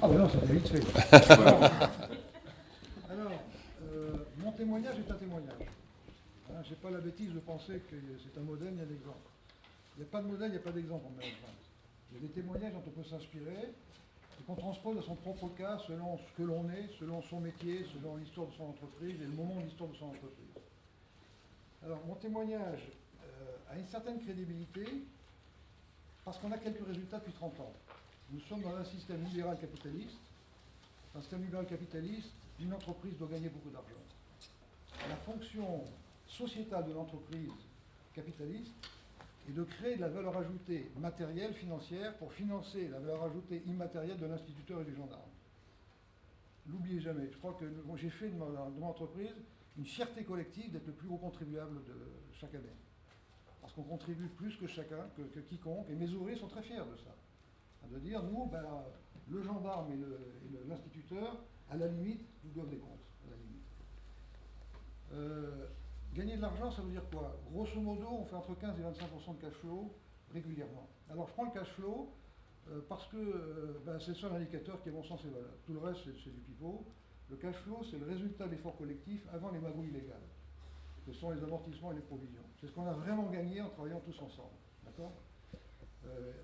Ah ben non, ça va vite fait. Mon témoignage est un témoignage. Hein, je n'ai pas la bêtise de penser que c'est un modèle, il y a des exemples. Il n'y a pas de modèle, il n'y a pas d'exemple en management. Il y a des témoignages dont on peut s'inspirer et qu'on transpose à son propre cas selon ce que l'on est, selon son métier, selon l'histoire de son entreprise et le moment de l'histoire de son entreprise. Alors, mon témoignage a une certaine crédibilité parce qu'on a quelques résultats depuis 30 ans. Nous sommes dans un système libéral capitaliste. Dans un système libéral capitaliste, une entreprise doit gagner beaucoup d'argent. La fonction sociétale de l'entreprise capitaliste est de créer de la valeur ajoutée matérielle, financière, pour financer la valeur ajoutée immatérielle de l'instituteur et du gendarme. N'oubliez jamais, je crois que j'ai fait de mon entreprise une fierté collective d'être le plus gros contribuable de chaque année. Parce qu'on contribue plus que chacun, que quiconque, et mes ouvriers sont très fiers de ça. De dire, nous, ben, le gendarme et l'instituteur, à la limite, nous doivent des comptes, à la limite. Gagner de l'argent, ça veut dire quoi? Grosso modo, on fait entre 15 et 25% de cash flow régulièrement. Alors, je prends le cash flow parce que ben, c'est le seul indicateur qui, à mon sens, est valable. Tout le reste, c'est du pipeau. Le cash flow, c'est le résultat d'efforts collectifs avant les magouilles illégales. Ce sont les amortissements et les provisions. C'est ce qu'on a vraiment gagné en travaillant tous ensemble. D'accord?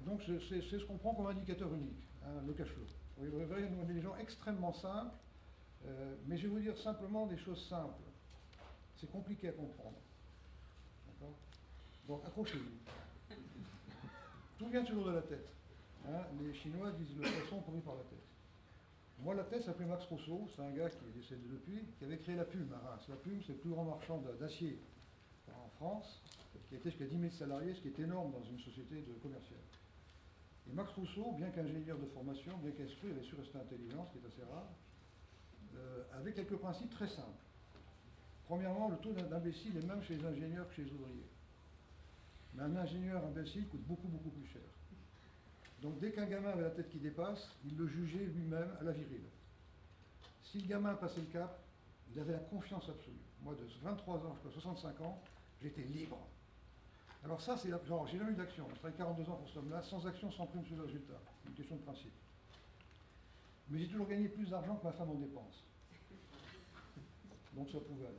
Donc c'est ce qu'on prend comme indicateur unique, hein, le cash flow. Vous voyez, nous on est des gens extrêmement simples, mais je vais vous dire simplement des choses simples. C'est compliqué à comprendre. D'accord? Donc accrochez-vous. Tout vient toujours de la tête. Hein. Les Chinois disent le poisson pourri par la tête. Moi, la tête s'appelait Max Rousseau, c'est un gars qui est décédé depuis, qui avait créé la Pume à Reims. La Pume, c'est le plus grand marchand d'acier en France, qui était jusqu'à 10 000 salariés, ce qui est énorme dans une société commerciale. Et Max Rousseau, bien qu'ingénieur de formation, bien qu'instruit, il avait su rester intelligent, ce qui est assez rare, avait quelques principes très simples. Premièrement, le taux d'imbécile est même chez les ingénieurs que chez les ouvriers. Mais un ingénieur imbécile coûte beaucoup, beaucoup plus cher. Donc dès qu'un gamin avait la tête qui dépasse, il le jugeait lui-même à la virile. Si le gamin passait le cap, il avait la confiance absolue. Moi, de 23 ans jusqu'à 65 ans, j'étais libre. Alors ça, c'est genre, j'ai jamais eu d'action. Je travaille 42 ans pour ce homme-là, sans action, sans prime sur le résultat. Une question de principe. Mais j'ai toujours gagné plus d'argent que ma femme en dépense. Donc ça pouvait aller.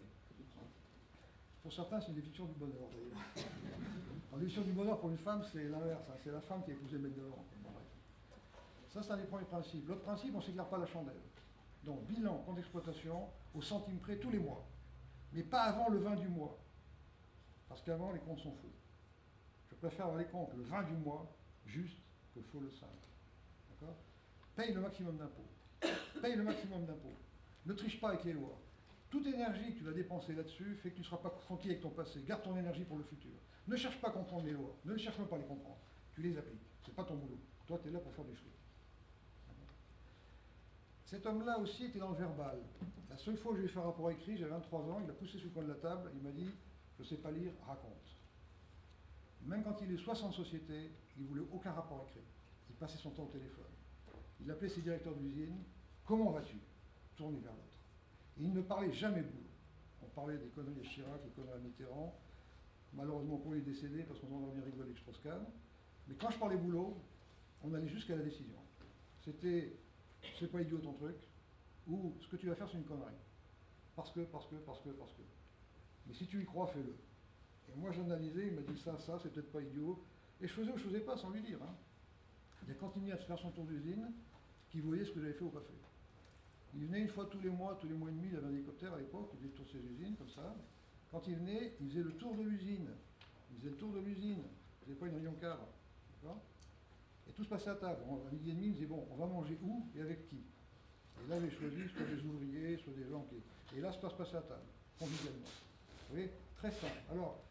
Pour certains, c'est une définition du bonheur, d'ailleurs. La définition du bonheur pour une femme, c'est l'inverse. Hein. C'est la femme qui a épousé le mec dehors. Ça, c'est un des premiers principes. L'autre principe, on ne s'éclaire pas la chandelle. Donc, bilan, compte d'exploitation, au centime près tous les mois. Mais pas avant le 20 du mois. Parce qu'avant, les comptes sont faux. Je préfère avoir les comptes le 20 du mois, juste, que faux le 5. D'accord? Paye le maximum d'impôts. Paye le maximum d'impôts. Ne triche pas avec les lois. Toute énergie que tu vas dépenser là-dessus fait que tu ne seras pas tranquille avec ton passé. Garde ton énergie pour le futur. Ne cherche pas à comprendre les lois. Ne cherche même pas à les comprendre. Tu les appliques. C'est pas ton boulot. Toi, tu es là pour faire des fric. Cet homme-là aussi était dans le verbal. La seule fois où je lui ai fait un rapport écrit, j'avais 23 ans, il a poussé sur le coin de la table, il m'a dit « Je ne sais pas lire, raconte ». Même quand il est 60 sociétés, il ne voulait aucun rapport écrit. Il passait son temps au téléphone. Il appelait ses directeurs d'usine « Comment vas-tu ?» Tourné vers l'autre. Et il ne parlait jamais boulot. On parlait des conneries de Chirac, des conneries de Mitterrand. Malheureusement, pour lui, il est décédé parce qu'on en a bien rigolé que je proscane. Mais quand je parlais boulot, on allait jusqu'à la décision. C'était « C'est pas idiot ton truc » ou « Ce que tu vas faire, c'est une connerie. Parce que. Mais si tu y crois, fais-le. » Et moi, j'analysais, il m'a dit ça, c'est peut-être pas idiot. Et je faisais ou je faisais pas sans lui dire. Hein. Il a continué à se faire son tour d'usine, qui voyait ce que j'avais fait ou pas fait. Il venait une fois tous les mois et demi, il avait un hélicoptère à l'époque, il faisait le tour de ses usines, comme ça. Quand il venait, il faisait le tour de l'usine. Il faisait pas une réunion cadre. D'accord? Et tout se passait à table. À midi et demi, il disait, bon, on va manger où et avec qui? Et là, j'ai choisi soit des ouvriers, soit des gens qui... Et là, ça se passait à table, convivialement. Vous voyez? Très simple. Alors,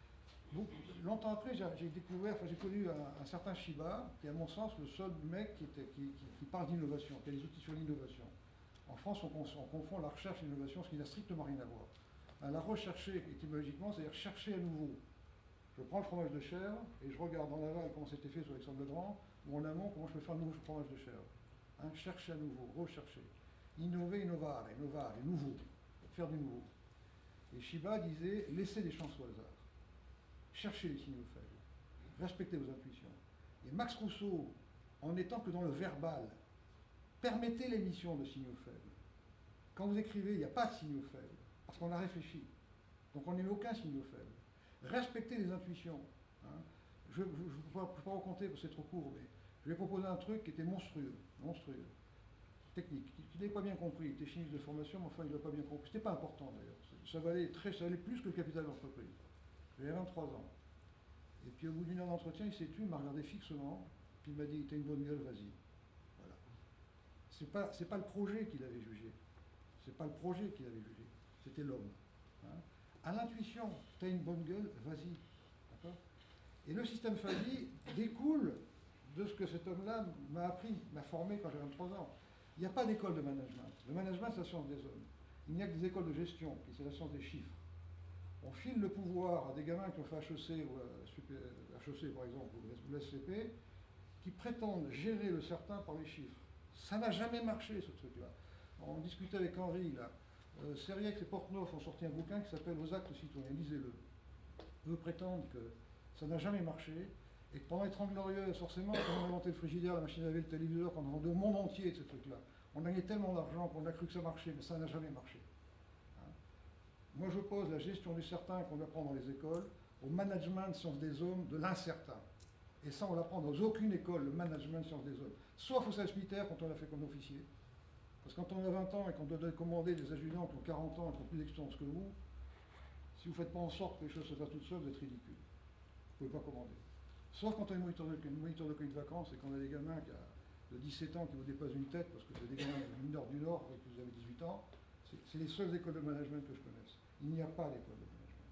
longtemps après, j'ai découvert, j'ai connu un certain Shiba, qui est à mon sens le seul mec qui parle d'innovation, qui a des outils sur l'innovation. En France, on confond la recherche et l'innovation, ce qui n'a strictement rien à voir. La rechercher, étymologiquement, c'est-à-dire chercher à nouveau. Je prends le fromage de chèvre et je regarde en aval comment c'était fait sur Alexandre le Grand, ou en amont comment je peux faire un nouveau fromage de chèvre. Hein, chercher à nouveau, rechercher. Innover, innovare, nouveau. Faire du nouveau. Et Shiba disait, laissez les chances au hasard. Cherchez les signaux faibles. Respectez vos intuitions. Et Max Rousseau, en n'étant que dans le verbal, permettez l'émission de signaux faibles. Quand vous écrivez, il n'y a pas de signaux faibles, parce qu'on a réfléchi. Donc on n'émet aucun signaux faible. Respectez les intuitions. Hein. Je ne peux pas vous raconter parce que c'est trop court, mais je vais proposer un truc qui était monstrueux, technique, qui n'avait pas bien compris. Il était chimiste de formation, mais enfin il n'a pas bien compris. C'était pas important d'ailleurs. Ça valait plus que le capital d'entreprise. J'avais 23 ans. Et puis au bout d'une heure d'entretien, il s'est tué, il m'a regardé fixement, puis il m'a dit, t'as une bonne gueule, vas-y. Voilà. C'est pas le projet qu'il avait jugé. C'est pas le projet qu'il avait jugé. C'était l'homme. Hein. À l'intuition, t'as une bonne gueule, vas-y. D'accord ? Et le système Favi découle de ce que cet homme-là m'a appris, m'a formé quand j'avais 23 ans. Il n'y a pas d'école de management. Le management, c'est la science des hommes. Il n'y a que des écoles de gestion, qui c'est la science des chiffres. On file le pouvoir à des gamins qui ont fait HEC, ou HEC par exemple, ou l'SCP, qui prétendent gérer le certain par les chiffres. Ça n'a jamais marché, ce truc-là. On discutait avec Henri, là. Seriex et Portneuf ont sorti un bouquin qui s'appelle Aux actes citoyens, lisez-le. Eux prétendent que ça n'a jamais marché, et que pendant les 30 glorieuses, forcément, quand on a inventé le frigidaire, la machine à laver, le téléviseur, qu'on a vendu au monde entier de ces trucs-là, on gagnait tellement d'argent qu'on a cru que ça marchait, mais ça n'a jamais marché. Hein. Moi, j'oppose la gestion du certain qu'on apprend dans les écoles au management sciences des hommes de l'incertain. Et ça, on l'apprend dans aucune école, le management sciences des hommes. Sauf au Salzmitter, quand on l'a fait comme officier. Parce que quand on a 20 ans et qu'on doit commander des adjudants qui ont 40 ans et qui ont plus d'expérience que vous, si vous ne faites pas en sorte que les choses se fassent toutes seules, vous êtes ridicule. Vous ne pouvez pas commander. Sauf quand on a une moniteur de cueil de vacances et qu'on a des gamins de 17 ans qui vous dépassent une tête parce que c'est des gamins mineurs du Nord et que vous avez 18 ans, c'est les seules écoles de management que je connaisse. Il n'y a pas d'école de management.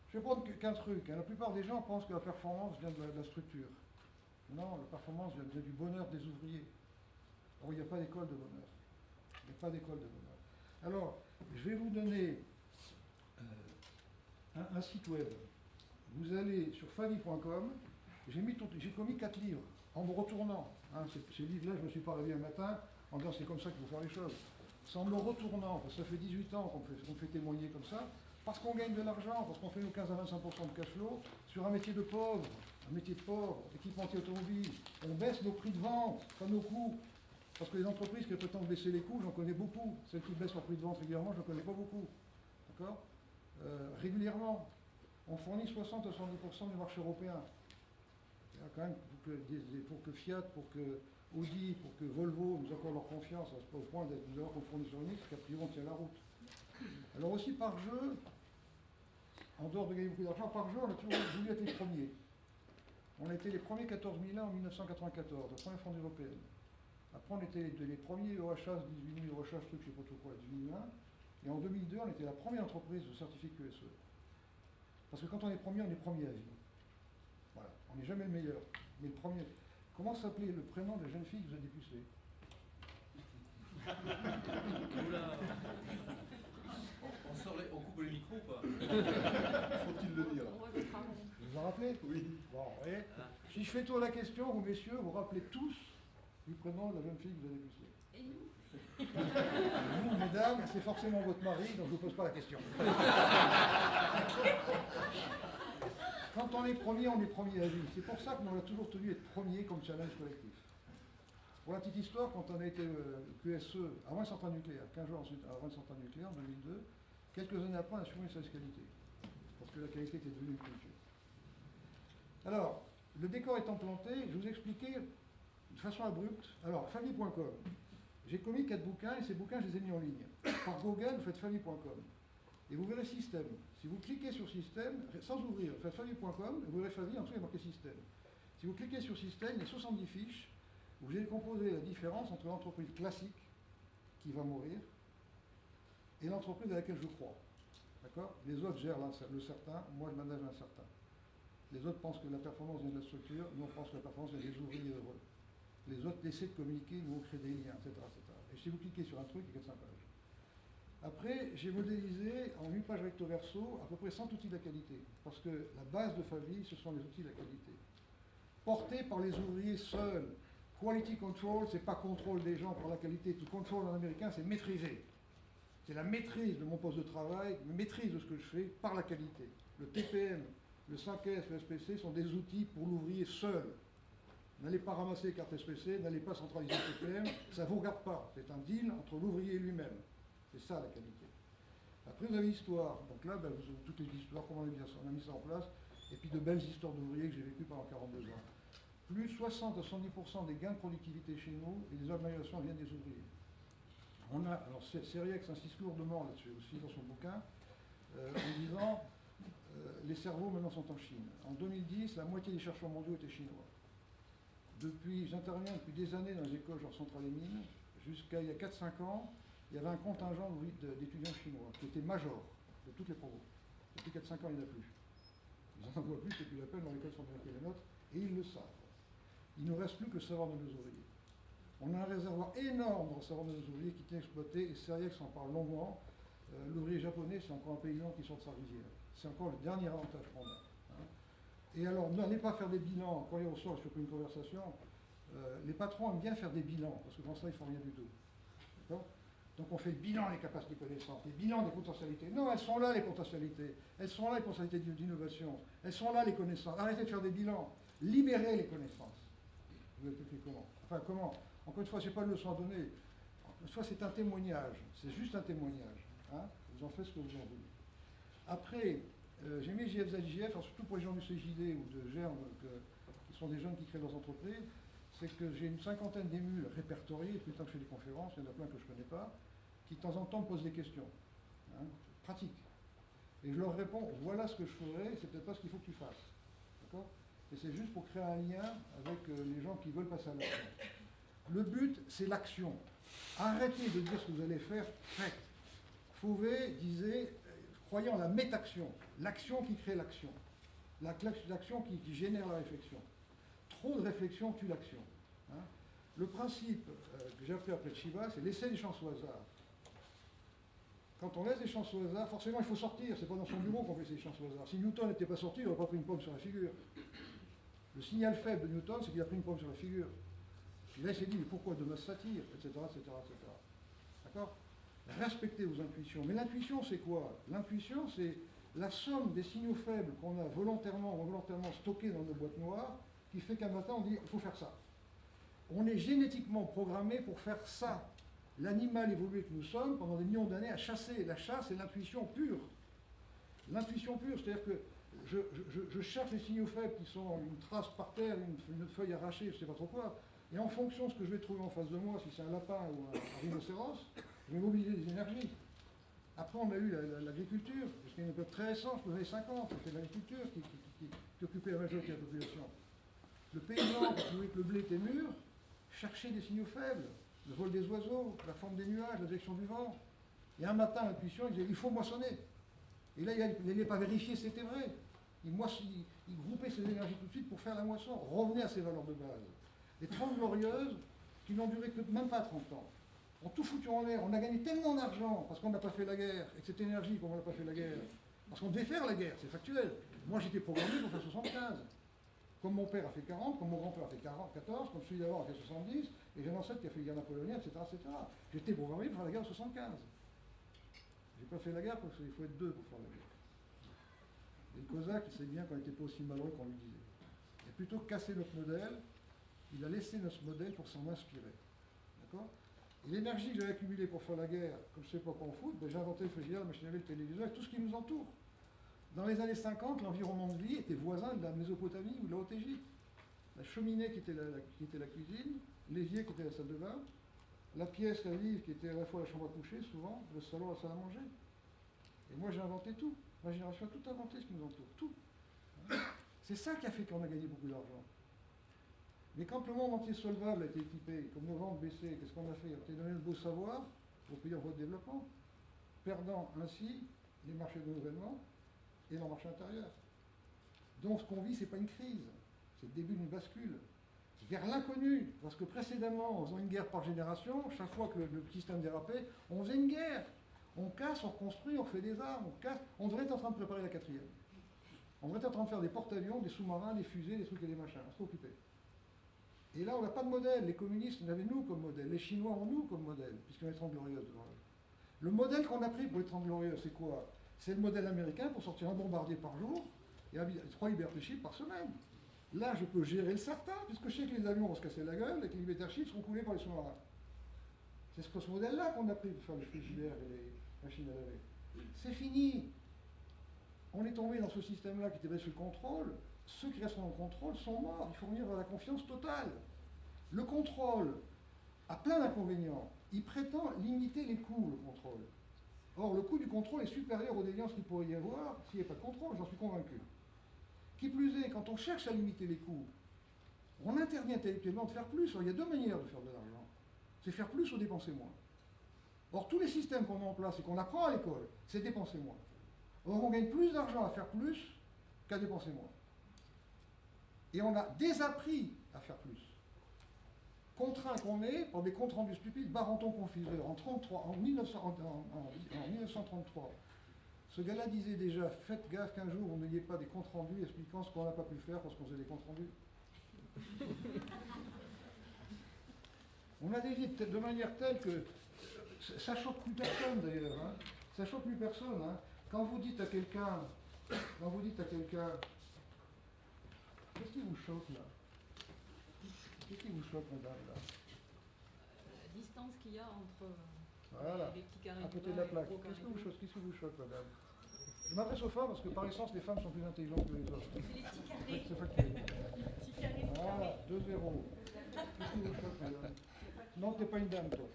Je vais prendre qu'un truc. Hein. La plupart des gens pensent que la performance vient de la structure. Non, la performance vient du bonheur des ouvriers. Or, il n'y a pas d'école de bonheur. Il n'y a pas d'école de bonheur. Alors, je vais vous donner un site web. Vous allez sur favi.com, j'ai commis 4 livres en me retournant. Hein, ces livres-là, je ne me suis pas réveillé un matin en disant c'est comme ça qu'il faut faire les choses. C'est en me retournant, parce que ça fait 18 ans qu'on fait témoigner comme ça, parce qu'on gagne de l'argent, parce qu'on fait nos 15 à 25% de cash flow sur un métier de pauvre, équipementier automobile. On baisse nos prix de vente, pas nos coûts. Parce que les entreprises qui prétendent baisser les coûts, j'en connais beaucoup. Celles qui baissent leur prix de vente régulièrement, je n'en connais pas beaucoup. D'accord ? Régulièrement. On fournit 60 à 70% du marché européen. Il y a quand même, pour que Fiat, pour que Audi, pour que Volvo nous accordent leur confiance, c'est pas au point d'être nous avoir qu'on fournit sur Nice, qu'à priori on tient la route. Alors aussi par jeu, en dehors de gagner beaucoup d'argent, par jeu, on a toujours voulu être les premiers. On a été les premiers 14 000 en 1994, la première fondée européenne. Après, on était les premiers OHA, 18 000 OHA, truc, je ne sais pas trop quoi, 18 001. Et en 2002, on était la première entreprise de certificat QSE. Parce que quand on est premier à vie. Voilà, on n'est jamais le meilleur, mais le premier. Comment s'appelait le prénom de la jeune fille que vous avez dépucelée? On coupe le micro ou pas? Faut-il le dire? Vous vous en rappelez? Oui. Bon, vous voyez, si je fais tour la question, vous messieurs, vous rappelez tous du prénom de la jeune fille que vous avez dépucelée. Et nous? Vous, mesdames, c'est forcément votre mari, donc je ne vous pose pas la question. Quand on est premier à vie. C'est pour ça qu'on a toujours tenu être premier comme challenge collectif. Pour la petite histoire, quand on a été QSE, avant une centrale nucléaire, 15 jours ensuite, avant une centrale nucléaire, en 2002, quelques années après, on a supprimé le service qualité. Parce que la qualité était devenue une culture. Alors, le décor étant planté, je vais vous expliquer de façon abrupte. Alors, favi.com. J'ai commis 4 bouquins et ces bouquins, je les ai mis en ligne. Par Google, vous faites favi.com. Et vous verrez système. Si vous cliquez sur système, sans ouvrir, vous faites favi.com, vous verrez favi, en dessous il y a marqué système. Si vous cliquez sur système, il y a 70 fiches. Vous allez composer la différence entre l'entreprise classique, qui va mourir, et l'entreprise à laquelle je crois. D'accord? Les autres gèrent le certain, moi je manage l'incertain. Les autres pensent que la performance vient de la structure, nous on pense que la performance vient des ouvriers heureux. Les autres essaient de communiquer, nous on crée des liens, etc., etc. Et si vous cliquez sur un truc, il y a 4-5 pages. Après, j'ai modélisé en une page recto verso à peu près 100 outils de la qualité. Parce que la base de Favi, ce sont les outils de la qualité. Portés par les ouvriers seuls. Quality control, c'est pas contrôle des gens par la qualité. Tout contrôle en américain, c'est maîtriser. C'est la maîtrise de mon poste de travail, la maîtrise de ce que je fais par la qualité. Le TPM, le 5S, le SPC sont des outils pour l'ouvrier seul. N'allez pas ramasser les cartes SPC, n'allez pas centraliser le PPM, ça ne vous regarde pas. C'est un deal entre l'ouvrier et lui-même. C'est ça la qualité. Après, vous avez l'histoire. Donc là, ben, vous avez toutes les histoires, comment on a mis ça en place, et puis de belles histoires d'ouvriers que j'ai vécues pendant 42 ans. Plus 60 à 70% des gains de productivité chez nous et des améliorations viennent des ouvriers. Alors Seriex insiste lourdement là-dessus aussi dans son bouquin, en disant les cerveaux maintenant sont en Chine. En 2010, la moitié des chercheurs mondiaux étaient chinois. J'interviens depuis des années dans les écoles genre Centrale et Mines. Jusqu'à il y a 4-5 ans, il y avait un contingent d'étudiants chinois qui était major de toutes les provos. Depuis 4-5 ans, il n'y en a plus. Ils en envoient plus, c'est plus la peine, dans l'école sont bien que les nôtres, et ils le savent. Il ne nous reste plus que le savoir de nos ouvriers. On a un réservoir énorme dans le savoir de nos ouvriers qui est exploité, et Seriex en parle longuement. L'ouvrier japonais, c'est encore un paysan qui sort de sa rizière. C'est encore le dernier avantage qu'on a. Hein. Et alors, n'allez pas faire des bilans. Quand il ressort sur une conversation, les patrons aiment bien faire des bilans, parce que dans ça, ils ne font rien du tout. D'accord ? Donc on fait le bilan des capacités de connaissance, les bilans des potentialités. Non, elles sont là les potentialités. Elles sont là les potentialités d'innovation. Elles sont là les connaissances. Arrêtez de faire des bilans. Libérez les connaissances. Vous allez expliquer comment. Enfin, comment. Encore une fois, ce n'est pas une leçon à donner. Encore une fois, c'est un témoignage. C'est juste un témoignage. Hein. Vous en faites ce que vous en voulez. Après, j'ai mis JFZJF, surtout pour les gens du CJD ou de GERM, qui sont des jeunes qui créent leurs entreprises, c'est que j'ai une cinquantaine d'émules répertoriés, et puis le temps que je fais des conférences, il y en a plein que je ne connais pas, qui de temps en temps me posent des questions. Hein, pratiques. Et je leur réponds, voilà ce que je ferai, c'est peut-être pas ce qu'il faut que tu fasses. D'accord ? Et c'est juste pour créer un lien avec les gens qui veulent passer à l'action. Le but, c'est l'action. Arrêtez de dire ce que vous allez faire, faites. Fauvet disait, croyez en la métaction, l'action qui crée l'action. L'action qui génère la réflexion. Trop de réflexion tue l'action. Hein. Le principe que j'ai appris après de Shiva, c'est laisser les chances au hasard. Quand on laisse les chances au hasard, forcément il faut sortir, c'est pas dans son bureau qu'on laisse les chances au hasard. Si Newton n'était pas sorti, il n'aurait pas pris une pomme sur la figure. Le signal faible de Newton, c'est qu'il a pris une pomme sur la figure. Et là il s'est dit, mais pourquoi de masse satire, etc., etc., etc. D'accord ? Respectez vos intuitions. Mais l'intuition, c'est quoi? L'intuition, c'est la somme des signaux faibles qu'on a volontairement ou involontairement stockés dans nos boîtes noires, qui fait qu'un matin, on dit, il faut faire ça. On est génétiquement programmé pour faire ça. L'animal évolué que nous sommes, pendant des millions d'années, a chassé. La chasse, c'est l'intuition pure. L'intuition pure, c'est-à-dire que je cherche les signaux faibles qui sont une trace par terre, une feuille arrachée, je ne sais pas trop quoi, et en fonction de ce que je vais trouver en face de moi, si c'est un lapin ou un rhinocéros, je vais mobiliser des énergies. Après, on a eu l'agriculture, jusqu'à une époque très récente, dans les années 50, c'était l'agriculture qui occupait la majorité de la population. Le paysan, quand il voyait que le blé était mûr, cherchait des signaux faibles, le vol des oiseaux, la forme des nuages, la direction du vent. Et un matin, l'intuition, il disait, il faut moissonner. Et là, il n'allait pas vérifier si c'était vrai. Il groupait ses énergies tout de suite pour faire la moisson, revenait à ses valeurs de base. Les 30 glorieuses, qui n'ont duré que même pas 30 ans, ont tout foutu en l'air. On a gagné tellement d'argent parce qu'on n'a pas fait la guerre, et que cette énergie, qu'on n'a pas fait la guerre, parce qu'on devait faire la guerre, c'est factuel. Moi, j'étais programmé pour faire 75. Comme mon père a fait 40, comme mon grand-père a fait 14, comme celui d'avant a fait 70, et j'ai un ancêtre qui a fait la guerre napoléonienne, etc., etc. J'étais programmé pour faire la guerre en 75. J'ai pas fait la guerre parce qu'il faut être deux pour faire la guerre. Et le Cosaque, il sait bien qu'on n'était pas aussi malheureux qu'on lui disait. Et plutôt que casser notre modèle, il a laissé notre modèle pour s'en inspirer. D'accord ? Et l'énergie que j'avais accumulée pour faire la guerre, comme je ne sais pas quoi en foutre, ben j'ai inventé le frigidaire, la machine à laver, le téléviseur et tout ce qui nous entoure. Dans les années 50, l'environnement de vie était voisin de la Mésopotamie ou de la Haute-Égypte. La cheminée qui était la cuisine, l'évier qui était la salle de bain, la pièce, la livre qui était à la fois la chambre à coucher, souvent, le salon, la salle à manger. Et moi j'ai inventé tout. Ma génération a tout inventé ce qui nous entoure, tout. C'est ça qui a fait qu'on a gagné beaucoup d'argent. Mais quand le monde entier solvable a été équipé, comme nos ventes baissaient, qu'est-ce qu'on a fait? On a donné le beau savoir aux pays en voie de développement, perdant ainsi les marchés de renouvellement et leur marché intérieur. Donc ce qu'on vit, ce n'est pas une crise, c'est le début d'une bascule vers l'inconnu. Parce que précédemment, en faisant une guerre par génération, chaque fois que le système dérapait, on faisait une guerre. On casse, on reconstruit, on fait des armes, on casse. On devrait être en train de préparer la quatrième. On devrait être en train de faire des porte-avions, des sous-marins, des fusées, des trucs et des machins. On se occupé. Et là, on n'a pas de modèle. Les communistes, on avait nous comme modèle. Les Chinois ont nous comme modèle, puisqu'on est 30 glorieuses devant eux. Le modèle qu'on a pris pour les 30 glorieuses, c'est quoi? C'est le modèle américain pour sortir un bombardier par jour et 3 Liberty Ships par semaine. Là, je peux gérer le certain, puisque je sais que les avions vont se casser la gueule et que les métachis seront coulés par les sous-marins. C'est ce modèle-là qu'on a pris pour faire les frigidaires et les machines à laver. C'est fini. On est tombé dans ce système-là qui était basé sur le contrôle. Ceux qui resteront dans le contrôle sont morts. Il faut revenir à la confiance totale. Le contrôle a plein d'inconvénients. Il prétend limiter les coûts, le contrôle. Or, le coût du contrôle est supérieur aux déviances qu'il pourrait y avoir s'il n'y a pas de contrôle, j'en suis convaincu. Qui plus est, quand on cherche à limiter les coûts, on interdit intellectuellement de faire plus. Alors, il y a deux manières de faire de l'argent. C'est faire plus ou dépenser moins. Or, tous les systèmes qu'on met en place et qu'on apprend à l'école, c'est dépenser moins. Or, on gagne plus d'argent à faire plus qu'à dépenser moins. Et on a désappris à faire plus. Contraint qu'on est par des comptes rendus stupides. Barenton Confiseur, en 1933, ce gars-là disait déjà, faites gaffe qu'un jour vous n'ayez pas des comptes rendus expliquant ce qu'on n'a pas pu faire parce qu'on faisait des comptes rendus. On a dévié de manière telle que ça choque plus personne d'ailleurs. Hein. Ça choque plus personne. Hein. Quand vous dites à quelqu'un, qu'est-ce qui vous choque là? Qu'est-ce qui vous choque, madame, là? La distance qu'il y a entre Voilà, les petits carrés à côté de la plaque. Qu'est-ce qui vous choque, madame? Je m'adresse aux femmes parce que par essence, les femmes sont plus intelligentes que les hommes. les petits carrés. C'est factuel. Petits carrés. Voilà, 2-0. Qu'est-ce qui vous choque, madame? Non, t'es pas une dame, toi.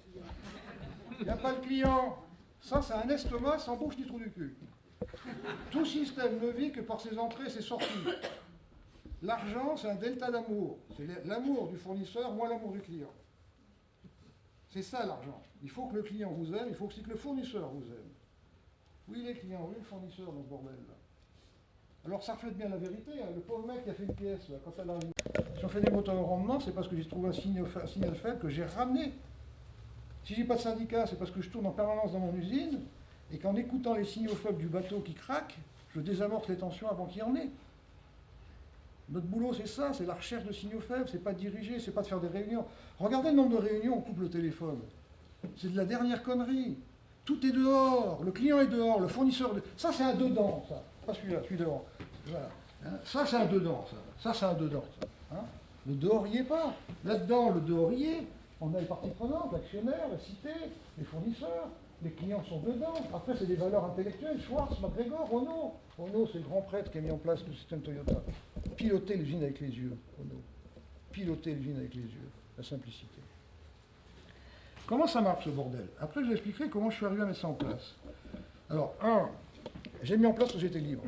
Il n'y a pas le client. Ça, c'est un estomac sans bouche ni trou du cul. Tout système ne vit que par ses entrées et ses sorties. L'argent, c'est un delta d'amour. C'est l'amour du fournisseur moins l'amour du client. C'est ça l'argent. Il faut que le client vous aime, il faut aussi que le fournisseur vous aime. Oui, les clients, oui, le fournisseur dans ce bordel-là. Alors ça reflète bien la vérité. Hein. Le pauvre mec qui a fait une pièce, là, quand elle arrive. Si on fait des moteurs au rendement, c'est parce que j'ai trouvé un signal faible que j'ai ramené. Si j'ai pas de syndicat, c'est parce que je tourne en permanence dans mon usine et qu'en écoutant les signaux faibles du bateau qui craque, je désamorce les tensions avant qu'il y en ait. Notre boulot, c'est ça, c'est la recherche de signaux faibles, c'est pas de diriger, c'est pas de faire des réunions. Regardez le nombre de réunions, on coupe le téléphone. C'est de la dernière connerie. Tout est dehors, le client est dehors, le fournisseur... Ça, c'est un dedans, ça. Pas celui-là, celui dehors. Voilà. Hein, ça, c'est un dedans, ça. Ça, c'est un dedans, ça. Hein, le dehors, il n'y est pas. Là-dedans, le dehors, il y est. On a les parties prenantes, l'actionnaire, la cité, les fournisseurs. Les clients sont dedans. Après, c'est des valeurs intellectuelles. Schwartz, MacGregor, Renault. Renault, c'est le grand prêtre qui a mis en place le système Toyota. Piloter l'usine avec les yeux, Renault. Piloter l'usine avec les yeux. La simplicité. Comment ça marche, ce bordel? Après, je vous expliquerai comment je suis arrivé à mettre ça en place. Alors, 1, j'ai mis en place parce que j'étais libre.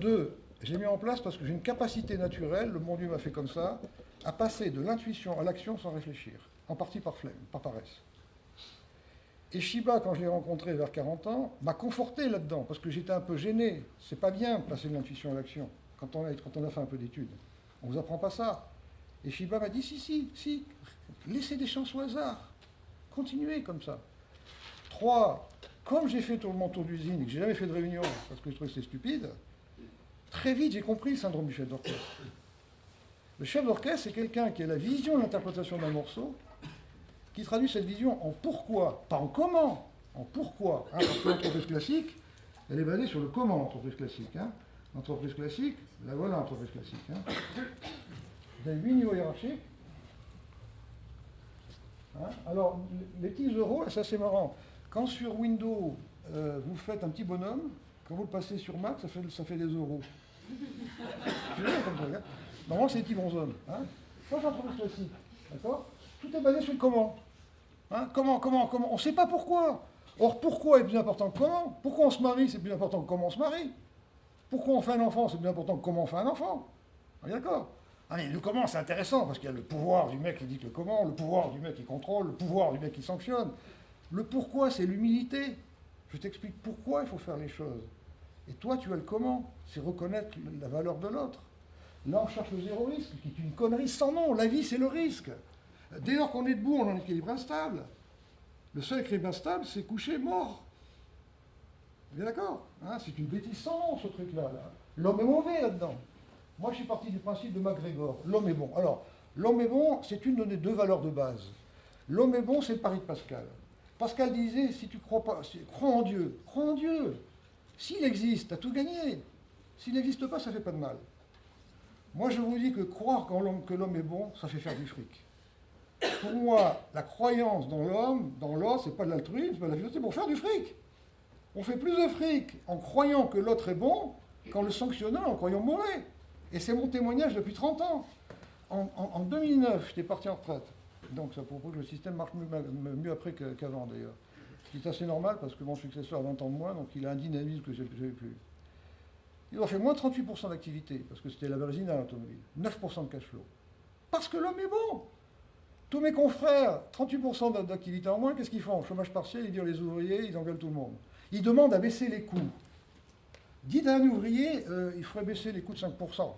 2, j'ai mis en place parce que j'ai une capacité naturelle, le bon Dieu m'a fait comme ça, à passer de l'intuition à l'action sans réfléchir. En partie par flemme, par paresse. Et Shiba, quand je l'ai rencontré vers 40 ans, m'a conforté là-dedans, parce que j'étais un peu gêné. C'est pas bien de passer de l'intuition à l'action, quand on a fait un peu d'études. On vous apprend pas ça. Et Shiba m'a dit, si, laissez des chances au hasard. Continuez comme ça. 3, comme j'ai fait mon tour d'usine et que j'ai jamais fait de réunion, parce que je trouvais que c'était stupide, très vite j'ai compris le syndrome du chef d'orchestre. Le chef d'orchestre, c'est quelqu'un qui a la vision de l'interprétation d'un morceau, qui traduit cette vision en pourquoi, pas en comment, en pourquoi. Hein, parce que l'entreprise classique, elle est basée sur le comment, l'entreprise classique. Hein. L'entreprise classique, la voilà l'entreprise classique. Hein. Vous avez 8 niveaux hiérarchiques. Hein. Alors, les petits euros, ça c'est marrant. Quand sur Windows, vous faites un petit bonhomme, quand vous le passez sur Mac, ça fait des euros. Je veux dire comme ça, hein. Normalement, c'est des petits bonshommes. Hein. Ça, c'est l'entreprise classique. D'accord? Tout est basé sur le comment. Hein, comment? On ne sait pas pourquoi. Or, pourquoi est plus important que comment? Pourquoi on se marie, c'est plus important que comment on se marie? Pourquoi on fait un enfant, c'est plus important que comment on fait un enfant? On est d'accord? Allez, le comment, c'est intéressant, parce qu'il y a le pouvoir du mec qui dit le comment, le pouvoir du mec qui contrôle, le pouvoir du mec qui sanctionne. Le pourquoi, c'est l'humilité. Je t'explique pourquoi il faut faire les choses. Et toi, tu as le comment. C'est reconnaître la valeur de l'autre. Là, on cherche le zéro risque, qui est une connerie sans nom. La vie, c'est le risque. Dès lors qu'on est debout, on a un équilibre instable. Le seul équilibre instable, c'est coucher mort. Vous êtes d'accord? Hein, c'est une bêtise sans nom, ce truc-là. Là. L'homme est mauvais là-dedans. Moi, je suis parti du principe de MacGregor. L'homme est bon. Alors, l'homme est bon, c'est une de nos 2 valeurs de base. L'homme est bon, c'est le pari de Pascal. Pascal disait, si tu crois pas, crois en Dieu. Crois en Dieu. S'il existe, tu as tout gagné. S'il n'existe pas, ça ne fait pas de mal. Moi, je vous dis que croire que l'homme est bon, ça fait faire du fric. Pour moi, la croyance dans l'homme, dans l'autre, c'est pas de l'altruisme, c'est pas de la philosophie, c'est pour faire du fric. On fait plus de fric en croyant que l'autre est bon qu'en le sanctionnant, en croyant mauvais. Et c'est mon témoignage depuis 30 ans. En 2009, j'étais parti en retraite. Donc ça prouve que le système marche mieux après qu'avant d'ailleurs. Ce qui est assez normal parce que mon successeur a 20 ans de moins, donc il a un dynamisme que je n'avais plus. Il a fait moins 38% d'activité, parce que c'était la bérésine à l'automobile. 9% de cash flow. Parce que l'homme est bon. Tous mes confrères, 38% d'activité en moins, qu'est-ce qu'ils font? Chômage partiel, ils virent les ouvriers, ils engueulent tout le monde. Ils demandent à baisser les coûts. Dites à un ouvrier, il faudrait baisser les coûts de 5%.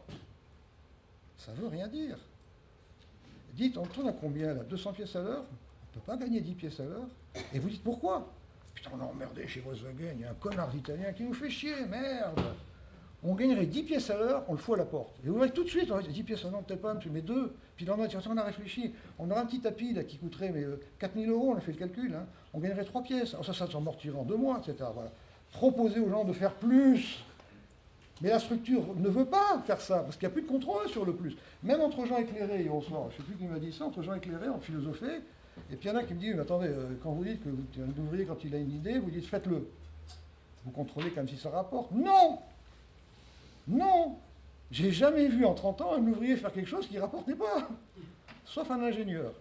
Ça ne veut rien dire. Dites, on tourne à combien là? 200 pièces à l'heure? On ne peut pas gagner 10 pièces à l'heure. Et vous dites pourquoi? Putain, on a emmerdé chez Volkswagen, il y a un connard d'Italien qui nous fait chier, merde. On gagnerait 10 pièces à l'heure, on le fout à la porte. Et vous voyez tout de suite, on va dire 10 pièces à l'heure, peut-être pas, monsieur, mais 2. Puis là, on a réfléchi. On aura un petit tapis là, qui coûterait 4 000 €, on a fait le calcul. Hein. On gagnerait 3 pièces. Alors ça s'amortirait en 2 mois, etc. Voilà. Proposer aux gens de faire plus. Mais la structure ne veut pas faire ça, parce qu'il n'y a plus de contrôle sur le plus. Même entre gens éclairés, hier au soir, je ne sais plus qui m'a dit ça, entre gens éclairés, on philosophait, et puis il y en a qui me disent, mais attendez, quand vous dites que un ouvrier, quand il a une idée, vous dites faites-le. Vous contrôlez comme si ça rapporte. Non! Non! J'ai jamais vu en 30 ans un ouvrier faire quelque chose qui ne rapportait pas, sauf un ingénieur.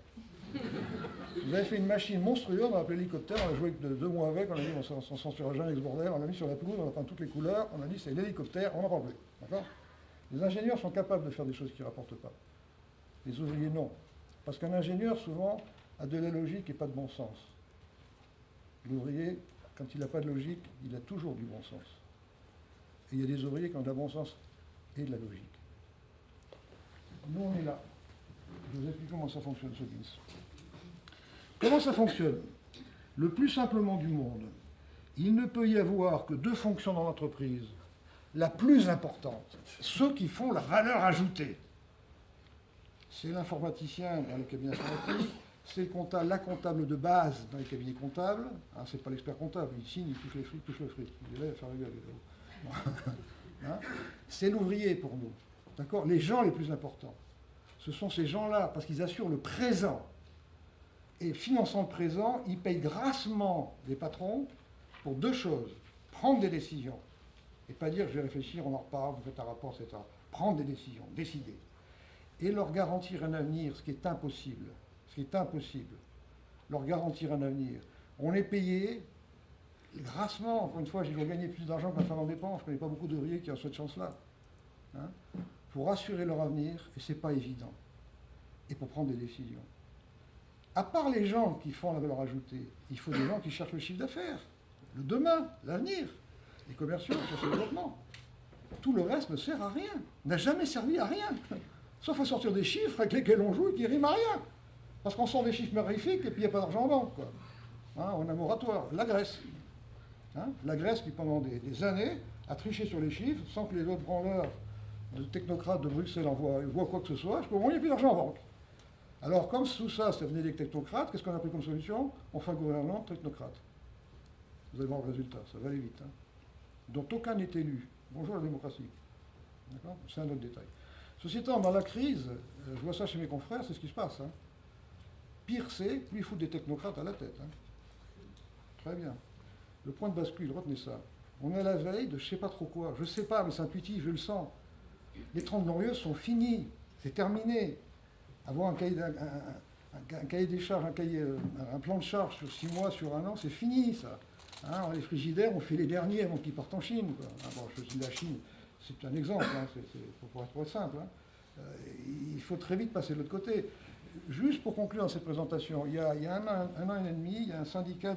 Vous avez fait une machine monstrueuse, on a appelé l'hélicoptère, on a joué 2 mois avec, on a dit on s'en sortira jamais avec ce bordel, on l'a mis sur la pelouse, on a peint toutes les couleurs, on a dit c'est l'hélicoptère, on n'en parle plus. D'accord? Les ingénieurs sont capables de faire des choses qui ne rapportent pas. Les ouvriers non. Parce qu'un ingénieur, souvent, a de la logique et pas de bon sens. L'ouvrier, quand il n'a pas de logique, il a toujours du bon sens. Et il y a des ouvriers qui ont de la bon sens et de la logique. Nous, on est là. Je vous explique comment ça fonctionne, ce business. Comment ça fonctionne? Le plus simplement du monde, il ne peut y avoir que 2 fonctions dans l'entreprise. La plus importante, ceux qui font la valeur ajoutée. C'est l'informaticien dans les cabinets informatiques, c'est le comptable, la comptable de base dans les cabinets comptables. Hein, c'est pas l'expert comptable, il signe, il touche les fric, touche le fric. Il est là, il va faire la gueule. Hein, c'est l'ouvrier pour nous. D'accord? Les gens les plus importants. Ce sont ces gens-là, parce qu'ils assurent le présent. Et finançant le présent, ils payent grassement les patrons pour 2 choses. Prendre des décisions. Et pas dire, je vais réfléchir, on en reparle, vous faites un rapport, etc. Prendre des décisions, décider. Et leur garantir un avenir, ce qui est impossible. Ce qui est impossible. Leur garantir un avenir. On est payé grassement. Encore une fois, j'ai gagné plus d'argent que ma femme en dépense. Je ne connais pas beaucoup d'ouvriers qui ont cette chance-là. Hein, pour assurer leur avenir, et ce n'est pas évident. Et pour prendre des décisions. À part les gens qui font la valeur ajoutée, il faut des gens qui cherchent le chiffre d'affaires, le demain, l'avenir, les commerciaux, cherchent le développement. Tout le reste ne sert à rien, n'a jamais servi à rien, sauf à sortir des chiffres avec lesquels on joue et qui riment à rien. Parce qu'on sort des chiffres magnifiques et puis il n'y a pas d'argent en banque. Quoi. Hein, on a un moratoire. La Grèce. Hein, la Grèce qui pendant des années a triché sur les chiffres sans que les autres branleurs, les technocrates de Bruxelles voient quoi que ce soit, parce qu'au moins il n'y a plus d'argent en banque. Alors, comme tout ça, ça venait des technocrates, qu'est-ce qu'on a pris comme solution? On fait un gouvernement de technocrates. Vous allez voir le résultat, ça va aller vite. Hein. Dont aucun n'est élu. Bonjour la démocratie. D'accord? C'est un autre détail. Ceci étant, dans la crise, je vois ça chez mes confrères, c'est ce qui se passe. Hein. Pire c'est, plus ils foutent des technocrates à la tête. Hein. Très bien. Le point de bascule, retenez ça. On est à la veille de je ne sais pas trop quoi. Je ne sais pas, mais c'est intuitif, je le sens. Les 30 glorieuses sont finis. C'est terminé. Avoir un cahier des charges, un plan de charge sur 6 mois, sur 1 an, c'est fini ça. Hein, les frigidaires, on fait les derniers avant qu'ils partent en Chine. Quoi. Ah, bon, je dis la Chine, c'est un exemple, hein, pour être simple. Hein. Il faut très vite passer de l'autre côté. Juste pour conclure dans cette présentation, il y a un an et demi, il y a un syndicat,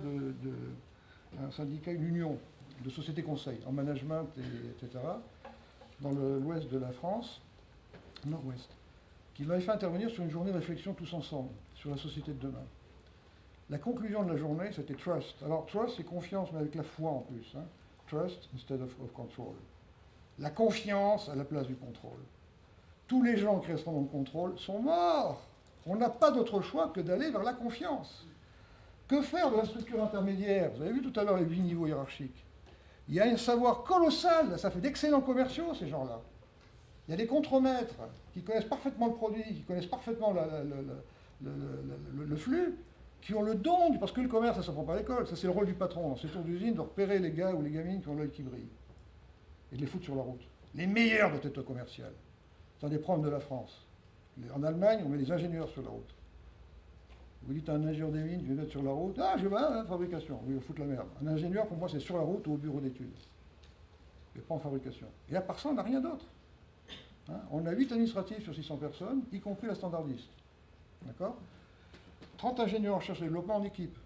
une union de sociétés conseils en management, etc., dans l'ouest de la France, nord-ouest, qui m'avait fait intervenir sur une journée de réflexion tous ensemble, sur la société de demain. La conclusion de la journée, c'était trust. Alors, trust, c'est confiance, mais avec la foi en plus. Hein. Trust instead of control. La confiance à la place du contrôle. Tous les gens qui resteront dans le contrôle sont morts. On n'a pas d'autre choix que d'aller vers la confiance. Que faire de la structure intermédiaire? Vous avez vu tout à l'heure les 8 niveaux hiérarchiques. Il y a un savoir colossal, ça fait d'excellents commerciaux, ces gens-là. Il y a des contremaîtres qui connaissent parfaitement le produit, qui connaissent parfaitement le flux, qui ont le don, parce que le commerce, ça ne s'apprend pas à l'école. Ça, c'est le rôle du patron, dans ses tours d'usine, de repérer les gars ou les gamines qui ont l'œil qui brille. Et de les foutre sur la route. Les meilleurs doivent être commerciaux. C'est un des problèmes de la France. En Allemagne, on met les ingénieurs sur la route. Vous dites à un ingénieur des mines, je vais être sur la route, ah, je vais à la fabrication, oui, il faut foutre la merde. Un ingénieur, pour moi, c'est sur la route ou au bureau d'études. Et pas en fabrication. Et à part ça, on n'a rien d'autre. Hein, on a 8 administratifs sur 600 personnes, y compris la standardiste. D'accord ? 30 ingénieurs en recherche et développement en équipe.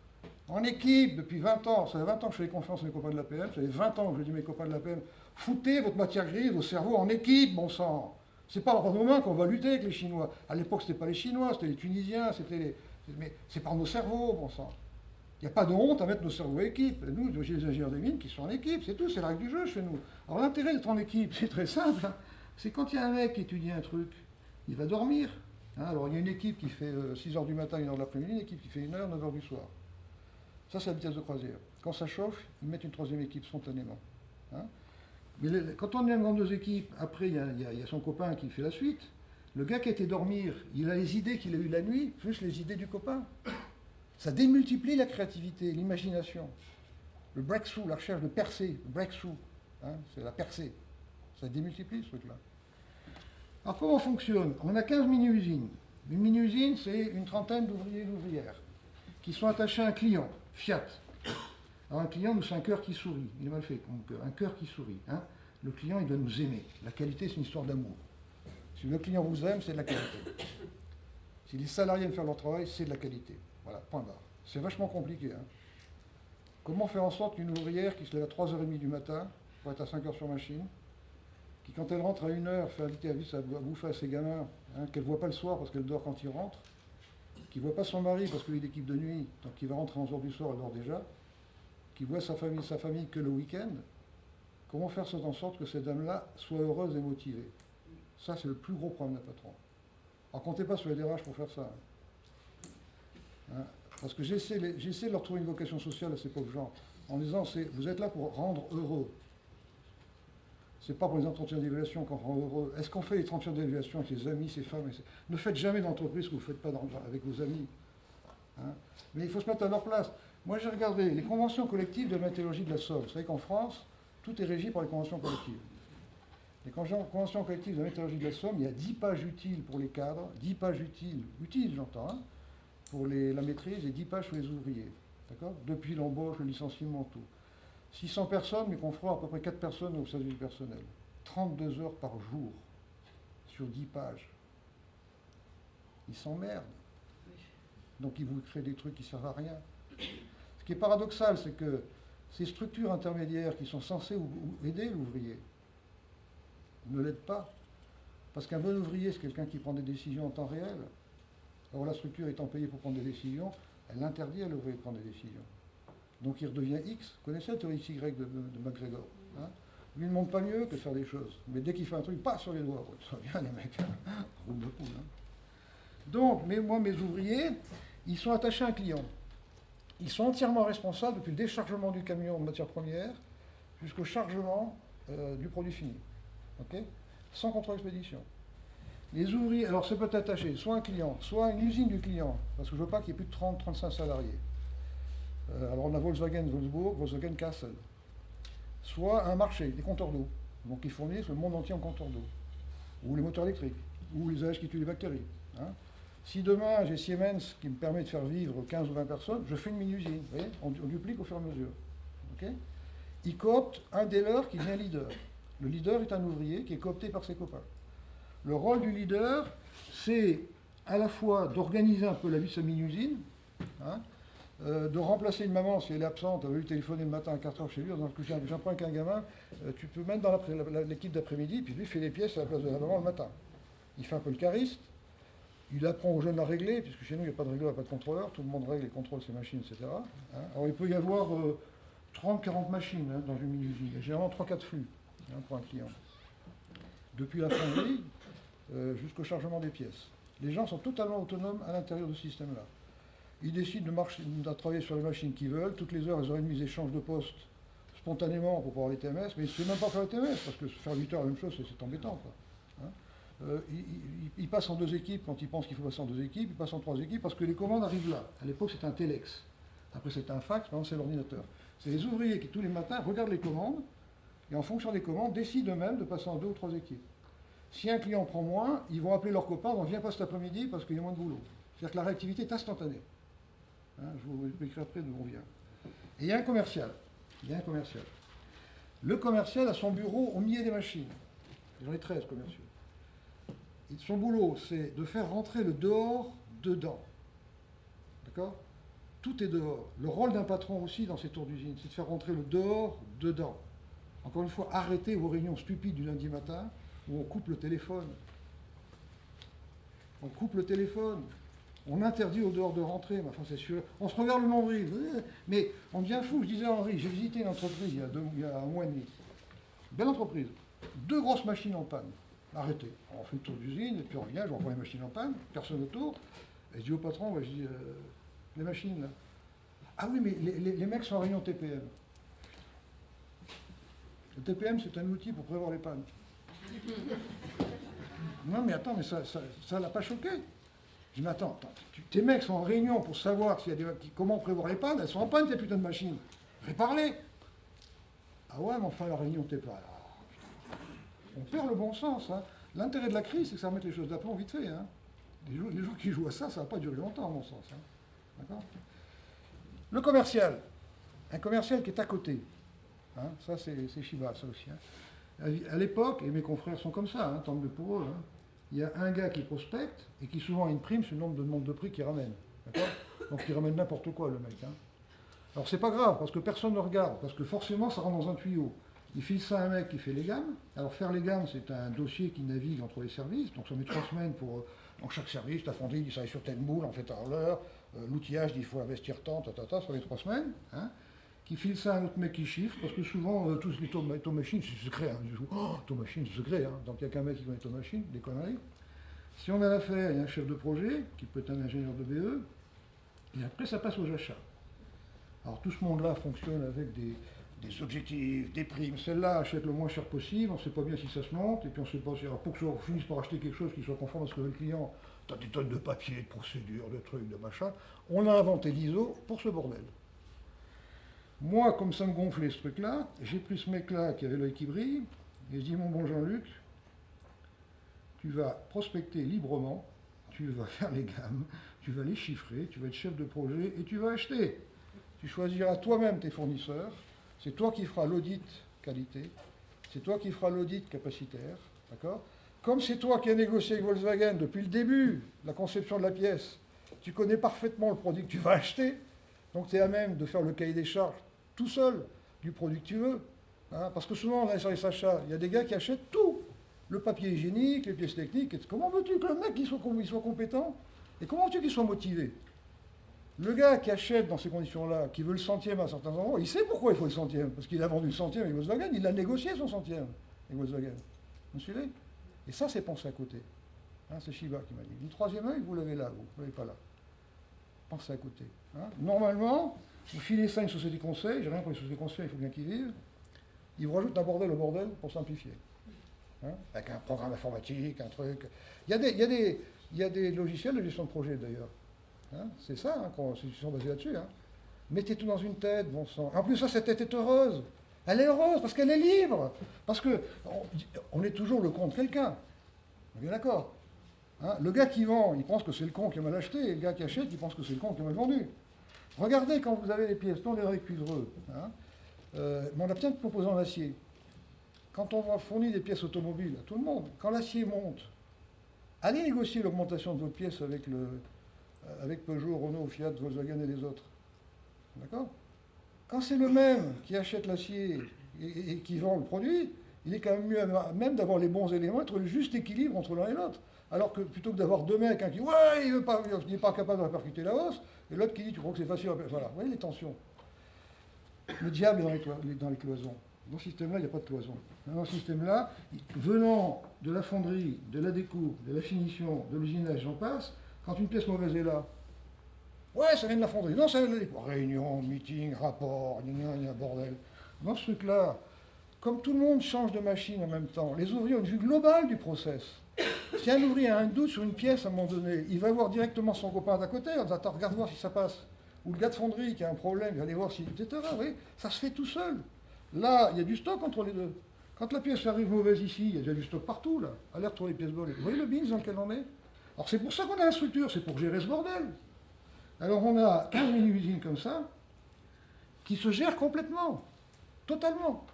En équipe, depuis 20 ans, ça fait 20 ans que je fais confiance à mes copains de l'APM, ça fait 20 ans que je dis à mes copains de l'APM, foutez votre matière grise, vos cerveaux en équipe, bon sang. C'est pas par nos mains qu'on va lutter avec les Chinois. À l'époque, c'était pas les Chinois, c'était les Tunisiens, mais c'est par nos cerveaux, bon sang. Il n'y a pas de honte à mettre nos cerveaux en équipe. Nous, j'ai les ingénieurs des mines qui sont en équipe, c'est tout, c'est la règle du jeu chez nous. Alors l'intérêt d'être en équipe, c'est très simple, hein. C'est quand il y a un mec qui étudie un truc, il va dormir. Hein, alors il y a une équipe qui fait 6h du matin, 1h de l'après-midi, une équipe qui fait 1h, 9h du soir. Ça, c'est la vitesse de croisière. Quand ça chauffe, ils mettent une troisième équipe spontanément. Hein. Mais quand on est dans deux équipes, après il y a son copain qui fait la suite. Le gars qui a été dormir, il a les idées qu'il a eues la nuit, plus les idées du copain. Ça démultiplie la créativité, l'imagination. Le breakthrough, la recherche de percée, le breakthrough, hein, c'est la percée. Ça démultiplie ce truc-là. Alors comment on fonctionne ? On a 15 mini-usines. Une mini-usine, c'est une trentaine d'ouvriers et d'ouvrières qui sont attachés à un client, Fiat. Alors un client, nous, c'est un cœur qui sourit. Il est mal fait, un cœur qui sourit. Hein. Le client, il doit nous aimer. La qualité, c'est une histoire d'amour. Si le client vous aime, c'est de la qualité. Si les salariés aiment faire leur travail, c'est de la qualité. Voilà, point barre. C'est vachement compliqué. Hein. Comment faire en sorte qu'une ouvrière qui se lève à 3h30 du matin, pour être à 5h sur machine, qui quand elle rentre à 1h, fait inviter à bouffer à ses gamins, hein, qu'elle ne voit pas le soir parce qu'elle dort quand il rentre, qui ne voit pas son mari parce qu'il est d'équipe de nuit, donc il va rentrer à 11h du soir, elle dort déjà, qui voit sa famille que le week-end, comment faire en sorte que cette dame-là soit heureuse et motivée ? Ça, c'est le plus gros problème d'un patron. Alors, comptez pas sur les DRH pour faire ça. Hein, parce que j'essaie de leur trouver une vocation sociale à ces pauvres gens, en disant, vous êtes là pour rendre heureux. C'est pas pour les entretiens d'évaluation qu'on rend heureux. Est-ce qu'on fait les entretiens d'évaluation avec les amis, ses femmes Ne faites jamais d'entreprise que vous ne faites pas avec vos amis. Hein, mais il faut se mettre à leur place. Moi, j'ai regardé les conventions collectives de météorologie de la Somme. Vous savez qu'en France, tout est régi par les conventions collectives. Les conventions collectives de météorologie de la Somme, il y a 10 pages utiles pour les cadres, 10 pages utiles j'entends, hein, pour la maîtrise et 10 pages sur les ouvriers. D'accord ? Depuis l'embauche, le licenciement, tout. 600 personnes, mais qu'on fera à peu près 4 personnes au service du personnel. 32 heures par jour, sur 10 pages. Ils s'emmerdent. Donc ils vous créent des trucs qui ne servent à rien. Ce qui est paradoxal, c'est que ces structures intermédiaires qui sont censées aider l'ouvrier ne l'aident pas. Parce qu'un bon ouvrier, c'est quelqu'un qui prend des décisions en temps réel. Alors la structure étant payée pour prendre des décisions, elle interdit à l'ouvrier de prendre des décisions. Donc il redevient X. Vous connaissez la théorie XY de McGregor, hein. Lui, il ne montre pas mieux que de faire des choses. Mais dès qu'il fait un truc, pas sur les doigts. Ça va bien, les mecs. Roule de poule. Hein. Donc, moi, mes ouvriers, ils sont attachés à un client. Ils sont entièrement responsables depuis le déchargement du camion de matières premières jusqu'au chargement du produit fini. Okay, sans contrôle expédition. Les ouvriers, alors c'est peut-être attaché, soit un client, soit une usine du client, parce que je ne veux pas qu'il y ait plus de 30-35 salariés. Alors on a Volkswagen Wolfsburg, Volkswagen Kassel. Soit un marché, des compteurs d'eau. Donc ils fournissent le monde entier en compteurs d'eau. Ou les moteurs électriques, ou les AH qui tuent les bactéries. Hein. Si demain j'ai Siemens qui me permet de faire vivre 15 ou 20 personnes, je fais une mini-usine. Vous voyez, on duplique au fur et à mesure. Okay, ils cooptent un des leurs qui devient leader. Le leader est un ouvrier qui est coopté par ses copains. Le rôle du leader, c'est à la fois d'organiser un peu la vie de sa mini-usine, hein, de remplacer une maman si elle est absente, elle veut lui téléphoner le matin à 4h chez lui, donc j'apprends avec un gamin, tu peux mettre dans l'équipe d'après-midi, puis lui fait les pièces à la place de la maman le matin. Il fait un peu le cariste, il apprend aux jeunes à régler, puisque chez nous il n'y a pas de régleur, il n'y a pas de contrôleur, tout le monde règle et contrôle ses machines, etc. Hein. Alors il peut y avoir 30-40 machines hein, dans une mini-usine, il y a généralement 3-4 flux hein, pour un client. Depuis la fonderie jusqu'au chargement des pièces. Les gens sont totalement autonomes à l'intérieur de ce système-là. Ils décident de travailler sur les machines qu'ils veulent. Toutes les heures, les heures et demie, ils échangent de poste spontanément pour pouvoir les TMS. Mais ils ne savent même pas faire les TMS, parce que faire 8 heures la même chose, c'est embêtant. Quoi. Hein. Il passe en 2 équipes quand il pense qu'il faut passer en 2 équipes, il passe en 3 équipes parce que les commandes arrivent là. À l'époque, c'était un téléx. Après, c'était un fax, maintenant, c'est l'ordinateur. C'est les ouvriers qui, tous les matins, regardent les commandes et, en fonction des commandes, décident eux-mêmes de passer en 2 ou 3 équipes. Si un client prend moins, ils vont appeler leurs copains, on vient pas cet après-midi parce qu'il y a moins de boulot. C'est-à-dire que la réactivité est instantanée. Hein, je vous expliquerai après d'où on vient. Et il y a un commercial. Le commercial a son bureau au milieu des machines. J'en ai 13 commerciaux. Et son boulot, c'est de faire rentrer le dehors dedans. D'accord ? Tout est dehors. Le rôle d'un patron aussi dans ces tours d'usine, c'est de faire rentrer le dehors dedans. Encore une fois, arrêtez vos réunions stupides du lundi matin où on coupe le téléphone. On coupe le téléphone. On interdit au dehors de rentrer, mais enfin c'est sûr. On se regarde le nombril. Mais on devient fou. Je disais à Henri, j'ai visité une entreprise il y a un mois et demi. Belle entreprise. 2 grosses machines en panne. Arrêtez. On fait le tour d'usine, et puis on revient, je reprends les machines en panne, personne autour. Et je dis au patron, je dis, les machines là. Ah oui, mais les mecs sont en réunion TPM. Le TPM, c'est un outil pour prévoir les pannes. Non, mais attends, mais ça l'a pas choqué. Je dis, mais attends, tes mecs sont en réunion pour savoir comment prévoir les pannes, elles sont en panne, tes putains de machines. Réparez-les. Ah ouais, mais enfin, la réunion TPM. On perd le bon sens. Hein. L'intérêt de la crise, c'est que ça remet les choses d'aplomb vite fait. Hein. Les gens qui jouent à ça, ça ne va pas durer longtemps, à mon sens. Hein. D'accord ? Le commercial. Un commercial qui est à côté. Hein. Ça, c'est Shiba, ça aussi. Hein. À l'époque, et mes confrères sont comme ça, hein, tant mieux pour eux, hein, il y a un gars qui prospecte et qui souvent a une prime sur le nombre de demandes de prix qu'il ramène. D'accord ? Donc il ramène n'importe quoi, le mec. Hein. Alors c'est pas grave, parce que personne ne regarde, parce que forcément, ça rentre dans un tuyau. Il file ça à un mec qui fait les gammes. Alors faire les gammes, c'est un dossier qui navigue entre les services. Donc ça met 3 semaines pour... Dans chaque service, la fonderie dit ça est sur telle moule, en fait à l'heure. L'outillage dit il faut investir tant, ça met 3 semaines. Hein, qui file ça à un autre mec qui chiffre, parce que souvent, tous les taux machines, c'est secret. Hein, du coup, taux machine, c'est secret. Hein, donc il n'y a qu'un mec qui connaît taux machine, des conneries. Si on a l'affaire, il y a un chef de projet, qui peut être un ingénieur de BE, et après ça passe aux achats. Alors tout ce monde-là fonctionne avec des objectifs, des primes. Celle-là achète le moins cher possible, on ne sait pas bien si ça se monte, et puis on ne sait pas si... Alors pour que on finisse par acheter quelque chose qui soit conforme à ce que veut le client, t'as des tonnes de papier, de procédures, de trucs, de machin. On a inventé l'ISO pour ce bordel. Moi, comme ça me gonflait ce truc-là, j'ai pris ce mec-là qui avait l'œil qui brille, et je dis, mon bon Jean-Luc, tu vas prospecter librement, tu vas faire les gammes, tu vas les chiffrer, tu vas être chef de projet, et tu vas acheter. Tu choisiras toi-même tes fournisseurs, c'est toi qui feras l'audit qualité, c'est toi qui feras l'audit capacitaire, d'accord ? Comme c'est toi qui as négocié avec Volkswagen depuis le début, la conception de la pièce, tu connais parfaitement le produit que tu vas acheter, donc tu es à même de faire le cahier des charges tout seul du produit que tu veux. Hein, parce que souvent, dans les services achats, il y a des gars qui achètent tout. Le papier hygiénique, les pièces techniques. Comment veux-tu que le mec il soit compétent ? Et comment veux-tu qu'il soit motivé ? Le gars qui achète dans ces conditions-là, qui veut le centième à certains endroits, il sait pourquoi il faut le centième. Parce qu'il a vendu le centième avec Volkswagen, il a négocié son centième avec Volkswagen. Vous me suivez ? Et ça, c'est pensé à côté. Hein, c'est Shiba qui m'a dit. Le troisième œil, vous l'avez là, vous ne l'avez pas là. Pensez à côté. Hein. Normalement, vous filez ça à une société de conseil, j'ai rien pour les sociétés de conseil, il faut bien qu'ils vivent. Ils vous rajoutent un bordel au bordel pour simplifier. Hein, avec un programme informatique, un truc. Il y a des logiciels de gestion de projet d'ailleurs. Hein, c'est ça, hein, ils sont basés là-dessus. Hein. Mettez tout dans une tête, bon sang. En plus, ça, cette tête est heureuse. Elle est heureuse parce qu'elle est libre. Parce que on est toujours le con de quelqu'un. On est bien d'accord. Hein, le gars qui vend, il pense que c'est le con qui a mal acheté, et le gars qui achète, il pense que c'est le con qui a mal vendu. Regardez quand vous avez les pièces, non les récuivreux. Hein, mais on a plein de composants d'acier. Quand on fournit des pièces automobiles à tout le monde, quand l'acier monte, allez négocier l'augmentation de votre pièce avec Peugeot, Renault, Fiat, Volkswagen et les autres. D'accord ? Quand c'est le même qui achète l'acier et qui vend le produit, il est quand même mieux même d'avoir les bons éléments, être le juste équilibre entre l'un et l'autre. Alors que plutôt que d'avoir deux mecs, un qui ouais, il n'est pas capable de répercuter la hausse, et l'autre qui dit tu crois que c'est facile. Voilà, vous voyez les tensions. Le diable est dans les cloisons. Dans ce système-là, il n'y a pas de cloison. Dans ce système-là, venant de la fonderie, de la découpe, de la finition, de l'usinage, j'en passe, quand une pièce mauvaise est là, ouais, ça vient de la fonderie. Non, ça vient de la découpe. Réunion, meeting, rapport, bordel. Dans ce truc-là, comme tout le monde change de machine en même temps, les ouvriers ont une vue globale du process. Si un ouvrier a un doute sur une pièce à un moment donné, il va voir directement son copain d'à côté en disant attends, regarde voir si ça passe. Ou le gars de fonderie qui a un problème, il va aller voir si, etc. Vous voyez, ça se fait tout seul. Là, il y a du stock entre les deux. Quand la pièce arrive mauvaise ici, il y a déjà du stock partout, là. Alerte pour les pièces volées. Vous voyez le bins dans lequel on est? Alors c'est pour ça qu'on a la structure, c'est pour gérer ce bordel. Alors on a 15 mini-usines comme ça, qui se gèrent complètement, totalement.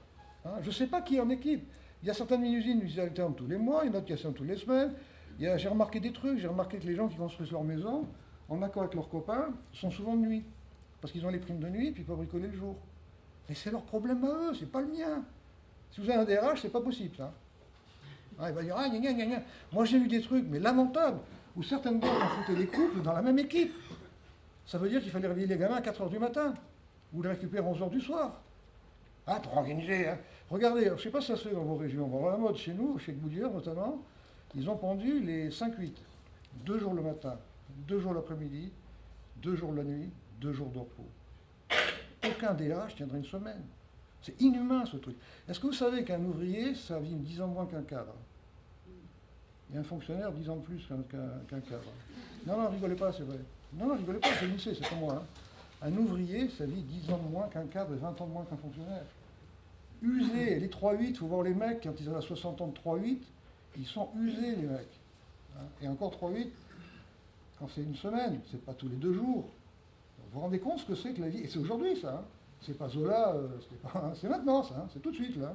Hein, je ne sais pas qui est en équipe. Il y a certaines mini-usines qui alternent tous les mois, il y en a d'autres qui alternent toutes les semaines. J'ai remarqué des trucs, j'ai remarqué que les gens qui construisent leur maison, en accord avec leurs copains, sont souvent de nuit. Parce qu'ils ont les primes de nuit, puis ils peuvent bricoler le jour. Mais c'est leur problème à eux, c'est pas le mien. Si vous avez un DRH, c'est pas possible, ça. Ah, il va dire, ah, gna, gna, gna, gna. Moi, j'ai vu des trucs, mais lamentables, où certaines boîtes ont foutu les couples dans la même équipe. Ça veut dire qu'il fallait réveiller les gamins à 4 h du matin, ou les récupérer à 11 h du soir. Ah, pour organiser, hein. Regardez, je ne sais pas si ça se fait dans vos régions, dans la mode chez nous, chez Goodyear notamment, ils ont pendu les 5-8. 2 jours le matin, 2 jours l'après-midi, 2 jours la nuit, 2 jours de repos. Aucun DH tiendrait une semaine. C'est inhumain ce truc. Est-ce que vous savez qu'un ouvrier, ça vit 10 ans moins qu'un cadre? Et un fonctionnaire 10 ans de plus qu'un cadre. Non, rigolez pas, c'est vrai. Non, rigolez pas, c'est l'INSEE, c'est pas moi. Hein. Un ouvrier, ça vit 10 ans de moins qu'un cadre et 20 ans de moins qu'un fonctionnaire. Usés, les 3-8, il faut voir les mecs, quand ils ont 60 ans de 3-8, ils sont usés, les mecs. Hein. Et encore 3-8, quand c'est une semaine, c'est pas tous les 2 jours. Vous vous rendez compte ce que c'est que la vie? Et c'est aujourd'hui, ça. Hein. C'est pas Zola, c'est maintenant, ça. Hein. C'est tout de suite, là.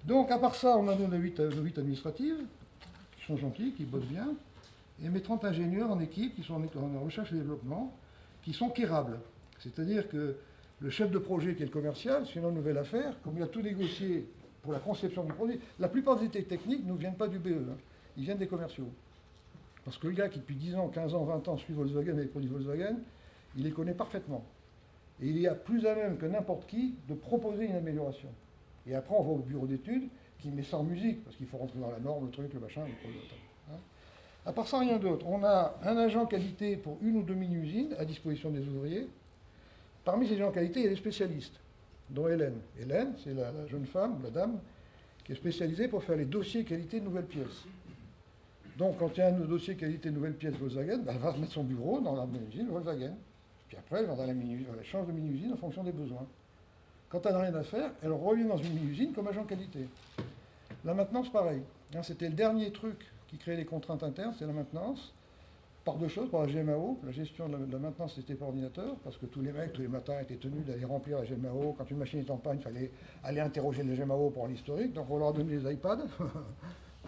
Donc, à part ça, on a nos 8 administratives, qui sont gentils, qui bossent bien, et mes 30 ingénieurs en équipe, qui sont en recherche et développement, qui sont quérables. C'est-à-dire que le chef de projet, qui est le commercial, c'est une nouvelle affaire, comme il a tout négocié pour la conception du produit, la plupart des étés techniques ne viennent pas du BE, hein. Ils viennent des commerciaux. Parce que le gars qui, depuis 10 ans, 15 ans, 20 ans, suit Volkswagen et les produits Volkswagen, il les connaît parfaitement. Et il y a plus à même que n'importe qui de proposer une amélioration. Et après, on va au bureau d'études qui met ça en musique, parce qu'il faut rentrer dans la norme, le truc, le machin, le produit. Hein. À part ça, rien d'autre. On a un agent qualité pour 1 ou 2 mini-usines à disposition des ouvriers. Parmi ces agents qualité, il y a des spécialistes, dont Hélène. Hélène, c'est la jeune femme, la dame, qui est spécialisée pour faire les dossiers qualité de nouvelles pièces. Donc, quand il y a un dossier qualité de nouvelles pièces Volkswagen, elle va se mettre son bureau dans la mini-usine Volkswagen. Puis après, elle va dans la mini-usine, elle change de mini-usine en fonction des besoins. Quand elle n'a rien à faire, elle revient dans une mini-usine comme agent qualité. La maintenance, pareil. Hein, c'était le dernier truc qui créait les contraintes internes, c'est la maintenance. Par 2 choses, par la GMAO, la gestion de la maintenance c'était par ordinateur, parce que tous les mecs, tous les matins, étaient tenus d'aller remplir la GMAO. Quand une machine est en panne, il fallait aller interroger le GMAO pour l'historique, donc on leur a donné les iPads.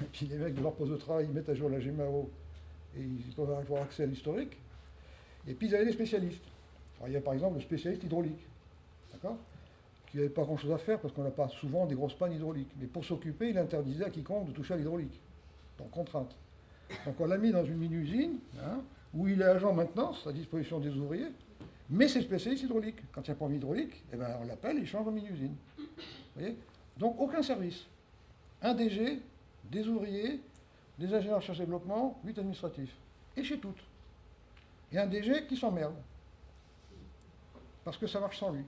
Et puis les mecs de leur poste de travail, ils mettent à jour la GMAO et ils peuvent avoir accès à l'historique. Et puis ils avaient des spécialistes. Alors, il y a par exemple le spécialiste hydraulique, d'accord, qui n'avait pas grand-chose à faire parce qu'on n'a pas souvent des grosses pannes hydrauliques. Mais pour s'occuper, il interdisait à quiconque de toucher à l'hydraulique, donc contrainte. Donc on l'a mis dans une mini-usine, hein, où il est agent maintenance à disposition des ouvriers, mais c'est spécialiste hydraulique. Quand il n'y a pas d'hydraulique, eh ben, on l'appelle et il change en mini-usine. Vous voyez? Donc aucun service. Un DG, des ouvriers, des ingénieurs de recherche et développement, 8 administratifs. Et chez toutes. Et un DG qui s'emmerde. Parce que ça marche sans lui.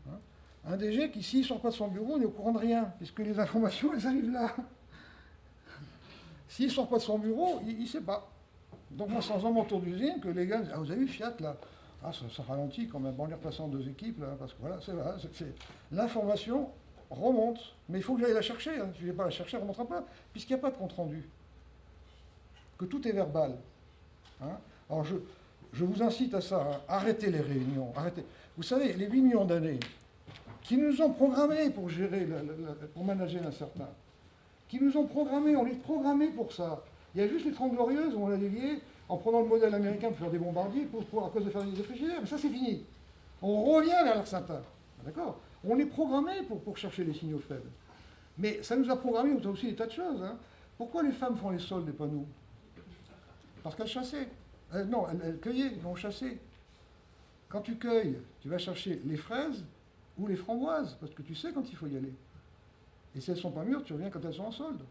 Hein? Un DG qui, s'il ne sort pas de son bureau, n'est au courant de rien, puisque les informations, elles arrivent là. S'il ne sort pas de son bureau, il ne sait pas. Donc moi, sans mon tour d'usine, que les gars disent, ah, vous avez vu Fiat, là? Ah, ça ralentit quand même, bon, on les replace en 2 équipes, là, parce que voilà, c'est l'information remonte. Mais il faut que j'aille la chercher, hein. Si je ne vais pas la chercher, elle ne remontera pas, puisqu'il n'y a pas de compte-rendu. Que tout est verbal. Hein. Alors je vous incite à ça, hein. Arrêtez les réunions, arrêtez. Vous savez, les 8 millions d'années qui nous ont programmés pour gérer, pour manager l'incertain, qui nous ont programmés, on les programmés pour ça. Il y a juste les 30 glorieuses où on a dévié en prenant le modèle américain pour faire des bombardiers à cause de faire des frigidaires. Mais ça, c'est fini. On revient vers l'incertain. D'accord? On est programmé pour chercher les signaux faibles. Mais ça nous a programmé aussi des tas de choses. Hein. Pourquoi les femmes font les soldes et pas nous? Parce qu'elles chassaient. Non, elles cueillaient, non chassaient. Quand tu cueilles, tu vas chercher les fraises ou les framboises, parce que tu sais quand il faut y aller. Et si elles ne sont pas mûres, tu reviens quand elles sont en solde.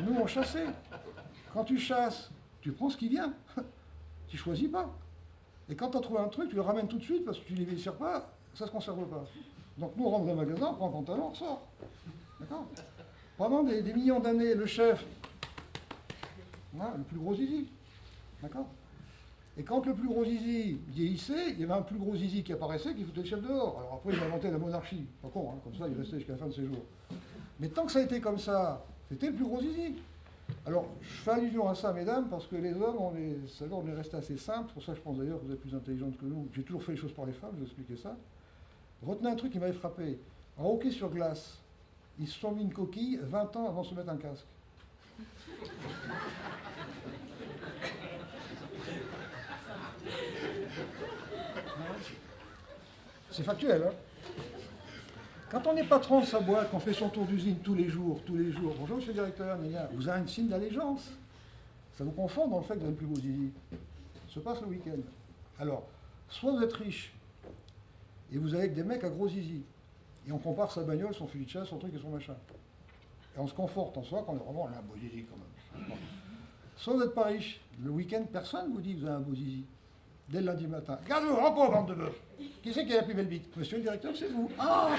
Nous, on chassait. Quand tu chasses, tu prends ce qui vient. Tu ne choisis pas. Et quand tu as trouvé un truc, tu le ramènes tout de suite, parce que tu ne les vissères pas, ça ne se conserve pas. Donc nous, on rentre dans le magasin, on prend un pantalon, on sort. D'accord? Pendant des millions d'années, le chef, le plus gros zizi. D'accord? Et quand le plus gros zizi vieillissait, il y avait un plus gros zizi qui apparaissait qui foutait le chef dehors. Alors après, il a inventé la monarchie. Pas con, hein, comme ça, il restait jusqu'à la fin de ses jours. Mais tant que ça a été comme ça, c'était le plus gros zizi. Alors, je fais allusion à ça, mesdames, parce que les hommes, on est resté assez simple. C'est pour ça que je pense d'ailleurs que vous êtes plus intelligentes que nous. J'ai toujours fait les choses pour les femmes, je vais vous expliquer ça. Retenez un truc qui m'avait frappé. En hockey sur glace, ils se sont mis une coquille 20 ans avant de se mettre un casque. C'est factuel, hein? Quand on est patron de sa boîte, qu'on fait son tour d'usine tous les jours, bonjour monsieur le directeur, vous avez un signe d'allégeance. Ça vous confond dans le fait que vous avez le plus beau zizi. Ça se passe le week-end. Alors, soit vous êtes riche, et vous avez que des mecs à gros zizi, et on compare sa bagnole, son fusil de chasse, son truc et son machin. Et on se conforte en soi quand on a un beau zizi quand même. Bon. Soit vous n'êtes pas riche, le week-end, personne ne vous dit que vous avez un beau zizi. Dès le lundi matin. Regarde-vous, repos, bande de bœuf. Qui c'est qui a la plus belle bite? Monsieur le directeur, c'est vous. Ah!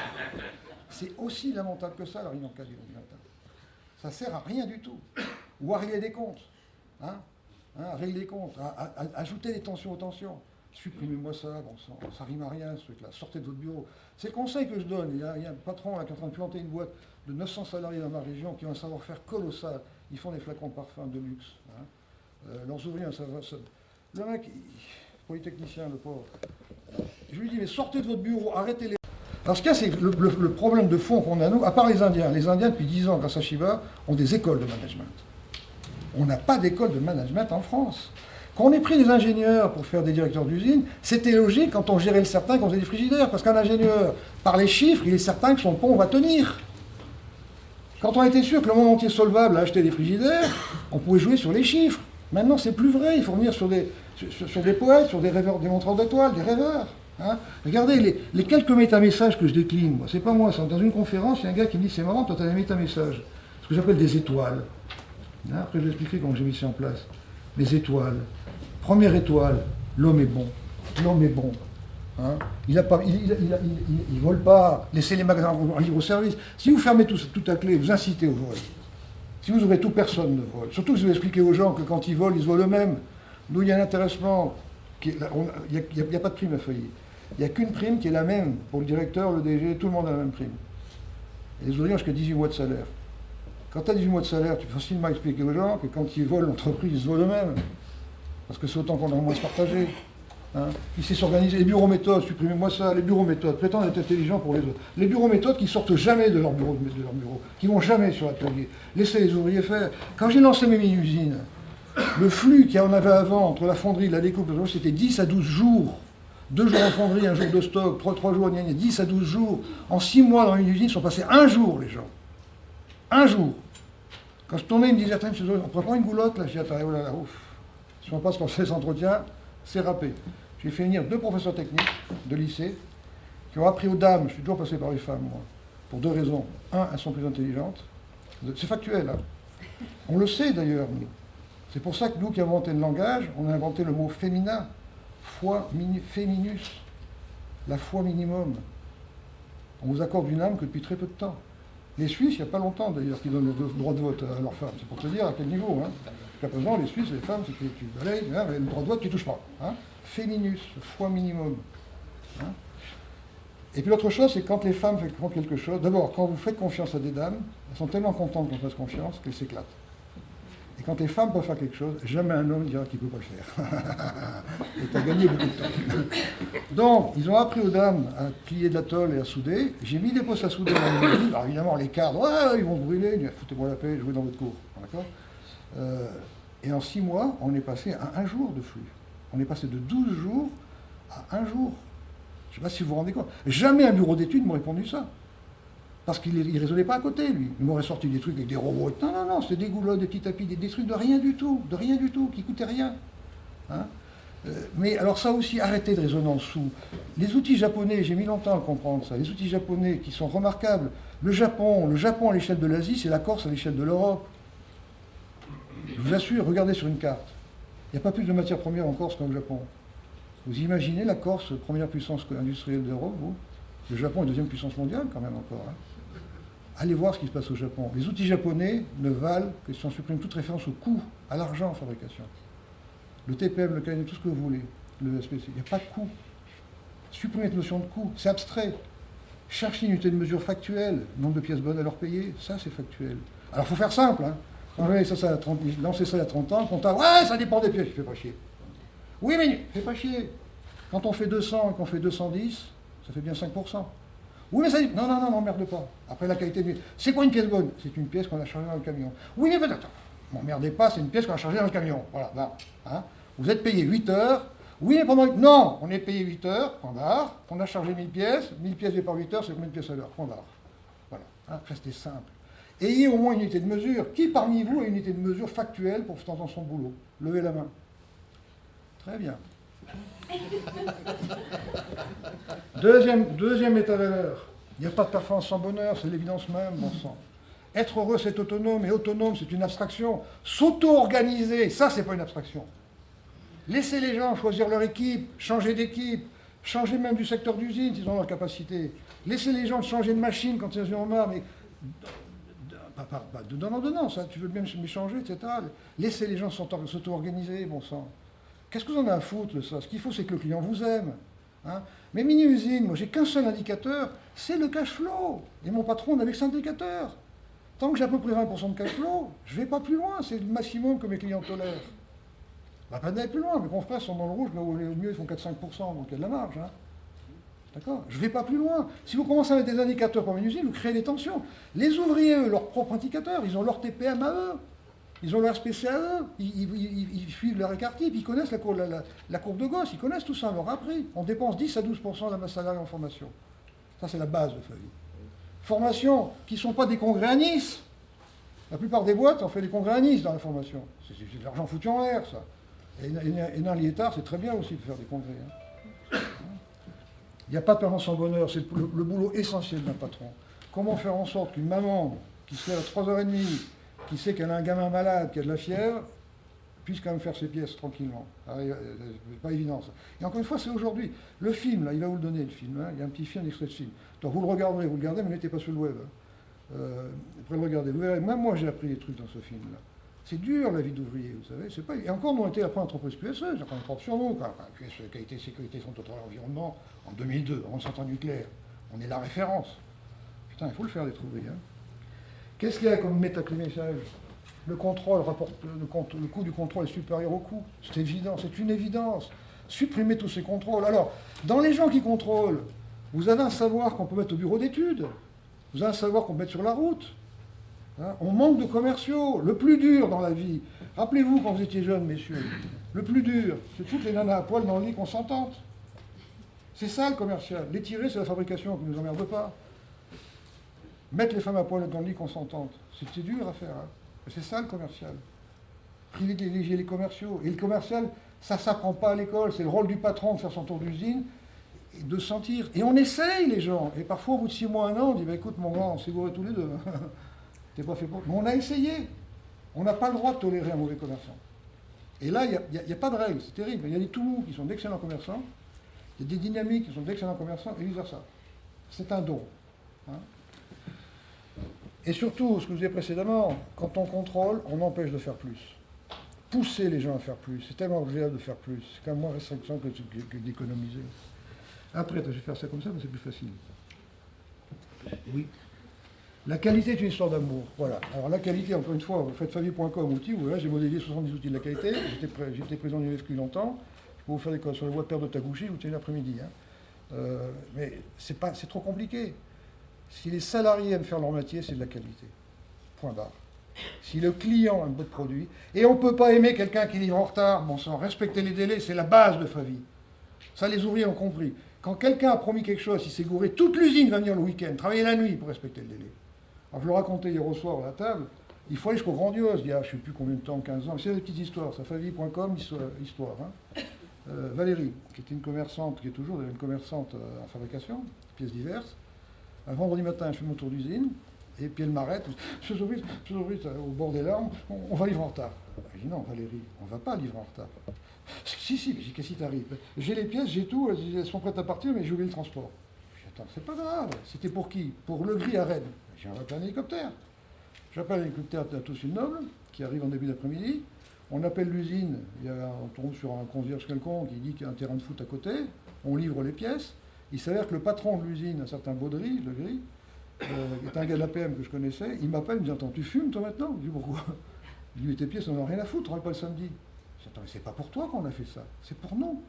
C'est aussi lamentable que ça, la réunion de cas du lundi matin. Ça sert à rien du tout. Ou à régler des comptes. Régler des comptes. À ajouter des tensions aux tensions. Supprimez-moi ça, bon, ça rime à rien, ce truc-là. Sortez de votre bureau. C'est le conseil que je donne. Il y a un patron là, qui est en train de planter une boîte de 900 salariés dans ma région qui ont un savoir-faire colossal. Ils font des flacons de parfum de luxe. Leurs ouvriers, ça va. Le mec, polytechnicien, le pauvre. Je lui dis, mais sortez de votre bureau, arrêtez les... Alors ce qu'il y a, c'est le problème de fond qu'on a, nous, à part les Indiens. Les Indiens, depuis 10 ans, grâce à Shiba, ont des écoles de management. On n'a pas d'école de management en France. Quand on est pris des ingénieurs pour faire des directeurs d'usine, c'était logique quand on gérait le certain qu'on faisait des frigidaires. Parce qu'un ingénieur, par les chiffres, il est certain que son pont va tenir. Quand on était sûr que le monde entier solvable a acheté des frigidaires, on pouvait jouer sur les chiffres. Maintenant, c'est plus vrai. Il faut revenir sur des poètes, sur des rêveurs, des montreurs d'étoiles, des rêveurs. Regardez, les quelques métamessages que je décline, c'est pas moi, c'est dans une conférence, il y a un gars qui me dit, c'est marrant, toi tu as des métamessages. Ce que j'appelle des étoiles. Après, je vais expliquer comment j'ai mis ça en place. Les étoiles. Première étoile, l'homme est bon. L'homme est bon. Il vole pas. Laissez les magasins en libre service. Si vous fermez tout à clé, vous incitez au vol. Si vous ouvrez tout, personne ne vole. Surtout si vous expliquez aux gens que quand ils volent, ils se volent eux-mêmes. Nous, il y a un intéressement. Il n'y a pas de prime à faillir. Il n'y a qu'une prime qui est la même pour le directeur, le DG, tout le monde a la même prime. Et les ouvriers ont jusqu'à 18 mois de salaire. Quand tu as 18 mois de salaire, tu peux facilement expliquer aux gens que quand ils volent l'entreprise, ils se volent eux-mêmes. Parce que c'est autant qu'on a moins à se partager. Il sait s'organiser. Les bureaux méthodes, supprimez-moi ça, les bureaux méthodes, prétendent être intelligents pour les autres. Les bureaux méthodes qui sortent jamais de leur bureau, qui vont jamais sur l'atelier. Laissez les ouvriers faire. Quand j'ai lancé mes mini-usines, le flux qu'il y en avait avant entre la fonderie, la découpe, c'était 10 à 12 jours. 2 jours en fonderie, 1 jour de stock, 3 jours, 10 à 12 jours. En 6 mois dans une usine, ils sont passés 1 jour, les gens. 1 jour. Quand je tournais, ils me disaient, attends, monsieur Zoé, on prend une goulotte, là. Je dis, attends, oh là là, ouf. Si on passe par ces entretiens, c'est râpé. J'ai fait venir 2 professeurs techniques de lycée qui ont appris aux dames, je suis toujours passé par les femmes, moi, pour 2 raisons. 1, elles sont plus intelligentes. C'est factuel, hein. On le sait d'ailleurs, nous. C'est pour ça que nous qui avons inventé le langage, on a inventé le mot féminin. Féminus, la foi minimum. On vous accorde une âme que depuis très peu de temps. Les Suisses, il n'y a pas longtemps d'ailleurs, qui donnent le droit de vote à leurs femmes. C'est pour te dire à quel niveau. Jusqu'à présent, les Suisses, les femmes, c'est que tu balayes, mais le droit de vote, tu ne touches pas. Féminus, foi minimum. Et puis l'autre chose, c'est quand les femmes font quelque chose, d'abord, quand vous faites confiance à des dames, elles sont tellement contentes qu'on fasse confiance qu'elles s'éclatent. Et quand les femmes peuvent faire quelque chose, jamais un homme dira qu'il ne peut pas le faire. Et tu as gagné beaucoup de temps. Donc, ils ont appris aux dames à plier de la tôle et à souder. J'ai mis des postes à souder dans les usines. Alors évidemment, les cadres, ils vont se brûler, foutez-moi la paix, jouez dans votre cour. D'accord ? Et en 6 mois, on est passé à 1 jour de flux. On est passé de 12 jours à 1 jour. Je ne sais pas si vous vous rendez compte. Jamais un bureau d'études m'a répondu ça. Parce qu'il ne raisonnait pas à côté, lui. Il m'aurait sorti des trucs avec des robots. Non, c'était des goulottes, des petits tapis, des trucs de rien du tout, qui coûtaient rien. Mais alors ça aussi, arrêtez de raisonner en dessous. Les outils japonais, j'ai mis longtemps à comprendre ça, les outils japonais qui sont remarquables. Le Japon à l'échelle de l'Asie, c'est la Corse à l'échelle de l'Europe. Je vous assure, regardez sur une carte. Il n'y a pas plus de matières premières en Corse qu'au Japon. Vous imaginez la Corse, première puissance industrielle d'Europe, vous ? Le Japon est deuxième puissance mondiale quand même encore. Hein. Allez voir ce qui se passe au Japon. Les outils japonais ne valent que si on supprime toute référence au coût, à l'argent en fabrication. Le TPM, le KN, tout ce que vous voulez, le SPC, il n'y a pas de coût. Supprimez cette notion de coût, c'est abstrait. Cherchez une unité de mesure factuelle, nombre de pièces bonnes à leur payer, ça c'est factuel. Alors il faut faire simple, hein. Lancez ça il y a 30 ans, le comptable, ouais, ça dépend des pièces, il fait pas chier. Oui, mais fait pas chier. Quand on fait 200 et qu'on fait 210, ça fait bien 5%. Oui, mais ça dit, non, m'emmerde pas. Après la qualité de vie. C'est quoi une pièce bonne? C'est une pièce qu'on a chargée dans le camion. Oui, mais peut-être. M'emmerdez pas, c'est une pièce qu'on a chargée dans le camion. Voilà, là. Hein. Vous êtes payé 8 heures. Oui, mais pendant. Non, on est payé 8 heures, point barre. On a chargé 1000 pièces. 1000 pièces divisé par 8 heures, c'est combien de pièces à l'heure? Point barre. Voilà. Hein, restez simple. Ayez au moins une unité de mesure. Qui parmi vous a une unité de mesure factuelle pour faire dans son boulot? Levez la main. Très bien. Deuxième méta-valeur. Il n'y a pas de performance sans bonheur, c'est l'évidence même, bon sang. Être heureux, c'est autonome, et autonome, c'est une abstraction. S'auto-organiser, ça, c'est pas une abstraction. Laissez les gens choisir leur équipe, changer d'équipe, changer même du secteur d'usine s'ils ont leur capacité. Laissez les gens changer de machine quand ils en ont marre, mais pas de donnant, ça, tu veux bien m'échanger, etc. Laissez les gens s'auto-organiser, bon sang. Qu'est-ce que vous en avez à foutre de ça? Ce qu'il faut, c'est que le client vous aime. Hein. Mais mini-usine, moi, j'ai qu'un seul indicateur, c'est le cash flow. Et mon patron n'a que cet indicateur. Tant que j'ai à peu près 20% de cash flow, je ne vais pas plus loin. C'est le maximum que mes clients tolèrent. Bah, pas d'aller plus loin. Mes confrères sont dans le rouge, mais au mieux, ils font 4-5%, donc il y a de la marge. Hein. D'accord? Je ne vais pas plus loin. Si vous commencez à mettre des indicateurs pour mini-usine, vous créez des tensions. Les ouvriers, eux, leurs propres indicateurs, ils ont leur TPM à eux. Ils ont leur SPC à eux, ils suivent leur écart type, ils connaissent la courbe de Gauss, ils connaissent tout ça, on leur a appris. On dépense 10 à 12% de la masse salariale en formation. Ça, c'est la base de Favie. Formation qui ne sont pas des congrès à Nice. La plupart des boîtes ont fait des congrès à Nice dans la formation. C'est de l'argent foutu en l'air, ça. Et dans l'IETAR, c'est très bien aussi de faire des congrès. Hein. Il n'y a pas de performance sans bonheur, c'est le boulot essentiel d'un patron. Comment faire en sorte qu'une maman qui se lève à 3h30, qui sait qu'elle a un gamin malade, qui a de la fièvre, puisse quand même faire ses pièces tranquillement. C'est pas évident, ça. Et encore une fois, c'est aujourd'hui. Le film, là, il va vous le donner, le film. Hein. Il y a un petit film, un extrait de film. Donc vous le regardez, mais ne mettez pas sur le web. Hein. Après le regarder. Vous verrez, même moi, j'ai appris des trucs dans ce film-là. C'est dur, la vie d'ouvrier, vous savez. C'est pas... Et encore, on était après entreprise QSE, ça prend une porte sur nous. QSE, qualité, sécurité, santé, environnement, en 2002, avant le centre nucléaire. On est la référence. Putain, il faut le faire, d'être ouvrier. Hein. Qu'est-ce qu'il y a comme métaclimage? Le contrôle rapporte, le coût du contrôle est supérieur au coût. C'est évident, c'est une évidence. Supprimez tous ces contrôles. Alors, dans les gens qui contrôlent, vous avez un savoir qu'on peut mettre au bureau d'études. Vous avez un savoir qu'on peut mettre sur la route. Hein, on manque de commerciaux. Le plus dur dans la vie, rappelez-vous quand vous étiez jeunes, messieurs, le plus dur, c'est toutes les nanas à poil dans le lit consentantes. C'est ça le commercial. Les tirer, c'est la fabrication qui ne nous emmerde pas. Mettre les femmes à poil dans le lit consentantes, c'est dur à faire. Hein. C'est ça le commercial. Privilégier les commerciaux. Et le commercial, ça ne s'apprend pas à l'école. C'est le rôle du patron de faire son tour d'usine et de sentir. Et on essaye, les gens. Et parfois, au bout de 6 mois, 1 an, on dit bah, écoute, mon gars, on s'est gouré tous les deux. T'es pas fait pour. Mais on a essayé. On n'a pas le droit de tolérer un mauvais commerçant. Et là, il n'y a pas de règle. C'est terrible. Il y a des tout-mous qui sont d'excellents commerçants. Il y a des dynamiques qui sont d'excellents commerçants et vice-versa. C'est un don. Hein. Et surtout, ce que je disais précédemment, quand on contrôle, on empêche de faire plus. Pousser les gens à faire plus. C'est tellement agréable de faire plus. C'est quand même moins restriction que d'économiser. Après, je vais faire ça comme ça, mais c'est plus facile. Oui. La qualité est une histoire d'amour. Voilà. Alors la qualité, encore une fois, vous faites favie.com outils, vous verrez, j'ai modélisé 70 outils de la qualité. J'étais président du FQ longtemps. Je peux vous faire des codes sur les voies de perte de Taguchi, vous tenez l'après-midi. Hein. Mais c'est trop compliqué. Si les salariés aiment faire leur métier, c'est de la qualité. Point barre. Si le client aime votre produit, et on ne peut pas aimer quelqu'un qui livre en retard, bon sang, respecter les délais, c'est la base de Favie. Ça, les ouvriers ont compris. Quand quelqu'un a promis quelque chose, il s'est gouré, toute l'usine va venir le week-end, travailler la nuit pour respecter le délai. Alors je le racontais hier au soir à la table, il faut aller jusqu'au grandiose, il y a je ne sais plus combien de temps, 15 ans, c'est des petites histoires, ça favie.com, histoire. Hein. Valérie, qui était une commerçante, qui est toujours une commerçante en fabrication, pièces diverses. Un vendredi matin, je fais mon tour d'usine, et puis elle m'arrête. Monsieur Zobris, au bord des larmes, on va livrer en retard. Je dis non, Valérie, on ne va pas livrer en retard. Si, mais qu'est-ce qui t'arrive? J'ai les pièces, j'ai tout, elles sont prêtes à partir, mais j'ai oublié le transport. Je dis Attends, c'est pas grave. C'était pour qui? Pour Le Gris à Rennes. J'ai appelé un hélicoptère. J'appelle un hélicoptère d'Atos-Noble qui arrive en début d'après-midi. On appelle l'usine, on tombe sur un concierge quelconque qui dit qu'il y a un terrain de foot à côté. On livre les pièces. Il s'avère que le patron de l'usine, un certain Baudry, Le Gris, qui est un gars de l'APM que je connaissais, il m'appelle, il me dit: attends, tu fumes toi maintenant? Je dis: pourquoi? Il dit: mais tes pièces, on n'en a rien à foutre, on ne pas le samedi. Je dis: attends, mais c'est pas pour toi qu'on a fait ça, c'est pour nous.